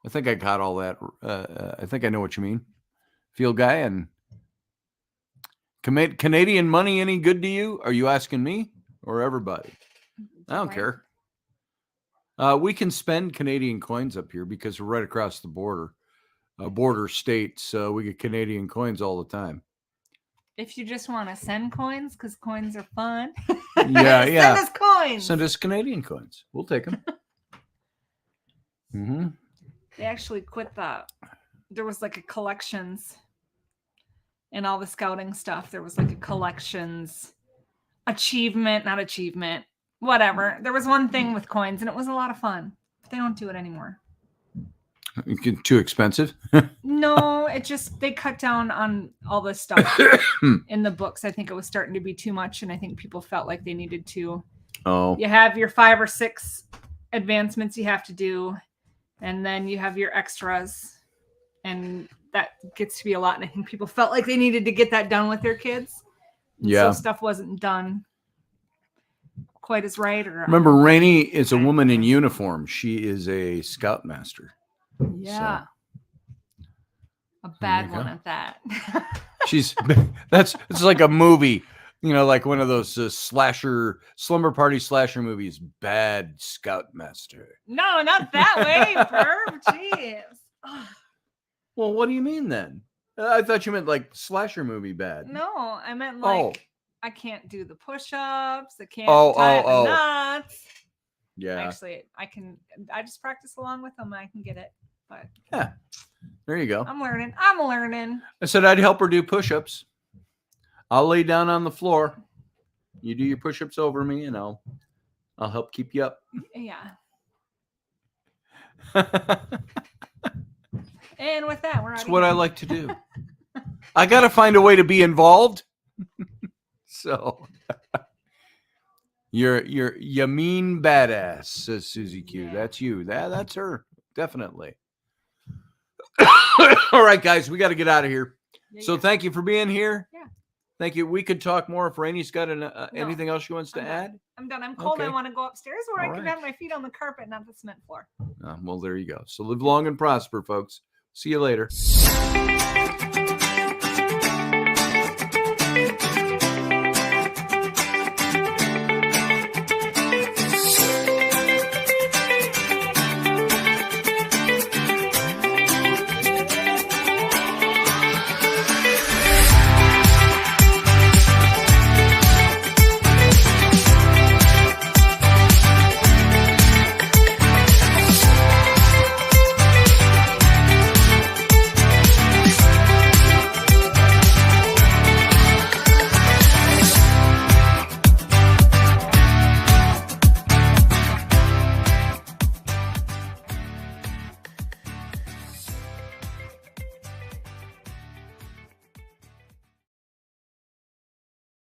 I think I got all that. I think I know what you mean. Field guy and Canadian money any good to you? Are you asking me or everybody? I don't Right. care. We can spend Canadian coins up here because we're right across the border, border state. So we get Canadian coins all the time. If you just want to send coins, because coins are fun. Yeah, yeah. Send us coins. Send us Canadian coins. We'll take them. Mm-hmm. They actually quit there was like a collections and all the scouting stuff. There was like a collections not achievement, whatever. There was one thing with coins and it was a lot of fun. They don't do it anymore. Too expensive. No, they cut down on all this stuff in the books. I think it was starting to be too much. And I think people felt like they needed to. Oh, You have your 5 or 6 advancements you have to do. And then you have your extras. And that gets to be a lot. And I think people felt like they needed to get that done with their kids. And yeah. So stuff wasn't done quite as right. Or Remember, Rainy is a woman in uniform. She is a scoutmaster. yeah. So, A bad you go. one at that. It's like a movie, like one of those slumber party slasher movies. Bad scoutmaster. No, not that way, Perv. Jeez. Ugh. Well, what do you mean then? I thought you meant like slasher movie bad. No, I meant Oh. like I can't do the push-ups. I can't Oh, tie oh, the oh. knots. Yeah. Actually, I just practice along with them. I can get it. But Yeah. There you go. I'm learning. I said I'd help her do push-ups. I'll lay down on the floor. You do your push-ups over me, and I'll help keep you up. Yeah. And with that, we're out. That's what I like to do. I got to find a way to be involved. So you mean badass, says Susie Q. That's you. That's her. definitely. All right, guys, we got to get out of here. Yeah, So yeah. thank you for being here. Yeah. Thank you. We could talk more if Rainey's got anything else she wants to I'm done. add. I'm done. I'm cold. Okay. I want to go upstairs where All I can right. have my feet on the carpet, not the cement floor. Well, there you go. So live long and prosper, folks. See you later.